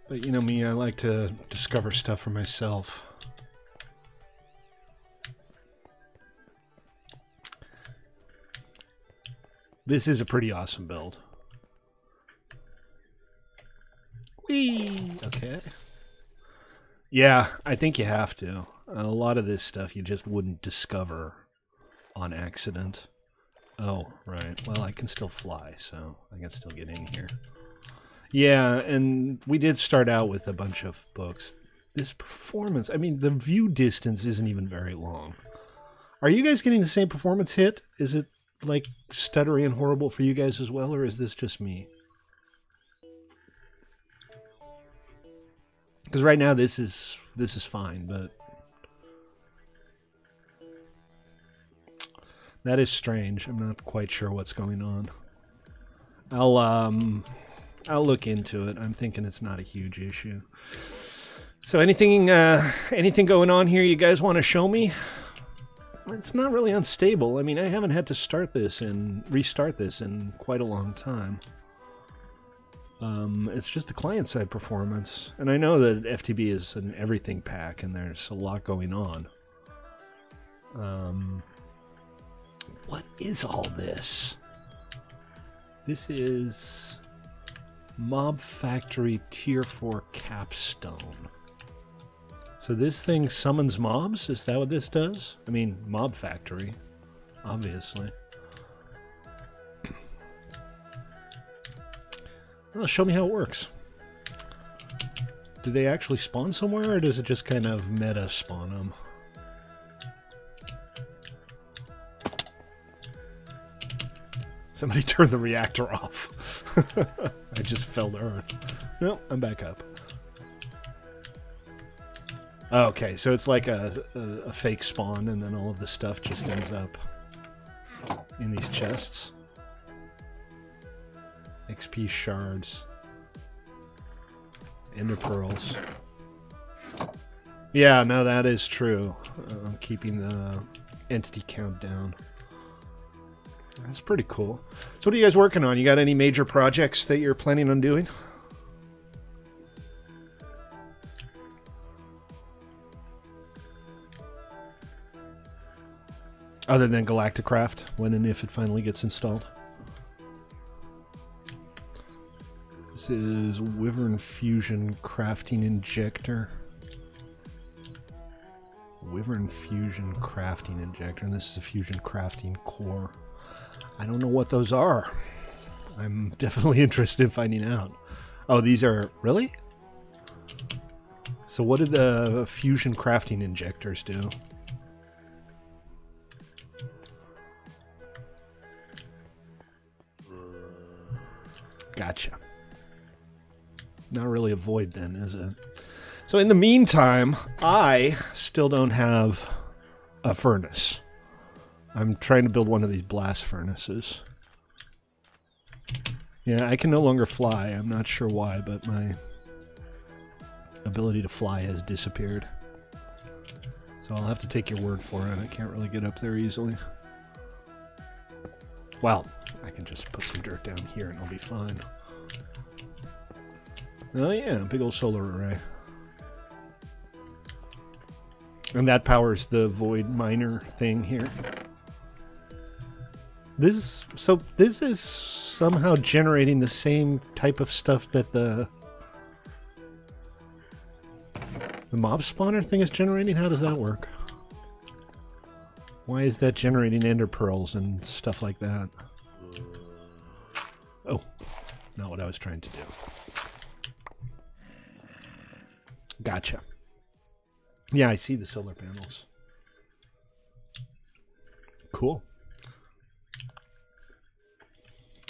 But you know me, I like to discover stuff for myself. This is a pretty awesome build. Whee! Okay. Yeah, I think you have to. A lot of this stuff you just wouldn't discover on accident. Oh, right. Well, I can still fly, so I can still get in here. Yeah, and we did start out with a bunch of books. This performance, I mean, the view distance isn't even very long. Are you guys getting the same performance hit? Is it, like, stuttery and horrible for you guys as well, or is this just me? Because right now this is fine, but that is strange. I'm not quite sure what's going on. I'll look into it. I'm thinking it's not a huge issue. So anything going on here you guys want to show me? It's not really unstable. I mean, I haven't had to start this and restart this in quite a long time. It's just the client-side performance. And I know that FTB is an everything pack, and there's a lot going on. What is all this? This is Mob Factory Tier 4 Capstone. So this thing summons mobs? Is that what this does? I mean, Mob Factory, obviously. Well, show me how it works. Do they actually spawn somewhere, or does it just kind of meta spawn them? Somebody turned the reactor off. I just fell to earth. No, I'm back up. Okay, so it's like a fake spawn, and then all of the stuff just ends up in these chests. XP shards. Ender pearls. Yeah, no, that is true. I'm keeping the entity count down. That's pretty cool. So what are you guys working on? You got any major projects that you're planning on doing? Other than Galacticraft, when and if it finally gets installed. This is Wyvern Fusion Crafting Injector. Wyvern Fusion Crafting Injector, and this is a Fusion Crafting Core. I don't know what those are. I'm definitely interested in finding out. Oh, these are... Really? So what did the Fusion Crafting Injectors do? Gotcha. Not really a void then, is it? So in the meantime, I still don't have a furnace. I'm trying to build one of these blast furnaces. Yeah, I can no longer fly. I'm not sure why, but my ability to fly has disappeared. So I'll have to take your word for it. I can't really get up there easily. Well, I can just put some dirt down here and I'll be fine. Oh yeah, big old solar array. And that powers the void miner thing here. This is somehow generating the same type of stuff that the mob spawner thing is generating. How does that work? Why is that generating ender pearls and stuff like that? Oh, not what I was trying to do. Gotcha. Yeah, I see the solar panels. Cool.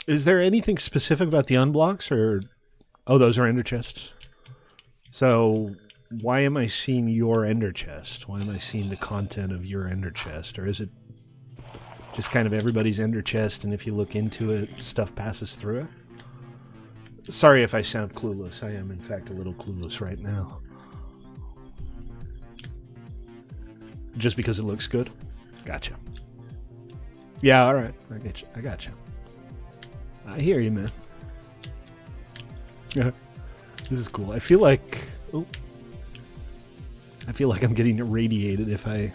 Is there anything specific about the unblocks, or... Oh, those are ender chests. So, why am I seeing your ender chest? Why am I seeing the content of your ender chest? Or is it just kind of everybody's ender chest, and if you look into it, stuff passes through it? Sorry if I sound clueless. I am, in fact, a little clueless right now. Just because it looks good? Gotcha. Yeah, alright. I get you. I got you. I hear you, man. Yeah. This is cool. I feel like... Oh. I feel like I'm getting irradiated if I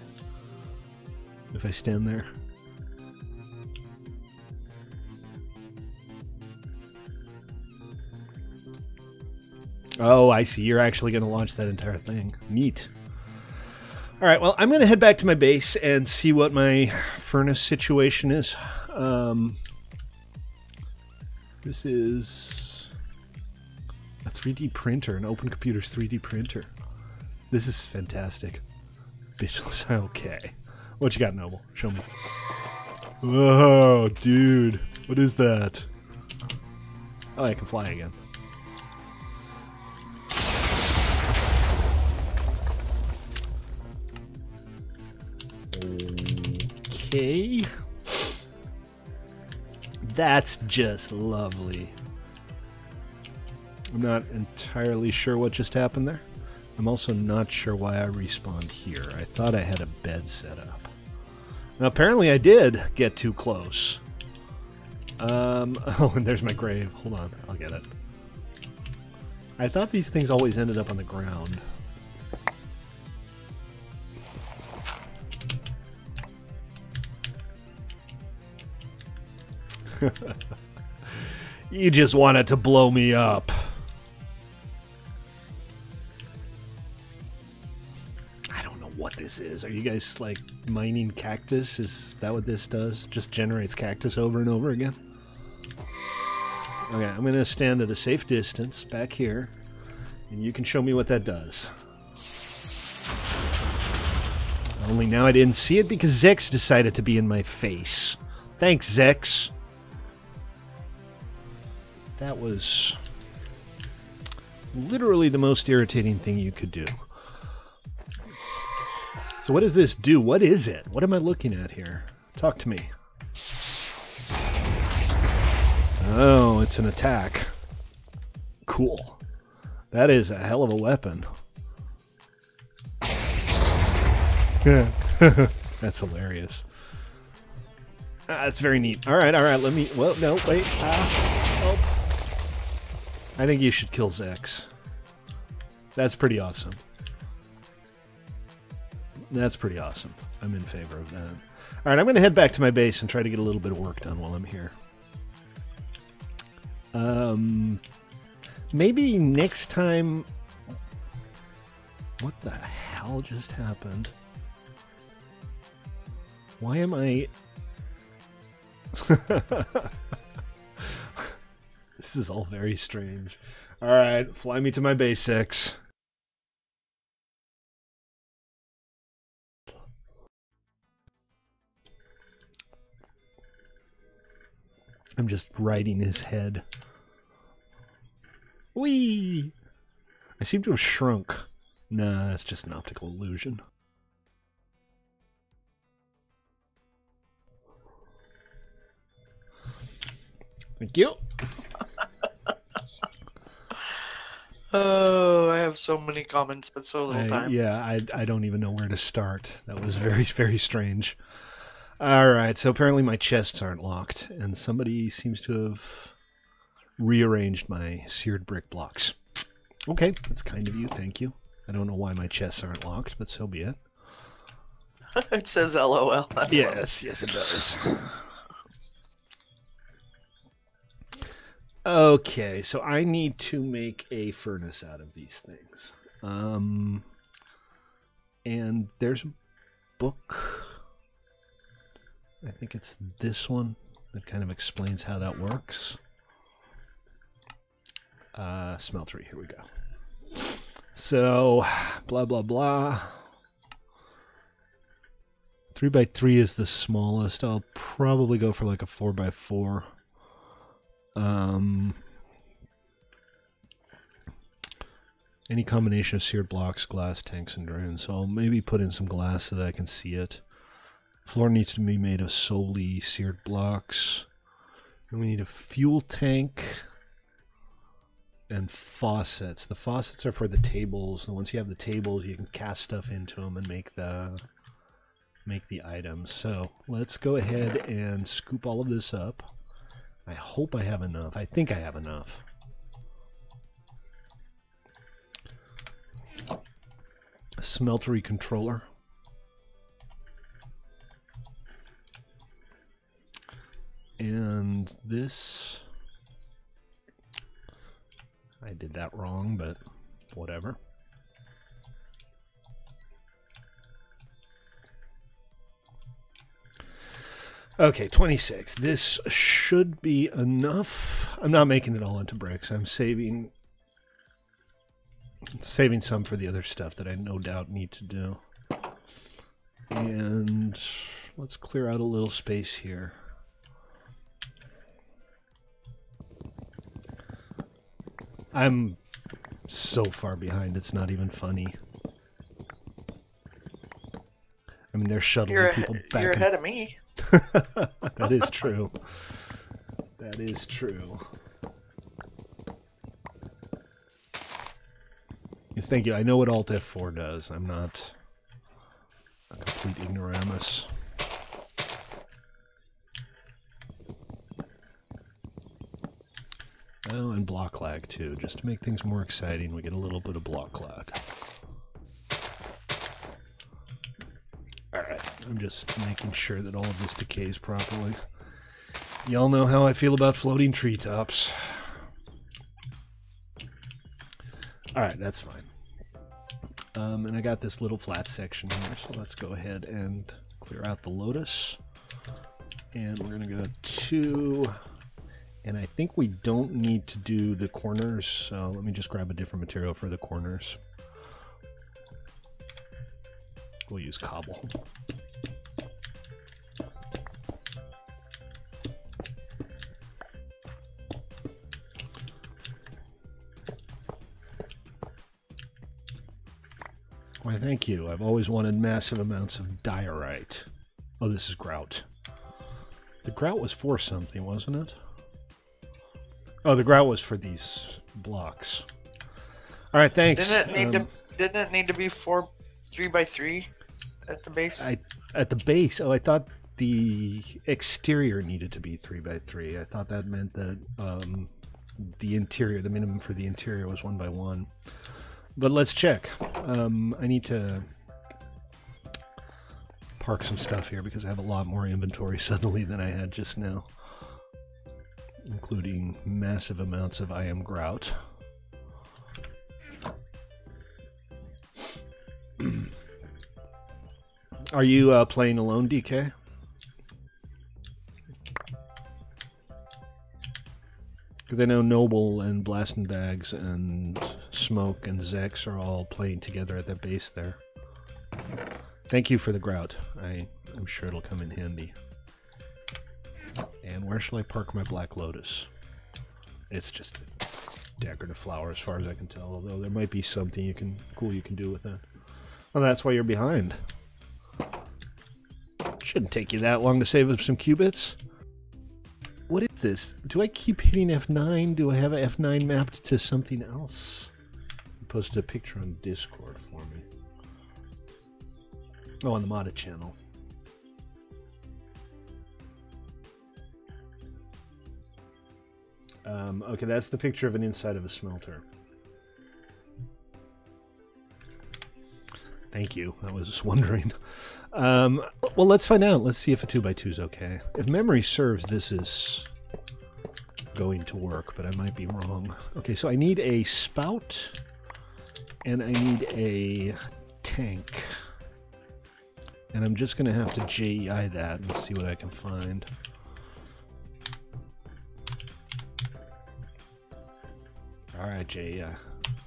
stand there. Oh, I see. You're actually going to launch that entire thing. Neat. All right, well, I'm going to head back to my base and see what my furnace situation is. This is a 3D printer, an Open Computers 3D printer. This is fantastic. Bitch, okay. What you got, Noble? Show me. Whoa, dude. What is that? Oh, I can fly again. Okay. That's just lovely. I'm not entirely sure what just happened there. I'm also not sure why I respawned here. I thought I had a bed set up. Now, apparently I did get too close. Oh, and there's my grave. Hold on, I'll get it. I thought these things always ended up on the ground. You just wanted to blow me up. I don't know what this is. Are you guys like mining cactus? Is that what this does? Just generates cactus over and over again? Okay, I'm gonna stand at a safe distance back here, and you can show me what that does. Only now I didn't see it because Zex decided to be in my face. Thanks, Zex. That was literally the most irritating thing you could do. So what does this do? What is it? What am I looking at here? Talk to me. Oh, it's an attack. Cool. That is a hell of a weapon. That's hilarious. That's very neat. Alright, let me... Well, no, wait. Help. I think you should kill Zex. That's pretty awesome. That's pretty awesome. I'm in favor of that. Alright, I'm going to head back to my base and try to get a little bit of work done while I'm here. Maybe next time... What the hell just happened? Why am I... This is all very strange. Alright, fly me to my base 6. I'm just riding his head. Whee! I seem to have shrunk. Nah, that's just an optical illusion. Thank you. Oh, I have so many comments, but so little time. Yeah, I don't even know where to start. That was very, very strange. Alright, so apparently my chests aren't locked, and somebody seems to have rearranged my seared brick blocks. Okay, that's kind of you, thank you. I don't know why my chests aren't locked, but so be it. It says LOL. That's yes, yes it does. Okay, so I need to make a furnace out of these things. And there's a book. I think it's this one that kind of explains how that works. Smeltery, here we go. So, blah, blah, blah. 3x3 is the smallest. I'll probably go for like a 4x4. Any combination of seared blocks, glass, tanks, and drains. So I'll maybe put in some glass so that I can see it. Floor needs to be made of solely seared blocks. And we need a fuel tank and faucets. The faucets are for the tables. And once you have the tables, you can cast stuff into them and make the items. So let's go ahead and scoop all of this up. I hope I have enough. I think I have enough. A smeltery controller. And this, I did that wrong, but whatever. Okay, 26. This should be enough. I'm not making it all into bricks. I'm saving some for the other stuff that I no doubt need to do. And let's clear out a little space here. I'm so far behind, it's not even funny. I mean, they're shuttling people back. You're ahead of me. That is true. That is true. Yes, thank you. I know what Alt F4 does. I'm not a complete ignoramus. Oh, and block lag too. Just to make things more exciting, we get a little bit of block lag. Alright, I'm just making sure that all of this decays properly. Y'all know how I feel about floating treetops. Alright, that's fine. And I got this little flat section here, so let's go ahead and clear out the lotus. And we're going to go 2... And I think we don't need to do the corners, so let me just grab a different material for the corners. We'll use cobble. Why, thank you. I've always wanted massive amounts of diorite. Oh, this is grout. The grout was for something, wasn't it? Oh, the grout was for these blocks. All right, thanks. Didn't it need to be 3x3 at the base? At the base. Oh, I thought the exterior needed to be 3x3. I thought that meant that the interior, the minimum for the interior, was 1x1. But let's check. I need to park some stuff here because I have a lot more inventory suddenly than I had just now, including massive amounts of IM grout. Are you playing alone, DK? Because I know Noble and Blasting Bags and Smoke and Zex are all playing together at that base there. Thank you for the grout. I'm sure it'll come in handy. And where shall I park my Black Lotus? It's just a dagger to flower as far as I can tell, although there might be something cool you can do with that. Well, that's why you're behind. Shouldn't take you that long to save up some qubits. What is this? Do I keep hitting F9? Do I have a F9 mapped to something else? Posted a picture on Discord for me. Oh, on the modded channel. Okay, that's the picture of an inside of a smelter. Thank you. I was just wondering. Well, let's find out. Let's see if a 2x2 is okay. If memory serves, this is going to work, but I might be wrong. Okay, so I need a spout, and I need a tank. And I'm just going to have to JEI that and see what I can find. Alright, JEI.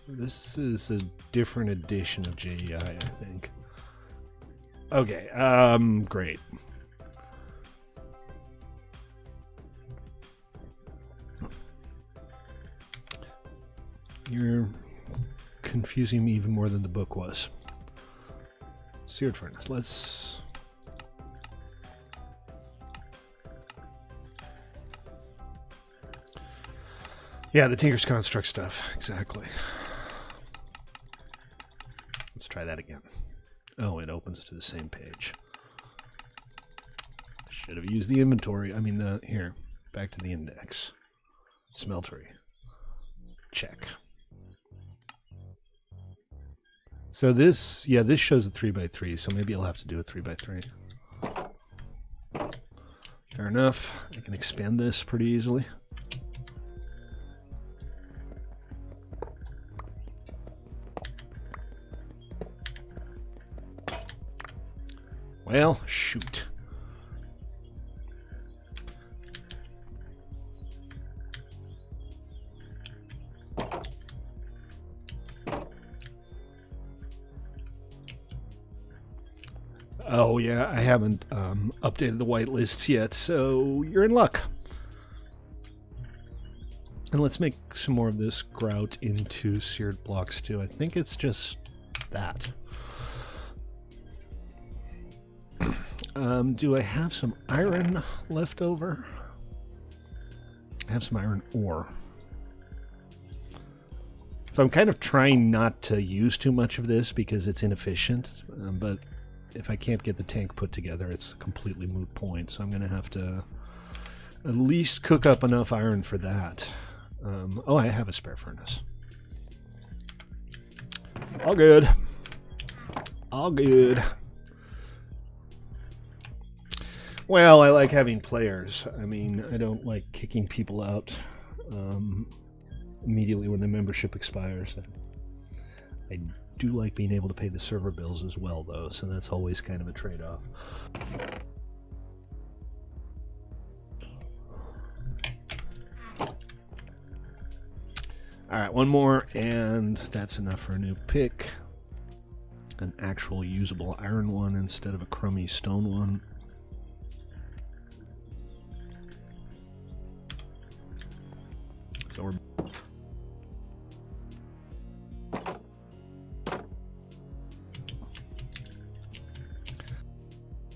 This is a different edition of JEI, I think. Okay, great. You're confusing me even more than the book was. Seared furnace. Let's... Yeah, the Tinker's Construct stuff. Exactly. Let's try that again. Oh, it opens to the same page. Should have used the inventory. I mean, here. Back to the index. Smeltery. Check. So this, yeah, this shows a 3x3, so maybe I'll have to do a 3x3. Fair enough. I can expand this pretty easily. Well, shoot. Oh yeah, I haven't updated the whitelists yet, so you're in luck. And let's make some more of this grout into seared blocks too. I think it's just that. Do I have some iron left over? I have some iron ore. So I'm kind of trying not to use too much of this because it's inefficient, but if I can't get the tank put together, it's a completely moot point. So I'm going to have to at least cook up enough iron for that. Oh, I have a spare furnace. All good. All good. Well, I like having players. I mean, I don't like kicking people out immediately when the membership expires. I do like being able to pay the server bills as well, though, so that's always kind of a trade-off. Alright, one more, and that's enough for a new pick. An actual usable iron one instead of a crummy stone one. So we're...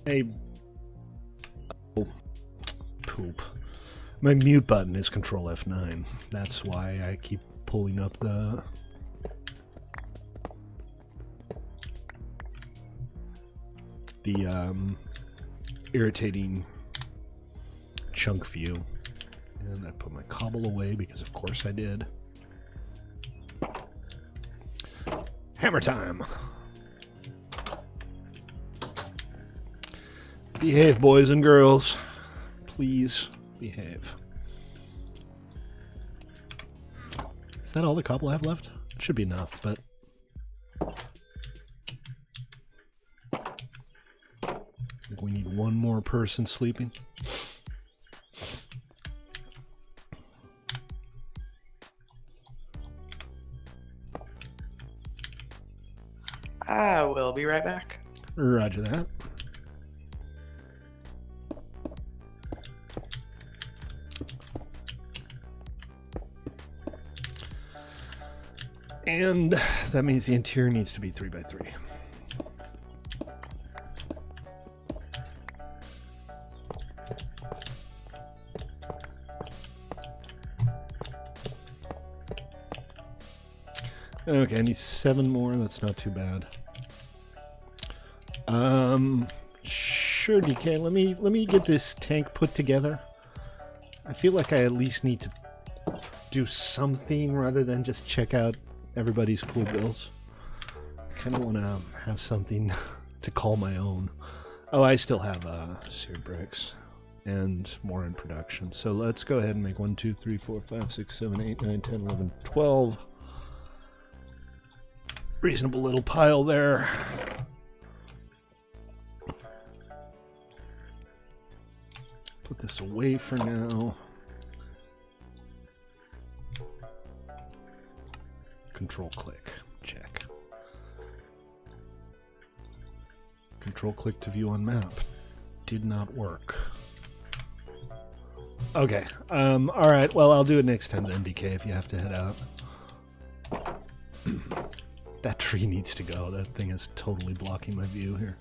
Hey, oh, poop. My mute button is Control F9. That's why I keep pulling up the irritating chunk view. And I put my cobble away because of course I did. Hammer time! Behave, boys and girls. Please behave. Is that all the cobble I have left? It should be enough, but... I think we need one more person sleeping. I will be right back. Roger that. And that means the interior needs to be 3x3. Okay, I need 7 more. That's not too bad. Sure, DK. Let me get this tank put together. I feel like I at least need to do something rather than just check out everybody's cool bills. I kind of want to have something to call my own. Oh, I still have seared bricks and more in production. So let's go ahead and make 1, 2, 3, 4, 5, 6, 7, 8, 9, 10, 11, 12. Reasonable little pile there. Put this away for now. Control click. Check. Control click to view on map. Did not work. Okay. Alright, well, I'll do it next time then, DK, if you have to head out. That tree needs to go. That thing is totally blocking my view here.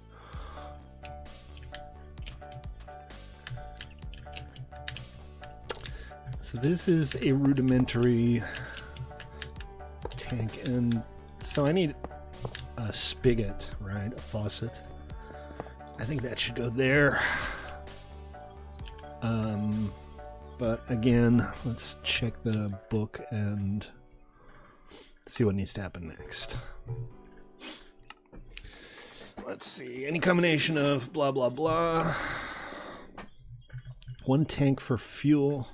So this is a rudimentary tank, and so I need a spigot, right? A faucet. I think that should go there. But again, let's check the book and see what needs to happen next. Let's see. Any combination of blah, blah, blah. One tank for fuel.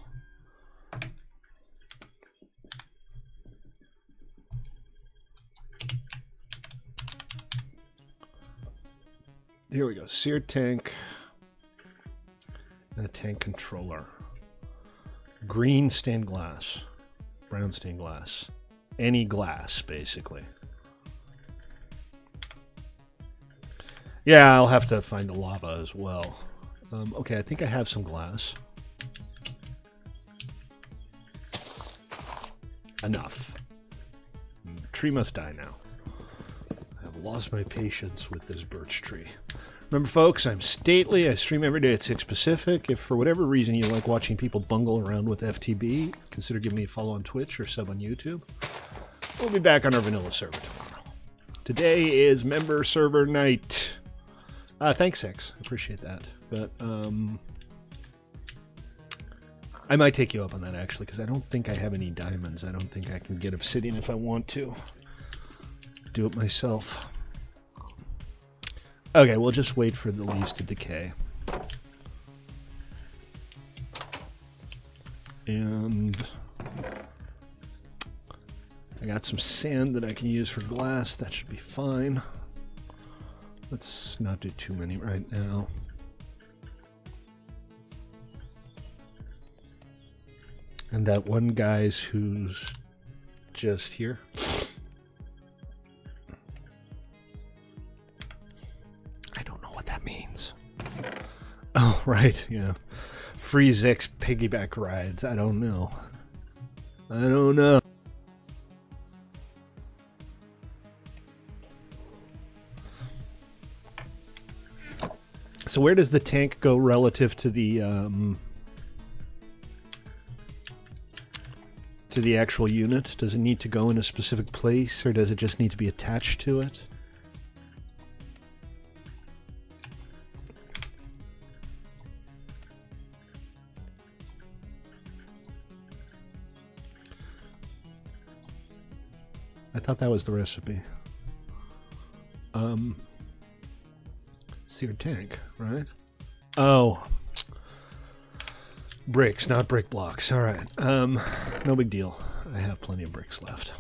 Here we go. Seared tank. And a tank controller. Green stained glass. Brown stained glass. Any glass, basically. Yeah, I'll have to find the lava as well. Okay, I think I have some glass. Enough. The tree must die now. I have lost my patience with this birch tree. Remember, folks, I'm Stately. I stream every day at 6 Pacific. If for whatever reason you like watching people bungle around with FTB, consider giving me a follow on Twitch or sub on YouTube. We'll be back on our vanilla server tomorrow. Today is member server night. Thanks, X. I appreciate that. But I might take you up on that, actually, because I don't think I have any diamonds. I don't think I can get obsidian if I want to. Do it myself. Okay, we'll just wait for the leaves to decay. And I got some sand that I can use for glass. That should be fine. Let's not do too many right now. And that one guy's who's just here. I don't know what that means. Oh, right, yeah. Free Zix piggyback rides. I don't know. I don't know. So where does the tank go relative to the actual unit? Does it need to go in a specific place, or does it just need to be attached to it? I thought that was the recipe. Seared tank, right? Oh. Bricks, not brick blocks. Alright. No big deal. I have plenty of bricks left.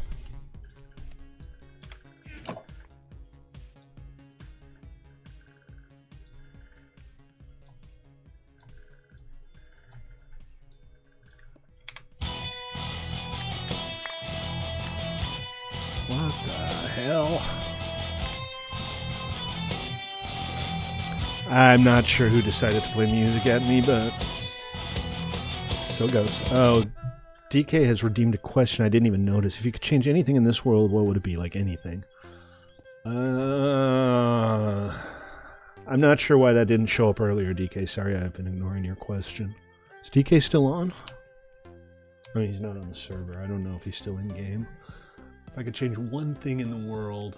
What the hell? I'm not sure who decided to play music at me, but so it goes. Oh, DK has redeemed a question I didn't even notice. If you could change anything in this world, what would it be? Like anything? I'm not sure why that didn't show up earlier, DK. Sorry, I've been ignoring your question. Is DK still on? I mean, he's not on the server. I don't know if he's still in game. If I could change one thing in the world...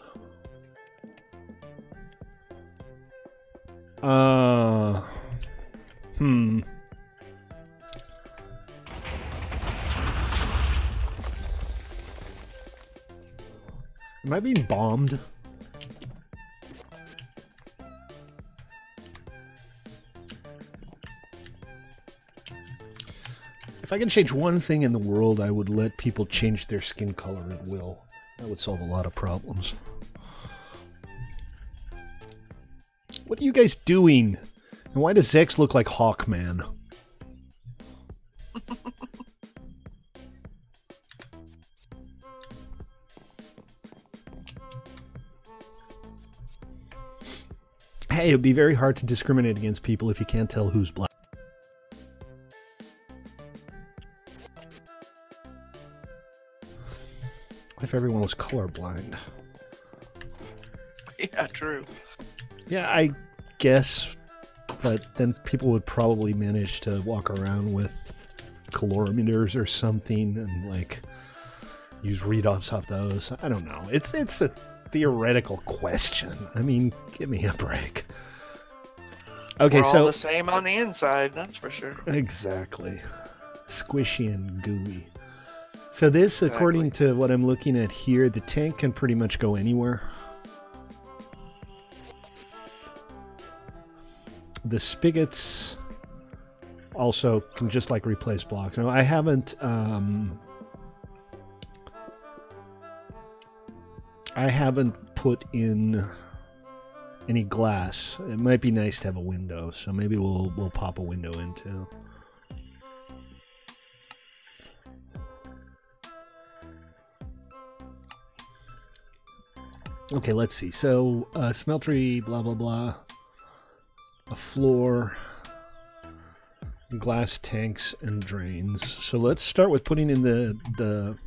Am I being bombed? If I can change one thing in the world, I would let people change their skin color at will. That would solve a lot of problems. What are you guys doing? And why does Zex look like Hawkman? Hey, it'd be very hard to discriminate against people if you can't tell who's black. What if everyone was colorblind? Yeah, true. Yeah, I guess, but then people would probably manage to walk around with colorimeters or something and like use readoffs off those. I don't know. It's a theoretical question. I mean, give me a break. Okay, We're so all the same on the inside, that's for sure. exactly, squishy and gooey. So this, Exactly. according to what I'm looking at here, the tank can pretty much go anywhere. The spigots also can just like replace blocks. Now I haven't put in any glass. It might be nice to have a window, so maybe we'll pop a window in too. Okay, let's see. So smeltery, blah blah blah. A floor, glass tanks and drains. So let's start with putting in the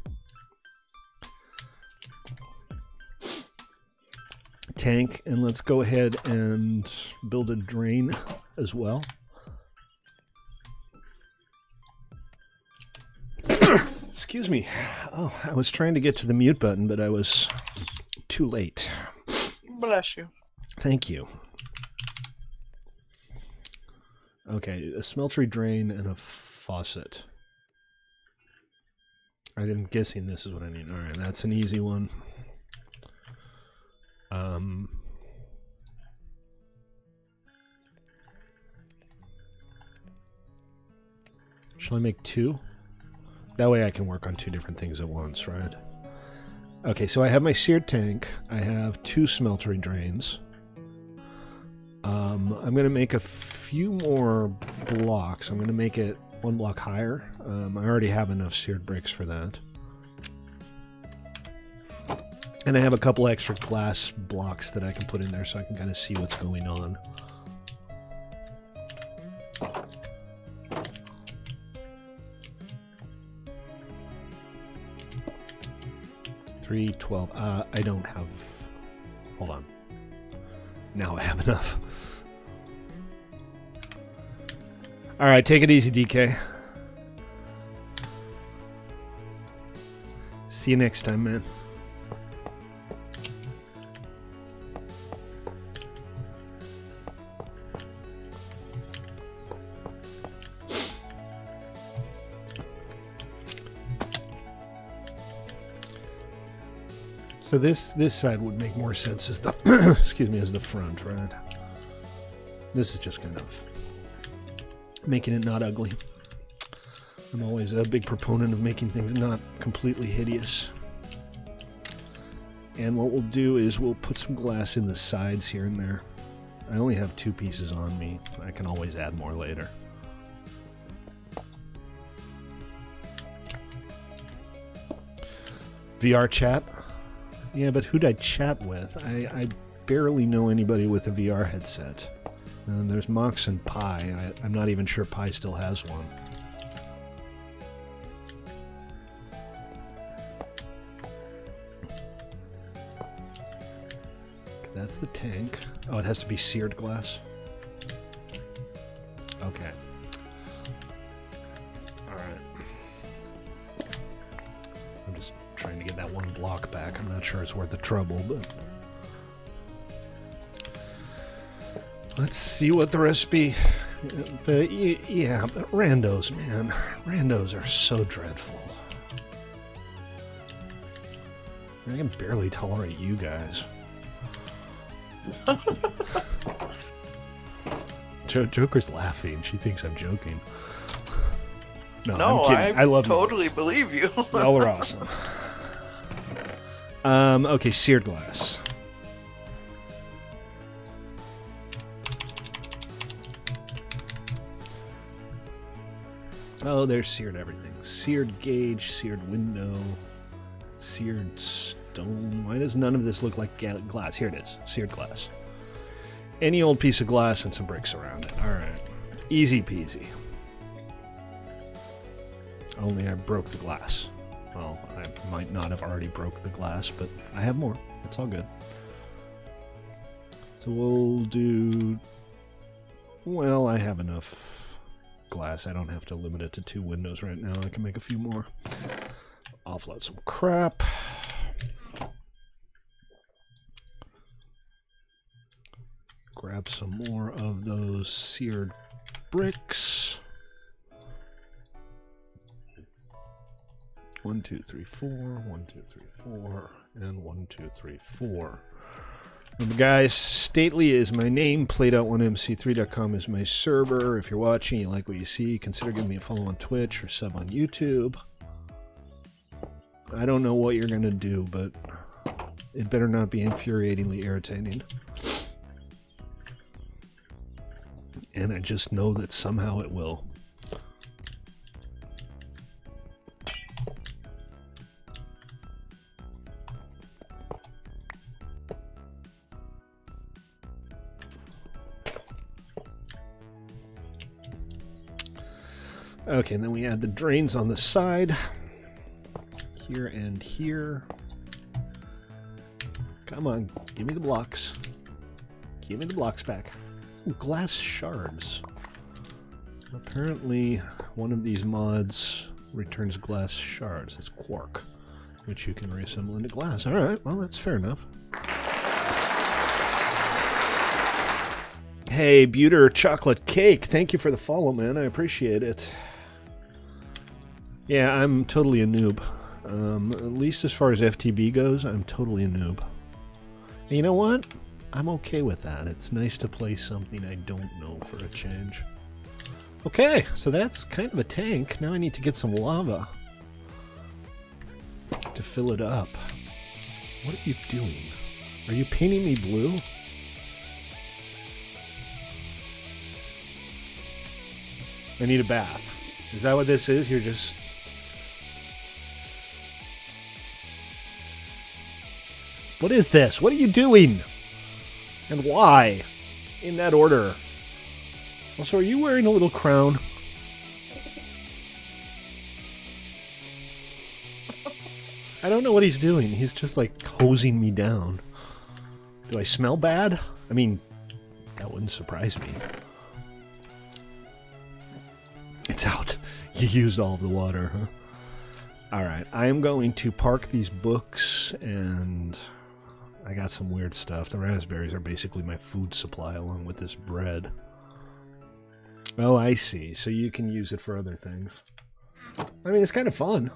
tank, and let's go ahead and build a drain as well. Excuse me. Oh, I was trying to get to the mute button, but I was too late. Bless you. Thank you. Okay, a smeltery drain and a faucet. I'm guessing this is what I need. All right, that's an easy one. Shall I make two? That way I can work on two different things at once, right? Okay, so I have my seared tank. I have two smeltery drains. I'm going to make a few more blocks. I'm going to make it one block higher. I already have enough seared bricks for that. And I have a couple extra glass blocks that I can put in there so I can kind of see what's going on. Three, 12. I don't have... Hold on. Now I have enough. Alright, take it easy, DK. See you next time, man. So this side would make more sense as the excuse me, as the front, right? This is just kind of making it not ugly. I'm always a big proponent of making things not completely hideous. And what we'll do is we'll put some glass in the sides here and there. I only have 2 pieces on me. I can always add more later. VR chat? Yeah, but who'd I chat with? I barely know anybody with a VR headset. And there's Mox and Pi. I'm not even sure Pi still has one. That's the tank. Oh, it has to be seared glass. Okay. Alright. I'm just trying to get that one block back. I'm not sure it's worth the trouble, but... Let's see what the recipe... But yeah, but randos, man. Randos are so dreadful. I can barely tolerate you guys. Joker's laughing. She thinks I'm joking. No, I'm kidding. I love totally you. believe you. Y'all are awesome. Okay, seared glass. Oh, there's seared everything. Seared gauge, seared window, seared stone. Why does none of this look like glass? Here it is, seared glass. Any old piece of glass and some bricks around it. Alright. Easy peasy. Only I broke the glass. Well, I might not have already broke the glass, but I have more. It's all good. So we'll do... Well, I have enough glass. I don't have to limit it to 2 windows right now. I can make a few more. Offload some crap. Grab some more of those seared bricks. 1, 2, 3, 4, 1, 2, 3, 4, and 1, 2, 3, 4. Remember, guys, Stately is my name. Played.1mc3.com is my server. If you're watching, you like what you see, consider giving me a follow on Twitch or sub on YouTube. I don't know what you're going to do, but it better not be infuriatingly irritating. And I just know that somehow it will. Okay, and then we add the drains on the side. Here and here. Come on, give me the blocks. Give me the blocks back. Some glass shards. Apparently, one of these mods returns glass shards. That's quark, which you can reassemble into glass. Alright, well, that's fair enough. Hey, Buter Chocolate Cake, thank you for the follow, man. I appreciate it. Yeah, I'm totally a noob. At least as far as FTB goes, I'm totally a noob. And you know what? I'm okay with that. It's nice to play something I don't know for a change. Okay, so that's kind of a tank. Now I need to get some lava to fill it up. What are you doing? Are you painting me blue? I need a bath. Is that what this is? You're just... What is this? What are you doing? And why? In that order. Also, are you wearing a little crown? I don't know what he's doing. He's just like hosing me down. Do I smell bad? I mean, that wouldn't surprise me. It's out. You used all of the water, huh? Alright, I am going to park these books, and I got some weird stuff. The raspberries are basically my food supply along with this bread. Oh, I see. So you can use it for other things. I mean, it's kind of fun.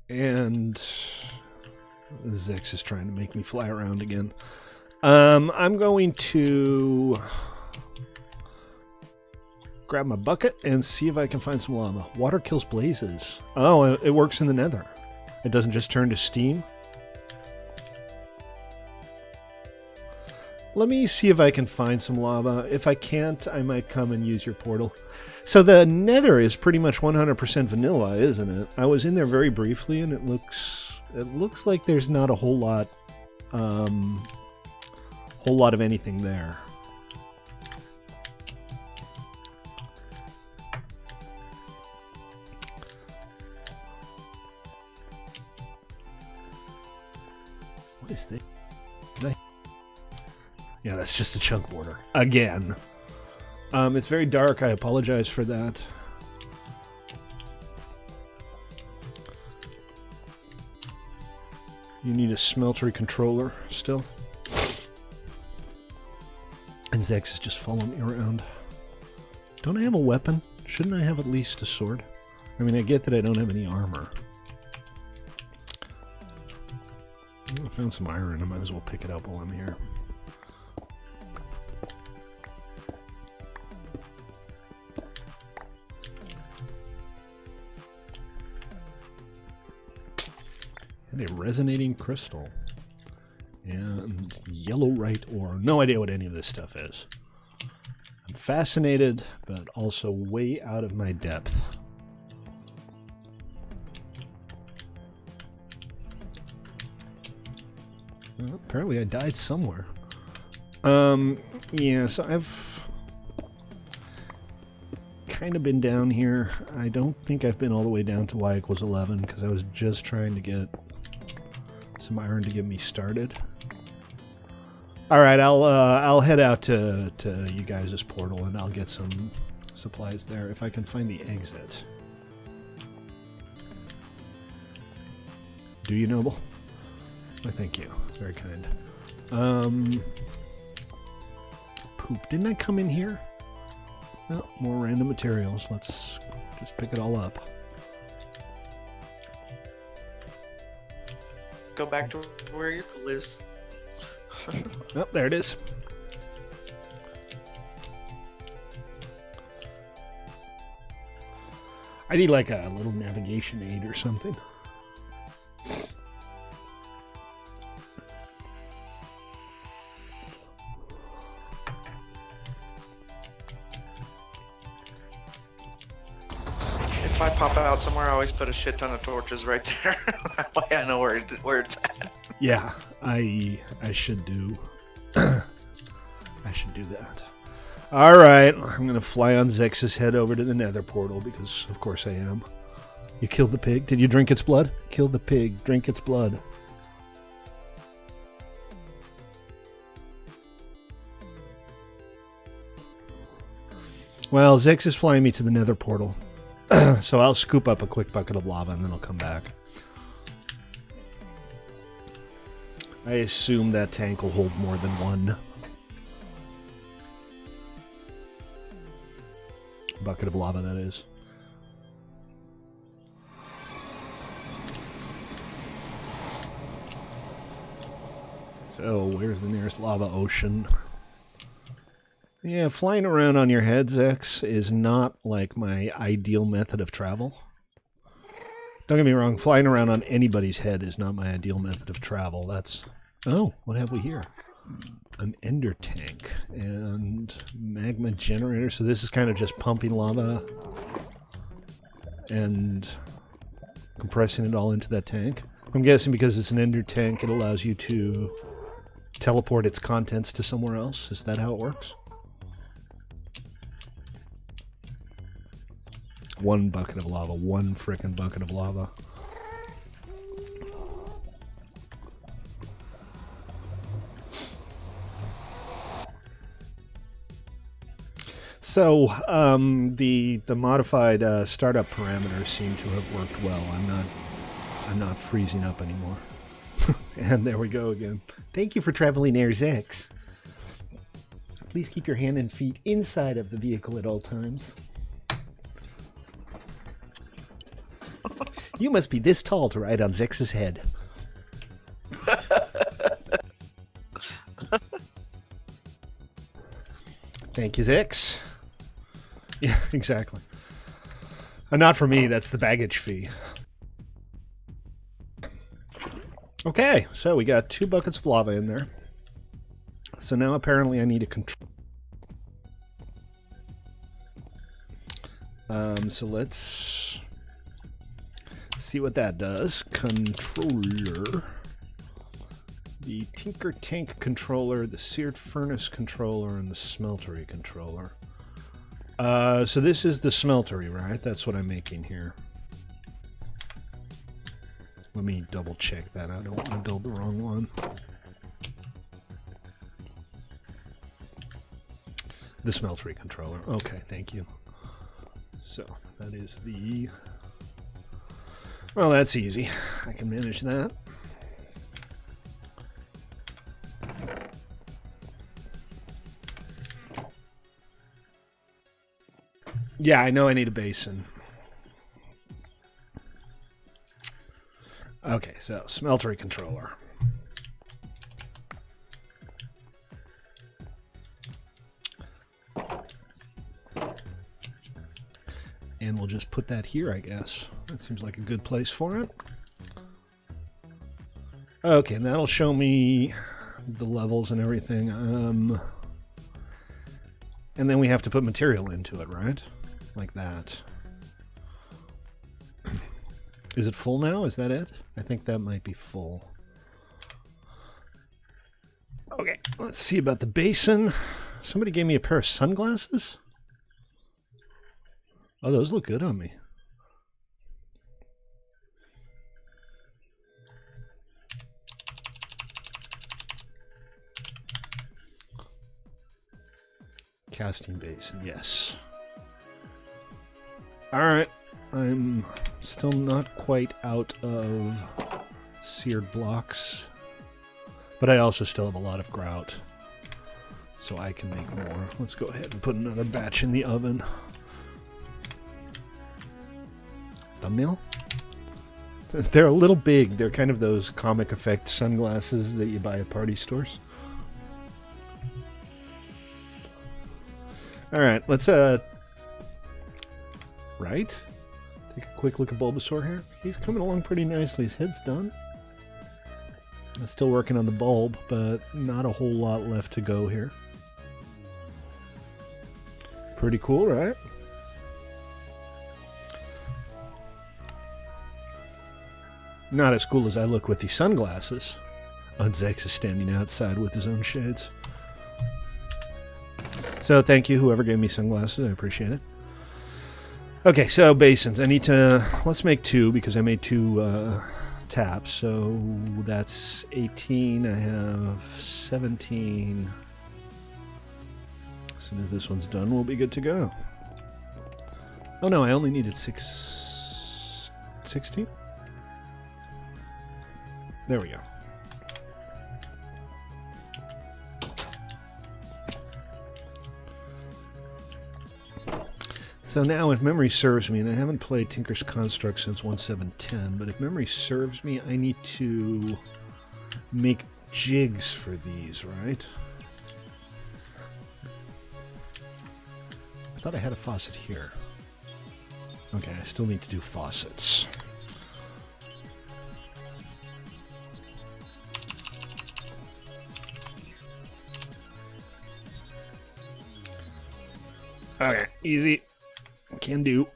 And Zex is trying to make me fly around again. I'm going to grab my bucket and see if I can find some lava. Water kills blazes. Oh, it works in the nether. It doesn't just turn to steam. Let me see if I can find some lava. If I can't, I might come and use your portal. So the nether is pretty much 100% vanilla, isn't it? I was in there very briefly, and it looks like there's not a whole lot of anything there. What is this? Yeah, that's just a chunk border. Again. It's very dark. I apologize for that. You need a smeltery controller still. And Zex is just following me around. Don't I have a weapon? Shouldn't I have at least a sword? I mean, I get that I don't have any armor. I found some iron. I might as well pick it up while I'm here. And a resonating crystal. And yellow right ore. No idea what any of this stuff is. I'm fascinated, but also way out of my depth. Well, apparently I died somewhere. Yeah, so I've kind of been down here. I don't think I've been all the way down to y equals 11 because I was just trying to get some iron to get me started. All right, I'll head out to you guys' portal and I'll get some supplies there if I can find the exit. Do you, Noble? Why, thank you. Very kind. Poop. Didn't I come in here? Oh, more random materials. Let's just pick it all up. Go back to where your cool is. Oh, there it is. I need like a little navigation aid or something. If I pop out somewhere, I always put a shit ton of torches right there. That way I know where it's at. Yeah, I should do. I should do that. All right, I'm gonna fly on Zex's head over to the Nether portal because, of course, I am. You killed the pig. Did you drink its blood? Kill the pig. Drink its blood. Well, Zex is flying me to the Nether portal, so I'll scoop up a quick bucket of lava and then I'll come back. I assume that tank will hold more than one bucket of lava, that is. So, where's the nearest lava ocean? Yeah, flying around on your head, Zex, is not like my ideal method of travel. Don't get me wrong, flying around on anybody's head is not my ideal method of travel. That's... Oh, what have we here? An ender tank and magma generator. So this is kind of just pumping lava and compressing it all into that tank. I'm guessing because it's an ender tank, it allows you to teleport its contents to somewhere else. Is that how it works? One bucket of lava. One frickin' bucket of lava. So, the modified startup parameters seem to have worked well. I'm not freezing up anymore. And there we go again. Thank you for traveling Air Zex. Please keep your hand and feet inside of the vehicle at all times. You must be this tall to ride on Zex's head. Thank you, Zex. Yeah, exactly. Not for me, that's the baggage fee. Okay, so we got 2 buckets of lava in there. So now apparently I need a control. So let's see what that does. Controller. The Tinker Tank controller, the Seared Furnace controller, and the Smeltery controller. So this is the Smeltery, right? That's what I'm making here. Let me double check that. I don't want to build the wrong one. The Smeltery controller. Okay, thank you. So, that is the... Well, that's easy. I can manage that. Yeah, I know I need a basin. Okay, so Smeltery controller. And we'll just put that here, I guess. That seems like a good place for it. Okay, and that'll show me the levels and everything. And then we have to put material into it, right? Like that. Is it full now? Is that it? I think that might be full. Let's see about the basin. Somebody gave me a pair of sunglasses. Oh, those look good on me. Casting basin, yes. Alright. I'm still not quite out of seared blocks. But I also still have a lot of grout. So I can make more. Let's go ahead and put another batch in the oven. Thumbnail? They're a little big. They're kind of those comic effect sunglasses that you buy at party stores. Alright, let's right? Take a quick look at Bulbasaur here. He's coming along pretty nicely. His head's done. I'm still working on the bulb, but not a whole lot left to go here. Pretty cool, right? Not as cool as I look with these sunglasses. Unzex is standing outside with his own shades. So thank you, whoever gave me sunglasses. I appreciate it. Okay, so basins. I need to... Let's make 2, because I made 2 taps. So that's 18. I have 17. As soon as this one's done, we'll be good to go. Oh no, I only needed 16? There we go. So now, if memory serves me, and I haven't played Tinker's Construct since 1.7.10, but if memory serves me, I need to make jigs for these, right? I thought I had a faucet here. Okay, I still need to do faucets. Okay, easy. Can do.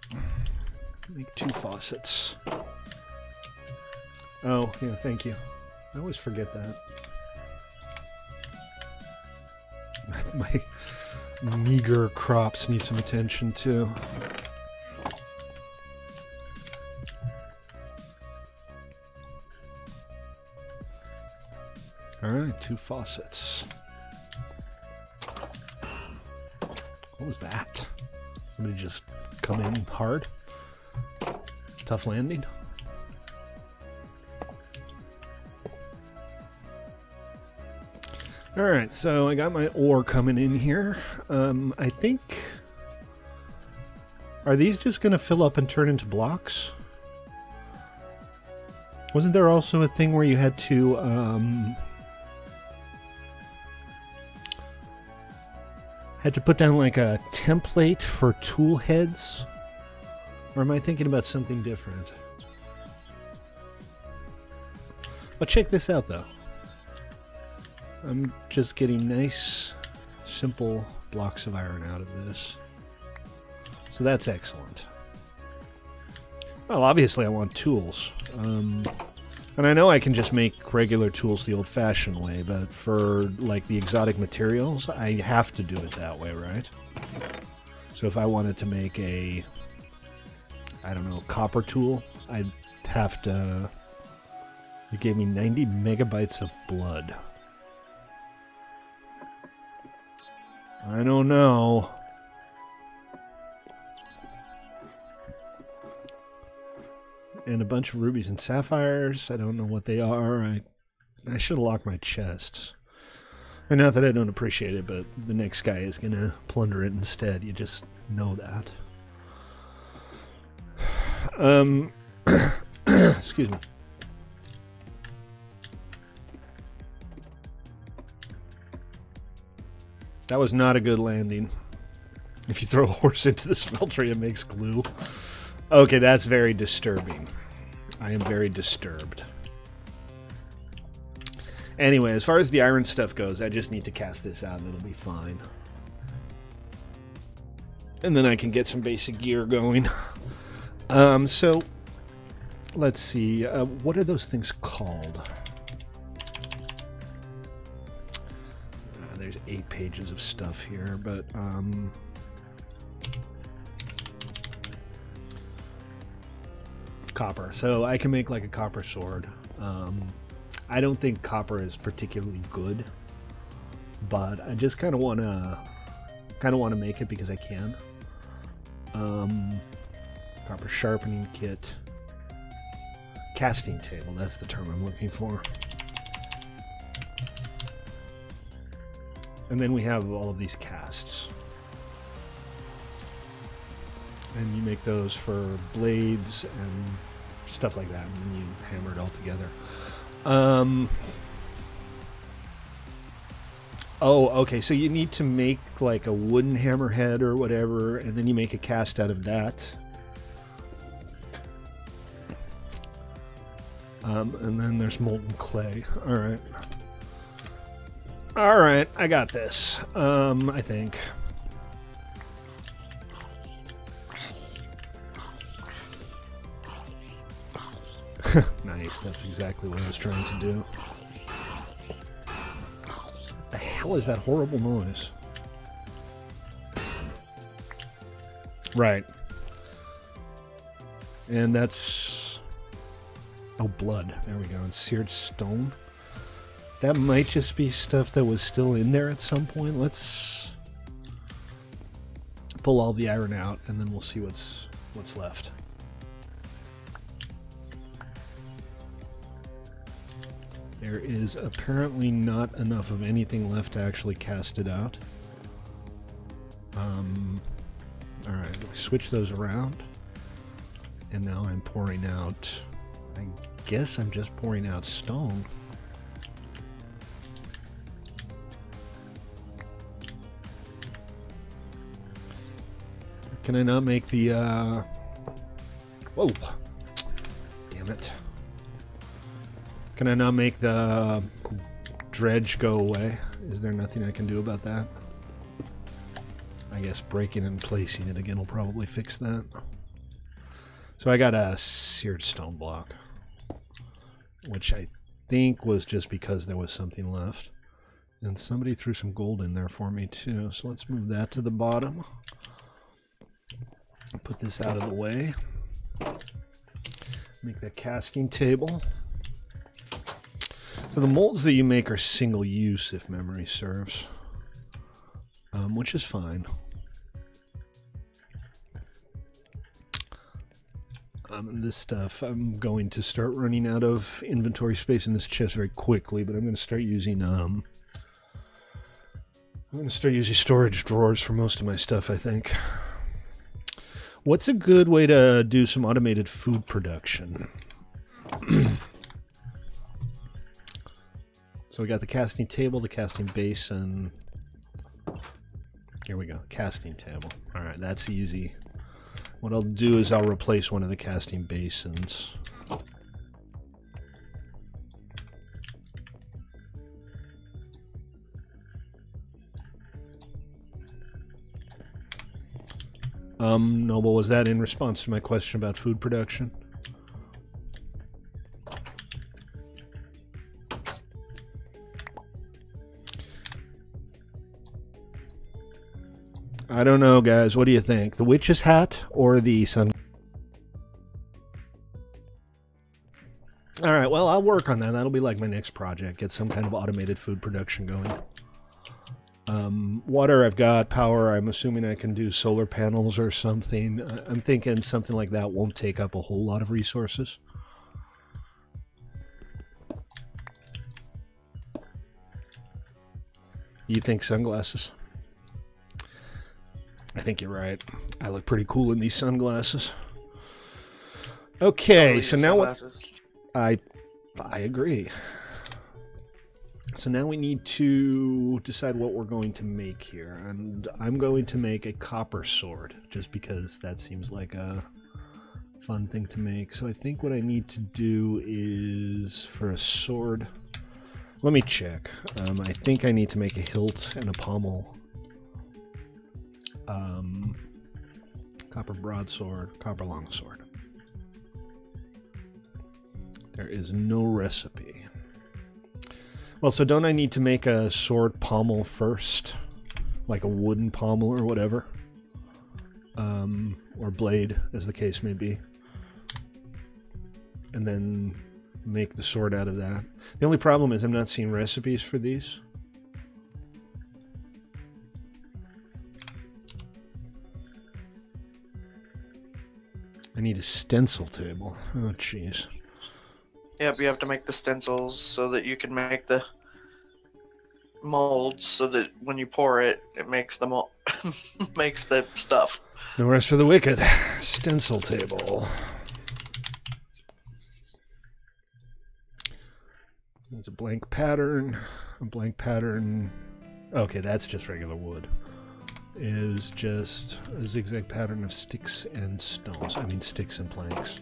Make 2 faucets. Oh, yeah, thank you. I always forget that. My meager crops need some attention too. Alright, 2 faucets. What was that? Somebody just come in hard? Tough landing? Alright, so I got my ore coming in here. I think... Are these just going to fill up and turn into blocks? Wasn't there also a thing where you had to... had to put down like a template for tool heads? Or am I thinking about something different? But check this out though. I'm just getting nice, simple blocks of iron out of this. So that's excellent. Well, obviously I want tools. And I know I can just make regular tools the old-fashioned way, but for, like, the exotic materials, I have to do it that way, right? So if I wanted to make a, I don't know, copper tool, I'd have to... It gave me 90 megabytes of blood. I don't know. And a bunch of rubies and sapphires. I don't know what they are. I should have locked my chests. And not that I don't appreciate it, but the next guy is going to plunder it instead. You just know that. Excuse me. That was not a good landing. If you throw a horse into the smeltery, it makes glue. Okay, that's very disturbing. I am very disturbed. Anyway, as far as the iron stuff goes, I just need to cast this out and it'll be fine. And then I can get some basic gear going. So, let's see. What are those things called? there's 8 pages of stuff here, but copper. So I can make like a copper sword. I don't think copper is particularly good, but I just kind of want to make it because I can. Copper sharpening kit, casting table. That's the term I'm looking for. And then we have all of these casts. And you make those for blades and stuff like that, and then you hammer it all together. Oh, okay, so you need to make like a wooden hammerhead or whatever, and then you make a cast out of that. And then there's molten clay. Alright. Alright, I got this. I think. Nice, that's exactly what I was trying to do. The hell is that horrible noise? Right. And that's... oh, blood. There we go. And seared stone. That might just be stuff that was still in there at some point. Let's pull all the iron out, and then we'll see what's left. There is apparently not enough of anything left to actually cast it out. Alright, switch those around. And now I'm pouring out... I guess I'm just pouring out stone. Can I not make the, whoa! Damn it. Can I not make the dredge go away? Is there nothing I can do about that? I guess breaking and placing it again will probably fix that. So I got a seared stone block, which I think was just because there was something left. And somebody threw some gold in there for me too, so let's move that to the bottom. Put this out of the way. Make that casting table. So the molds that you make are single use, if memory serves, which is fine. This stuff, I'm going to start running out of inventory space in this chest very quickly, but I'm going to start using storage drawers for most of my stuff, I think. What's a good way to do some automated food production? So we got the casting table, the casting basin. Here we go, casting table. All right, that's easy. What I'll do is I'll replace one of the casting basins. Noble, was that in response to my question about food production? I don't know, guys. What do you think? The witch's hat or the sun? Alright, well, I'll work on that. That'll be like my next project. Get some kind of automated food production going. Water, I've got. Power, I'm assuming I can do solar panels or something. I'm thinking something like that won't take up a whole lot of resources. You think sunglasses? I think you're right. I look pretty cool in these sunglasses. Okay, so now what? I agree. So now we need to decide what we're going to make here, and I'm going to make a copper sword just because that seems like a fun thing to make. So I think what I need to do is for a sword. Let me check. I think I need to make a hilt and a pommel. Copper broadsword, copper longsword. There is no recipe. Well, so don't I need to make a sword pommel first? Like a wooden pommel or whatever? Or blade, as the case may be. And then make the sword out of that. The only problem is I'm not seeing recipes for these. I need a stencil table. Oh, jeez. Yep, you have to make the stencils so that you can make the molds so that when you pour it, it makes the makes the stuff. No rest for the wicked. Stencil table. It's a blank pattern. A blank pattern. Okay, that's just regular wood. Is just a zigzag pattern of sticks and stones. I mean sticks and planks.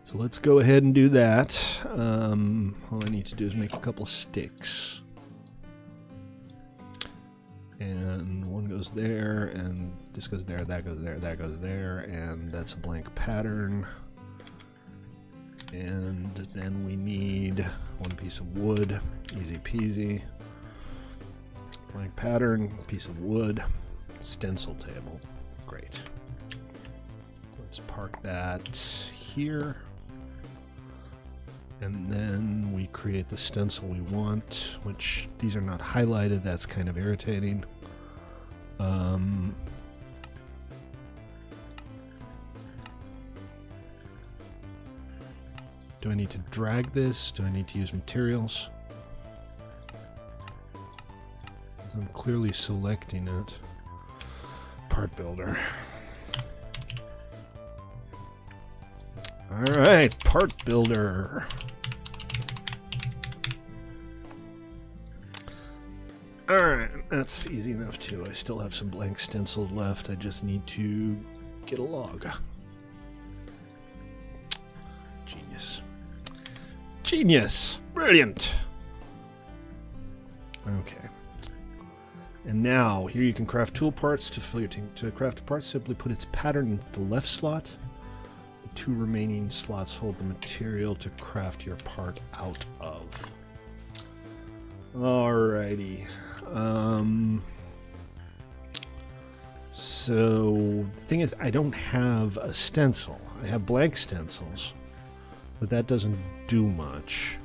So let's go ahead and do that. All I need to do is make a couple sticks. And one goes there, and this goes there, that goes there, that goes there, and that's a blank pattern. And then we need one piece of wood. Easy peasy. Blank pattern, piece of wood, stencil table. Great. Let's park that here. And then we create the stencil we want, which these are not highlighted. That's kind of irritating. Do I need to drag this? Do I need to use materials? I'm clearly selecting it. Part builder. Alright, part builder. Alright, that's easy enough too. I still have some blank stencils left. I just need to get a log. Genius. Genius! Brilliant! Okay. And now, here you can craft tool parts. To fill your to craft a part, simply put its pattern into the left slot. The two remaining slots hold the material to craft your part out of. Alrighty. So, the thing is, I don't have a stencil. I have blank stencils, but that doesn't do much.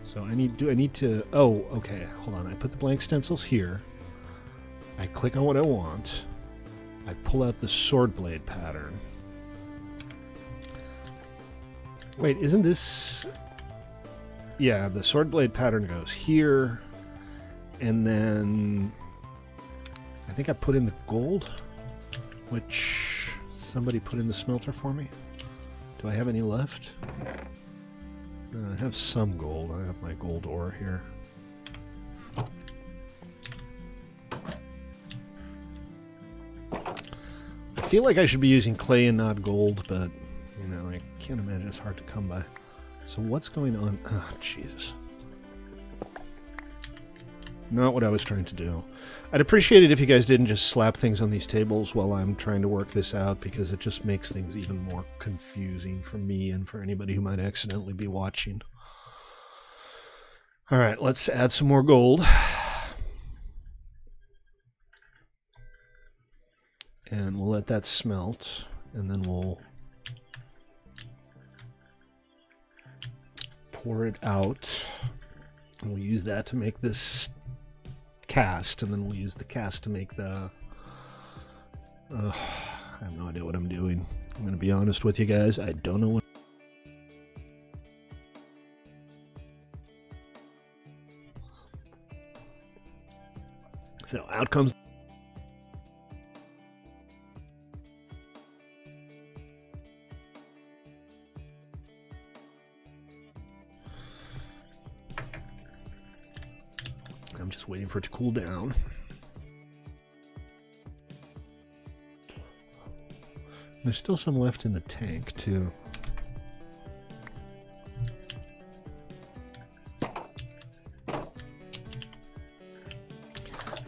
So I need to, oh, okay, hold on. I put the blank stencils here. I click on what I want. I pull out the sword blade pattern. Wait, isn't this... Yeah, the sword blade pattern goes here. And then... I think I put in the gold, which somebody put in the smelter for me. Do I have any left? I have some gold. I have my gold ore here. I feel like I should be using clay and not gold, but, you know, I can't imagine it's hard to come by. So what's going on? Oh, Jesus. Not what I was trying to do. I'd appreciate it if you guys didn't just slap things on these tables while I'm trying to work this out, because it just makes things even more confusing for me and for anybody who might accidentally be watching. Alright, let's add some more gold. And we'll let that smelt, and then we'll pour it out. And we'll use that to make this cast, and then we'll use the cast to make the... I have no idea what I'm doing. I'm going to be honest with you guys. I don't know what... So out comes... I'm just waiting for it to cool down. There's still some left in the tank, too.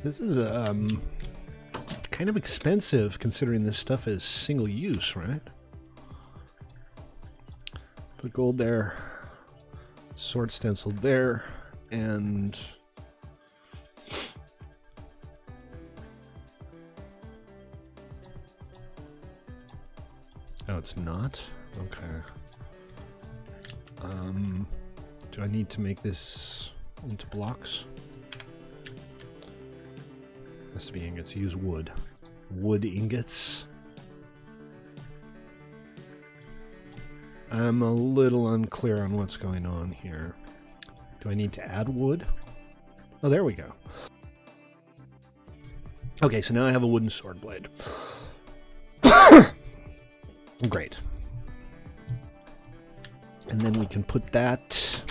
This is kind of expensive considering this stuff is single use, right? Put gold there. Sword stencil there. And... oh, it's not? Okay. Do I need to make this into blocks? Has to be ingots. Use wood. Wood ingots. I'm a little unclear on what's going on here. Do I need to add wood? Oh, there we go. Okay, so now I have a wooden sword blade. Great. And then we can put that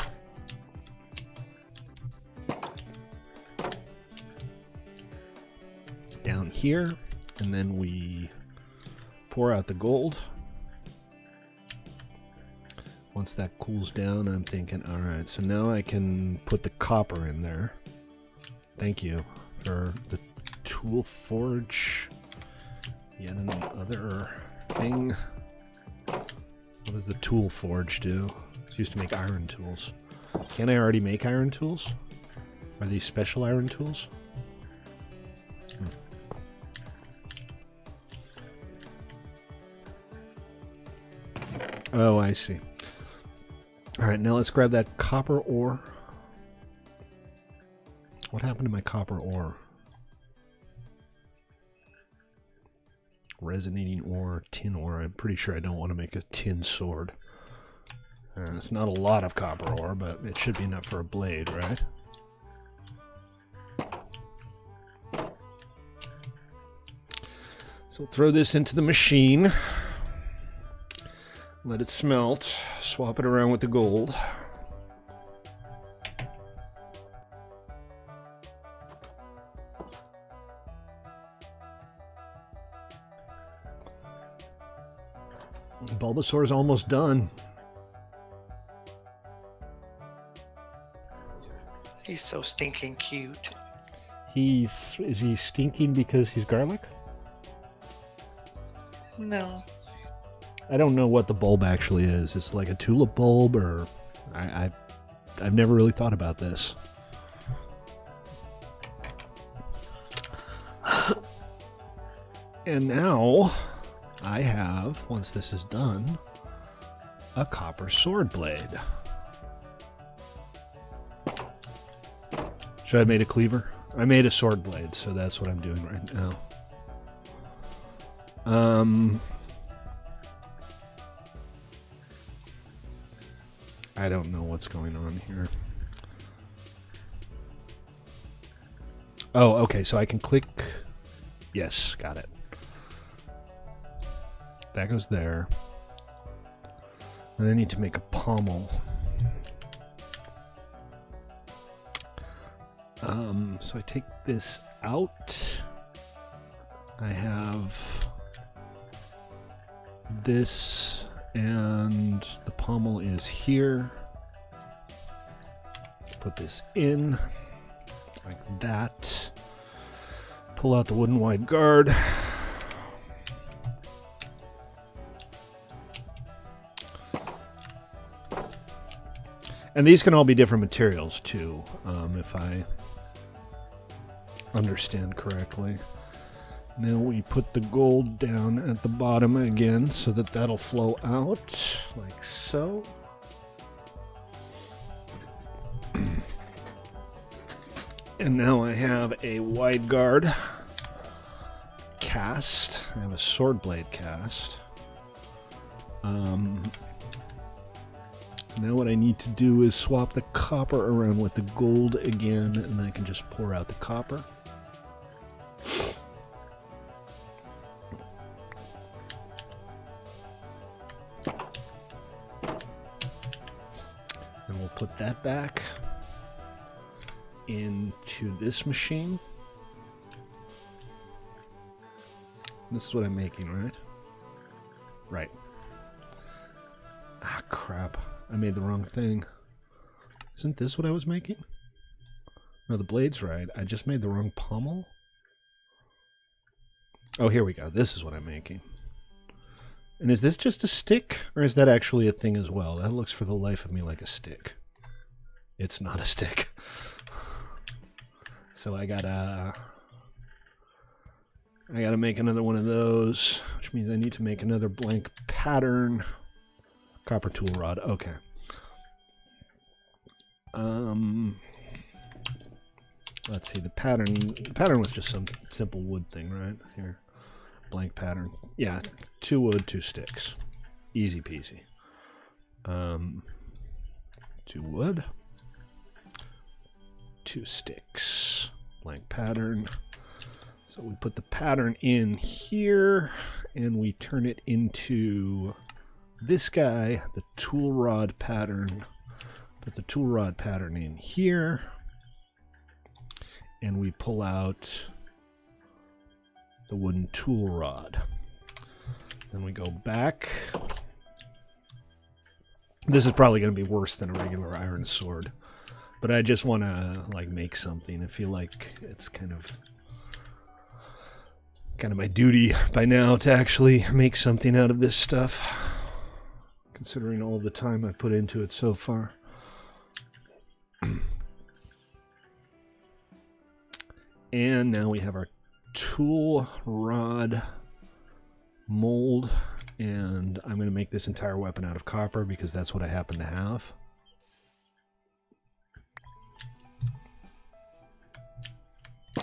down here, and then we pour out the gold. Once that cools down, I'm thinking, all right, so now I can put the copper in there. Thank you for the tool forge. Yet another thing. What does the tool forge do? It's used to make iron tools. Can I already make iron tools? Are these special iron tools? Oh, I see. Alright, now let's grab that copper ore. What happened to my copper ore? Resonating ore, tin ore. I'm pretty sure I don't want to make a tin sword. It's not a lot of copper ore, but it should be enough for a blade, right? So we'll throw this into the machine. Let it smelt. Swap it around with the gold. Bulbasaur's almost done. He's so stinking cute. Is he stinking because he's garlic? No. I don't know what the bulb actually is. It's like a tulip bulb, or I've never really thought about this. And now I have, once this is done, a copper sword blade. Should I have made a cleaver? I made a sword blade, so that's what I'm doing right now. I don't know what's going on here. Oh, okay, so I can click... Yes, got it. That goes there. And I need to make a pommel. So I take this out. I have this, and the pommel is here. Put this in like that. Pull out the wooden wide guard. And these can all be different materials too, if I understand correctly. Now we put the gold down at the bottom again so that that'll flow out like so. And now I have a wide guard cast. I have a sword blade cast. So now what I need to do is swap the copper around with the gold again, and I can just pour out the copper. And we'll put that back into this machine. This is what I'm making, right? Right. Ah, crap. I made the wrong thing. Isn't this what I was making? No, the blade's right. I just made the wrong pommel. Oh, here we go. This is what I'm making. And is this just a stick, or is that actually a thing as well? That looks for the life of me like a stick. It's not a stick. So I gotta make another one of those, which means I need to make another blank pattern. Copper tool rod. Okay. Let's see. The pattern was just some simple wood thing, right? Here, blank pattern. Yeah, 2 wood, 2 sticks. Easy peasy. 2 wood, 2 sticks. Blank pattern. So we put the pattern in here, and we turn it into this guy, the tool rod pattern. Put the tool rod pattern in here, and we pull out the wooden tool rod. Then we go back. This is probably going to be worse than a regular iron sword, but I just want to like make something. I feel like it's kind of my duty by now to actually make something out of this stuff, considering all the time I put into it so far. And now we have our tool rod mold, and I'm going to make this entire weapon out of copper because that's what I happen to have.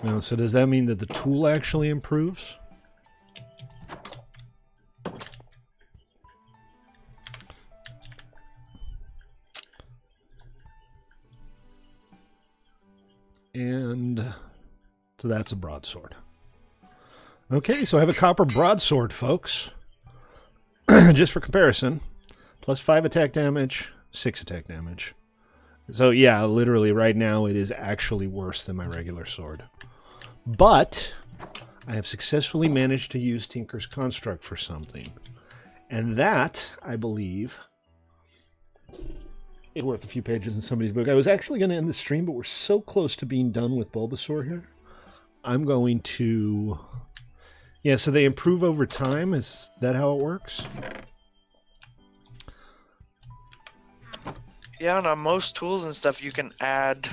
Now, so does that mean that the tool actually improves? And so that's a broadsword. Okay, so I have a copper broadsword, folks. Just for comparison, plus 5 attack damage, 6 attack damage. So yeah, literally right now it is actually worse than my regular sword. But I have successfully managed to use Tinker's Construct for something. And that, I believe, is worth a few pages in somebody's book. I was actually going to end the stream, but we're so close to being done with Bulbasaur here. I'm going to... Yeah, so they improve over time? Is that how it works? Yeah, and on most tools and stuff, you can add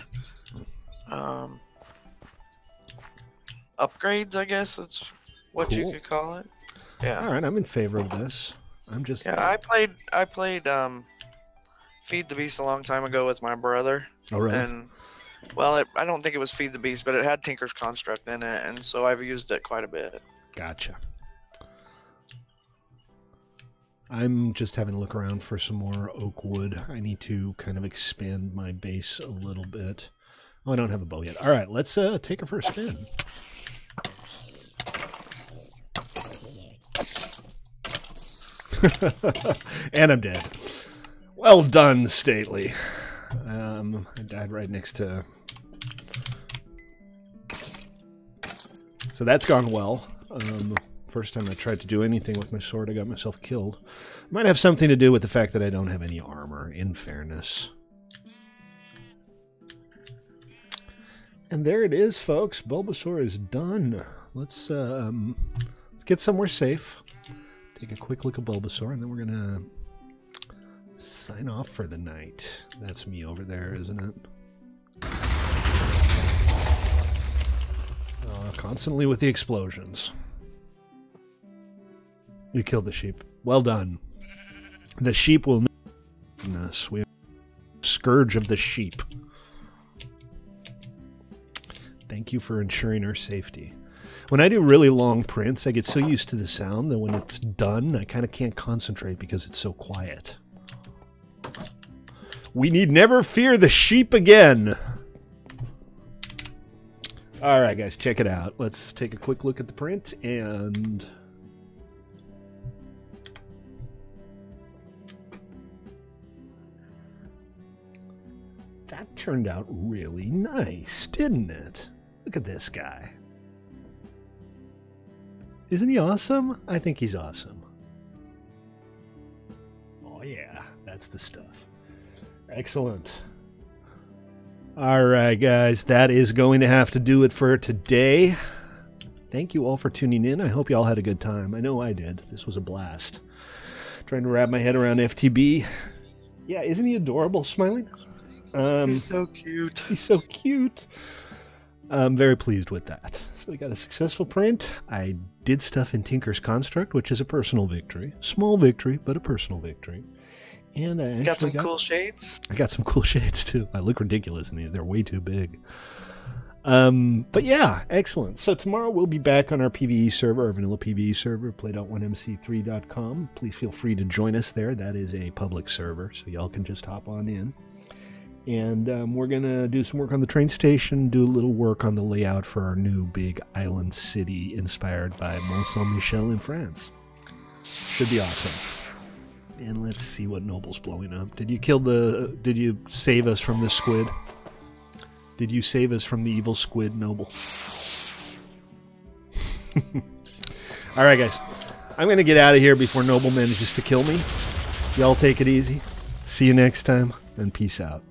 upgrades, I guess that's what you could call it. Yeah. All right, I'm in favor of this. I'm just... Yeah, I played Feed the Beast a long time ago with my brother. Oh, really? And, well, I don't think it was Feed the Beast, but it had Tinker's Construct in it, and so I've used it quite a bit. Gotcha. I'm just having a look around for some more oak wood. I need to kind of expand my base a little bit. Oh, I don't have a bow yet. All right, let's take her for a spin. And I'm dead. Well done, Stately. I died right next to... So that's gone well. First time I tried to do anything with my sword, I got myself killed. Might have something to do with the fact that I don't have any armor, in fairness. And there it is, folks. Bulbasaur is done. Let's get somewhere safe. Take a quick look at Bulbasaur, and then we're gonna sign off for the night. That's me over there, isn't it? Constantly with the explosions. You killed the sheep. Well done. The sheep will know us. We are the scourge of the sheep. Thank you for ensuring our safety. When I do really long prints, I get so used to the sound that when it's done, I kind of can't concentrate because it's so quiet. We need never fear the sheep again. All right, guys, check it out. Let's take a quick look at the print, and that turned out really nice, didn't it? Look at this guy. Isn't he awesome? I think he's awesome. Oh yeah, that's the stuff. Excellent. All right, guys, that is going to have to do it for today. Thank you all for tuning in. I hope you all had a good time. I know I did. This was a blast. Trying to wrap my head around FTB. Yeah, isn't he adorable, smiling? He's so cute. He's so cute. I'm very pleased with that. So we got a successful print. I did stuff in Tinker's Construct, which is a personal victory. Small victory, but a personal victory. And I got some cool shades. I got some cool shades too. I look ridiculous in these. They're way too big. But yeah, excellent. So tomorrow we'll be back on our PvE server, our vanilla PvE server, play.1mc3.com. Please feel free to join us there. That is a public server, so y'all can just hop on in. And we're going to do some work on the train station, do a little work on the layout for our new big island city inspired by Mont Saint-Michel in France. Should be awesome. And let's see what Noble's blowing up. Did you save us from the squid? Did you save us from the evil squid, Noble? All right, guys. I'm going to get out of here before Noble manages to kill me. Y'all take it easy. See you next time, and peace out.